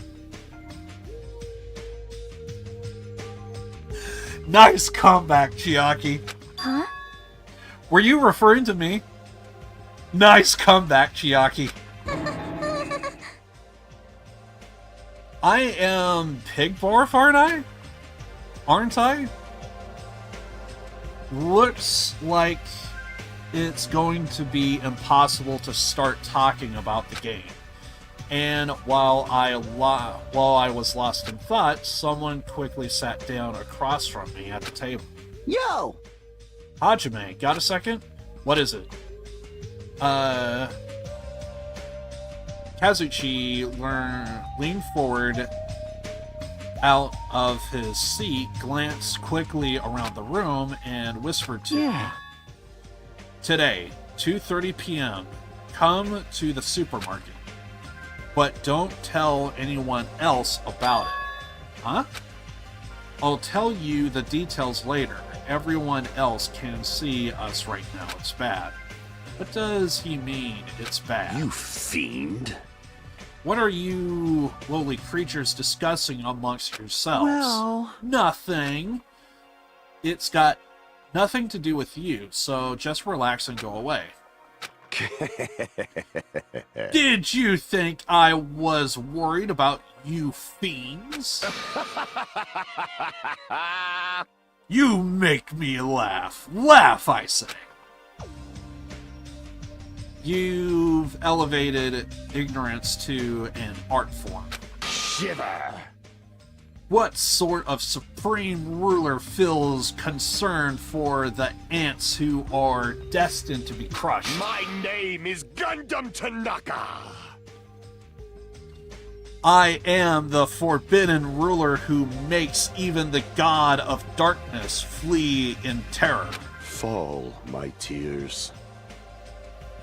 Nice comeback, Chiaki. Huh? Were you referring to me? Nice comeback, Chiaki. I am Pigbarf, aren't I? Aren't I? Looks like it's going to be impossible to start talking about the game. And while I was lost in thought, someone quickly sat down across from me at the table. Yo! Hajime, got a second? What is it? Kazuchi leaned forward out of his seat, glanced quickly around the room, and whispered to me, "Today, 2:30 p.m., come to the supermarket. But don't tell anyone else about it." Huh? I'll tell you the details later. Everyone else can see us right now. It's bad. What does he mean, it's bad? You fiend. What are you lowly creatures discussing amongst yourselves? Well... Nothing. It's got nothing to do with you, so just relax and go away. Did you think I was worried about you fiends? You make me laugh. Laugh, I say. You've elevated ignorance to an art form. Shiver. What sort of supreme ruler feels concern for the ants who are destined to be crushed? My name is Gundam Tanaka. I am the forbidden ruler who makes even the god of darkness flee in terror. Fall, my tears.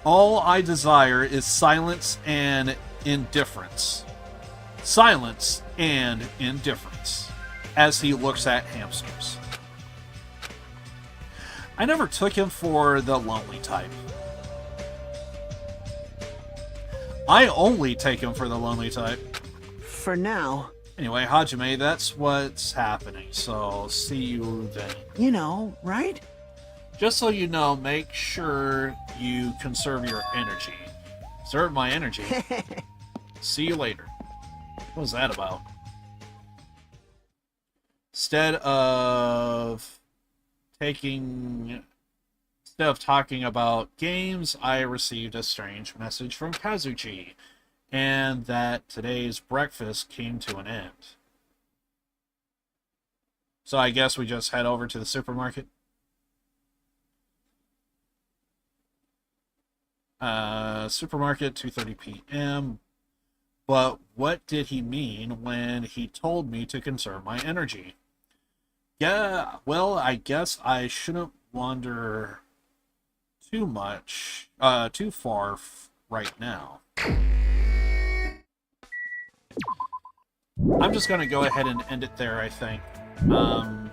All I desire is silence and indifference. Silence and indifference, as he looks at hamsters. I never took him for the lonely type. I only take him for the lonely type. For now. Anyway, Hajime, that's what's happening, so see you then. You know, right? Just so you know, make sure you conserve your energy. Conserve my energy. See you later. What was that about? Instead of talking about games, I received a strange message from Kazuchi, and that today's breakfast came to an end. So I guess we just head over to the supermarket. Supermarket, 2:30 p.m. But what did he mean when he told me to conserve my energy? Yeah, well, I guess I shouldn't wander too far right now. I'm just gonna go ahead and end it there, I think. I'm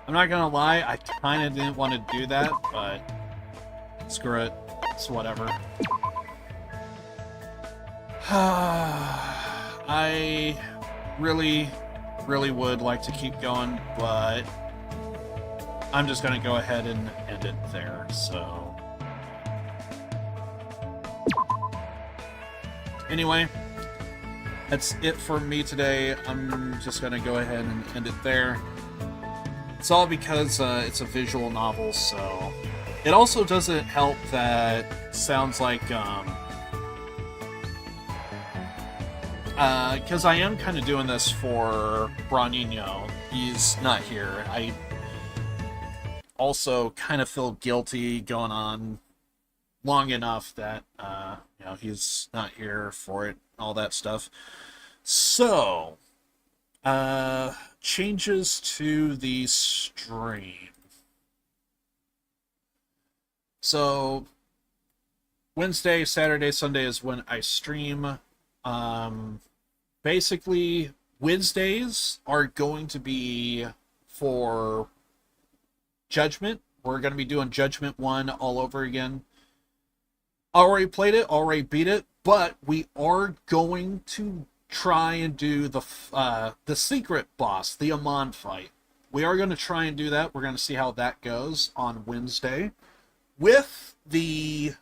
not gonna lie, I kinda didn't want to do that, but screw it. It's whatever. I really would like to keep going, but I'm just gonna go ahead and end it there, so... Anyway, that's it for me today. I'm just gonna go ahead and end it there. It's all because it's a visual novel, so... It also doesn't help that sounds like, because I am kind of doing this for Branino. He's not here. I also kind of feel guilty going on long enough that, he's not here for it, all that stuff. So, changes to the stream. So, Wednesday, Saturday, Sunday is when I stream. Basically, Wednesdays are going to be for Judgment. We're going to be doing Judgment 1 all over again. Already played it, already beat it, but we are going to try and do the secret boss, the Amon fight. We are going to try and do that. We're going to see how that goes on Wednesday. With the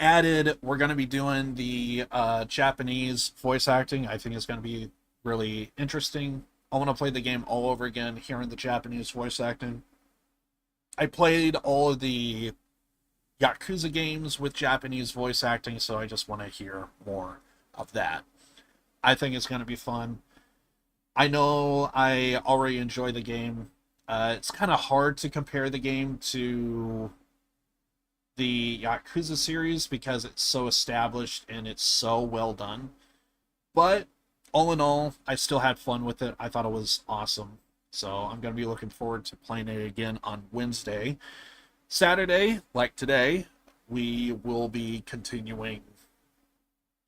added, we're going to be doing the Japanese voice acting. I think it's going to be really interesting. I want to play the game all over again, hearing the Japanese voice acting. I played all of the Yakuza games with Japanese voice acting, so I just want to hear more of that. I think it's going to be fun. I know I already enjoy the game. It's kind of hard to compare the game to the Yakuza series because it's so established and it's so well done. But all in all, I still had fun with it. I thought it was awesome. So I'm going to be looking forward to playing it again on Wednesday. Saturday, like today, we will be continuing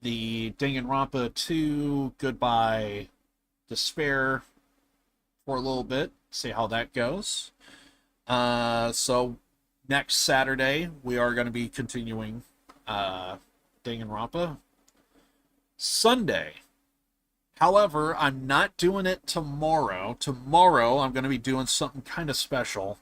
the Danganronpa 2 Goodbye Despair for a little bit, see how that goes. So next Saturday, we are going to be continuing Danganronpa. Sunday, however, I'm not doing it tomorrow. Tomorrow, I'm going to be doing something kind of special.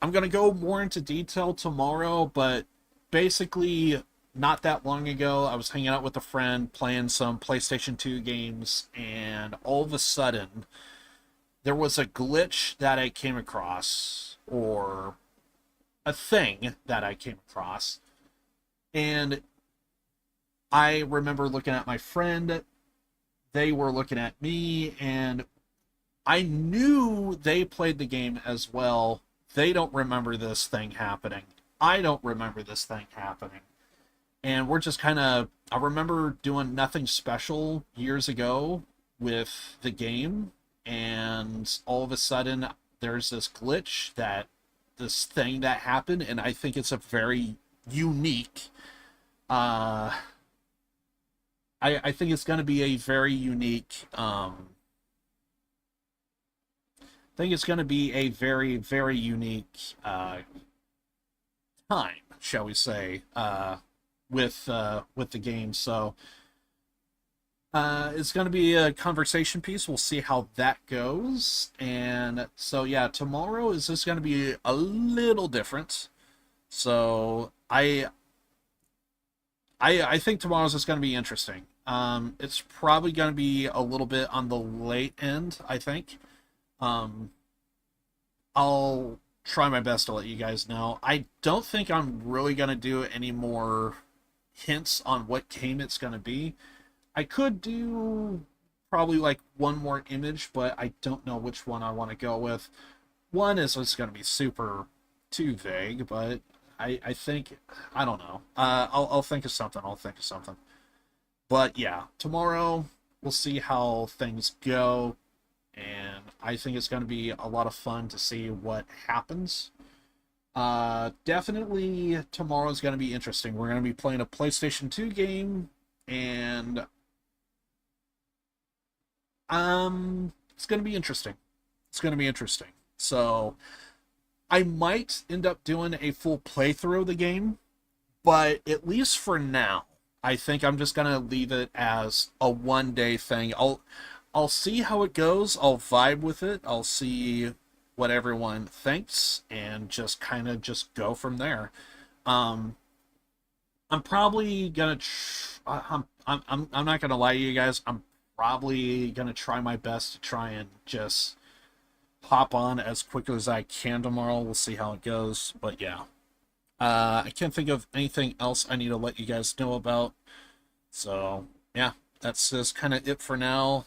I'm going to go more into detail tomorrow, but basically, not that long ago, I was hanging out with a friend, playing some PlayStation 2 games, and all of a sudden, there was a glitch that I came across, or a thing that I came across, and I remember looking at my friend, they were looking at me, and I knew they played the game as well. They don't remember this thing happening. I don't remember this thing happening. And we're just kind of, I remember doing nothing special years ago with the game, and all of a sudden there's this glitch, this thing that happened, and I think it's a very unique, I think it's going to be a very unique, I think it's going to be a very, very unique time, shall we say, with the game. So it's going to be a conversation piece. We'll see how that goes. And so yeah, tomorrow is just going to be a little different. So I think tomorrow's just going to be interesting. It's probably going to be a little bit on the late end, I think. I'll try my best to let you guys know. I don't think I'm really going to do any more hints on what game it's going to be. I could do probably like one more image, but I don't know which one I want to go with. One is just going to be super too vague, but I think, I don't know. I'll think of something. But yeah, tomorrow we'll see how things go, and I think it's going to be a lot of fun to see what happens. Definitely tomorrow's going to be interesting. We're going to be playing a PlayStation 2 game, and it's going to be interesting. So I might end up doing a full playthrough of the game, but at least for now, I think I'm just going to leave it as a one-day thing. I'll see how it goes. I'll vibe with it. I'll see what everyone thinks and just kind of just go from there. I'm probably gonna I'm not gonna lie to you guys. I'm probably gonna try my best to try and just hop on as quickly as I can tomorrow. We'll see how it goes, but yeah, I can't think of anything else I need to let you guys know about. So yeah, that's just kind of it for now.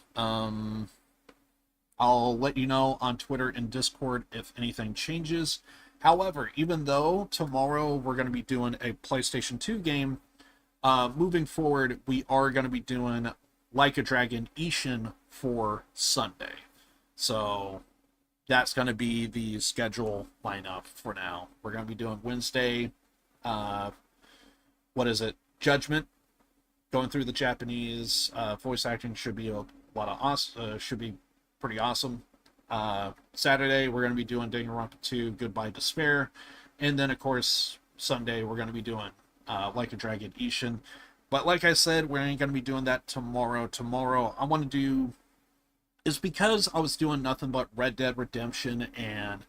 I'll let you know on Twitter and Discord if anything changes. However, even though tomorrow we're going to be doing a PlayStation 2 game, moving forward, we are going to be doing Like a Dragon Ishin for Sunday. So that's going to be the schedule lineup for now. We're going to be doing Wednesday, Judgment, going through the Japanese voice acting should be a lot of awesome, should be pretty awesome. Saturday, we're going to be doing Danganronpa 2 Goodbye Despair. And then, of course, Sunday, we're going to be doing Like a Dragon Ishin. But like I said, we ain't going to be doing that tomorrow. Tomorrow, I want to do... Is because I was doing nothing but Red Dead Redemption and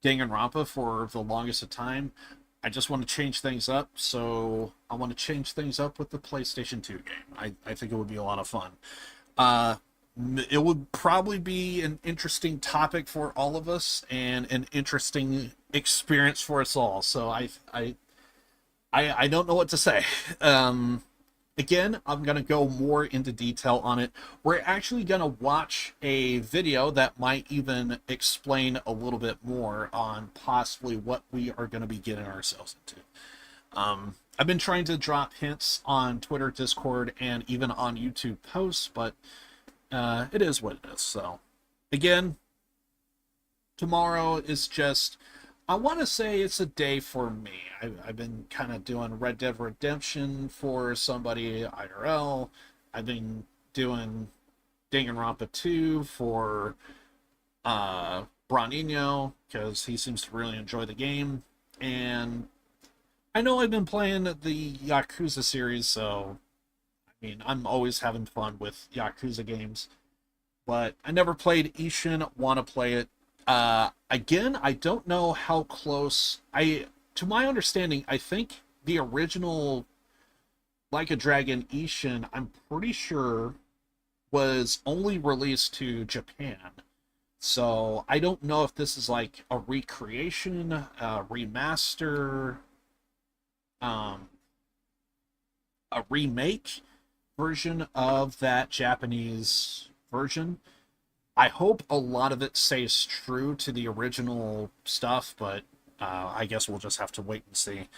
Danganronpa for the longest of time. I just want to change things up, so I want to change things up with the PlayStation 2 game. I think it would be a lot of fun. It would probably be an interesting topic for all of us and an interesting experience for us all. So I don't know what to say. Again, I'm going to go more into detail on it. We're actually going to watch a video that might even explain a little bit more on possibly what we are going to be getting ourselves into. I've been trying to drop hints on Twitter, Discord, and even on YouTube posts, but it is what it is. So, again, tomorrow is just... I want to say it's a day for me. I've been kind of doing Red Dead Redemption for somebody IRL. I've been doing Danganronpa 2 for Bronino, because he seems to really enjoy the game. And I know I've been playing the Yakuza series, so I mean, I'm always having fun with Yakuza games. But I never played Ishin, want to play it. Again, I don't know how close... To my understanding, I think the original Like a Dragon Ishin, I'm pretty sure, was only released to Japan. So, I don't know if this is like a recreation, a remaster, a remake version of that Japanese version. I hope a lot of it stays true to the original stuff, but I guess we'll just have to wait and see.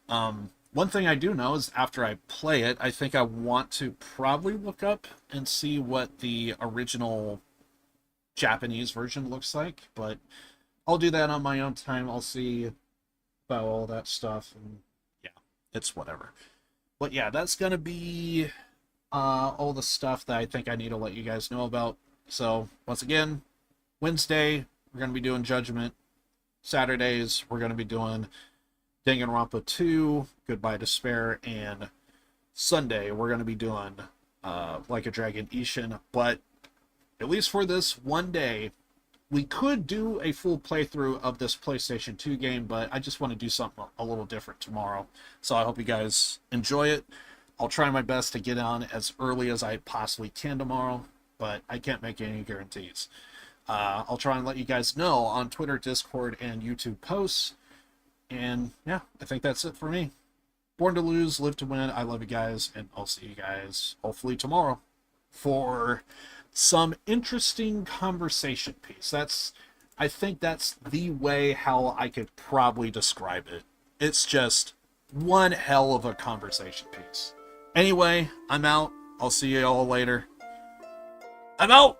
One thing I do know is after I play it, I think I want to probably look up and see what the original Japanese version looks like, but I'll do that on my own time. I'll see about all that stuff, and yeah, it's whatever. But yeah, that's going to be all the stuff that I think I need to let you guys know about. So, once again, Wednesday, we're going to be doing Judgment. Saturdays, we're going to be doing Danganronpa 2, Goodbye Despair, and Sunday, we're going to be doing Like a Dragon Ishin. But, at least for this one day, we could do a full playthrough of this PlayStation 2 game, but I just want to do something a little different tomorrow. So, I hope you guys enjoy it. I'll try my best to get on as early as I possibly can tomorrow, but I can't make any guarantees. I'll try and let you guys know on Twitter, Discord, and YouTube posts. And yeah, I think that's it for me. Born to lose, live to win. I love you guys, and I'll see you guys hopefully tomorrow for some interesting conversation piece. I think that's the way how I could probably describe it. It's just one hell of a conversation piece. Anyway, I'm out. I'll see you all later. I'm out!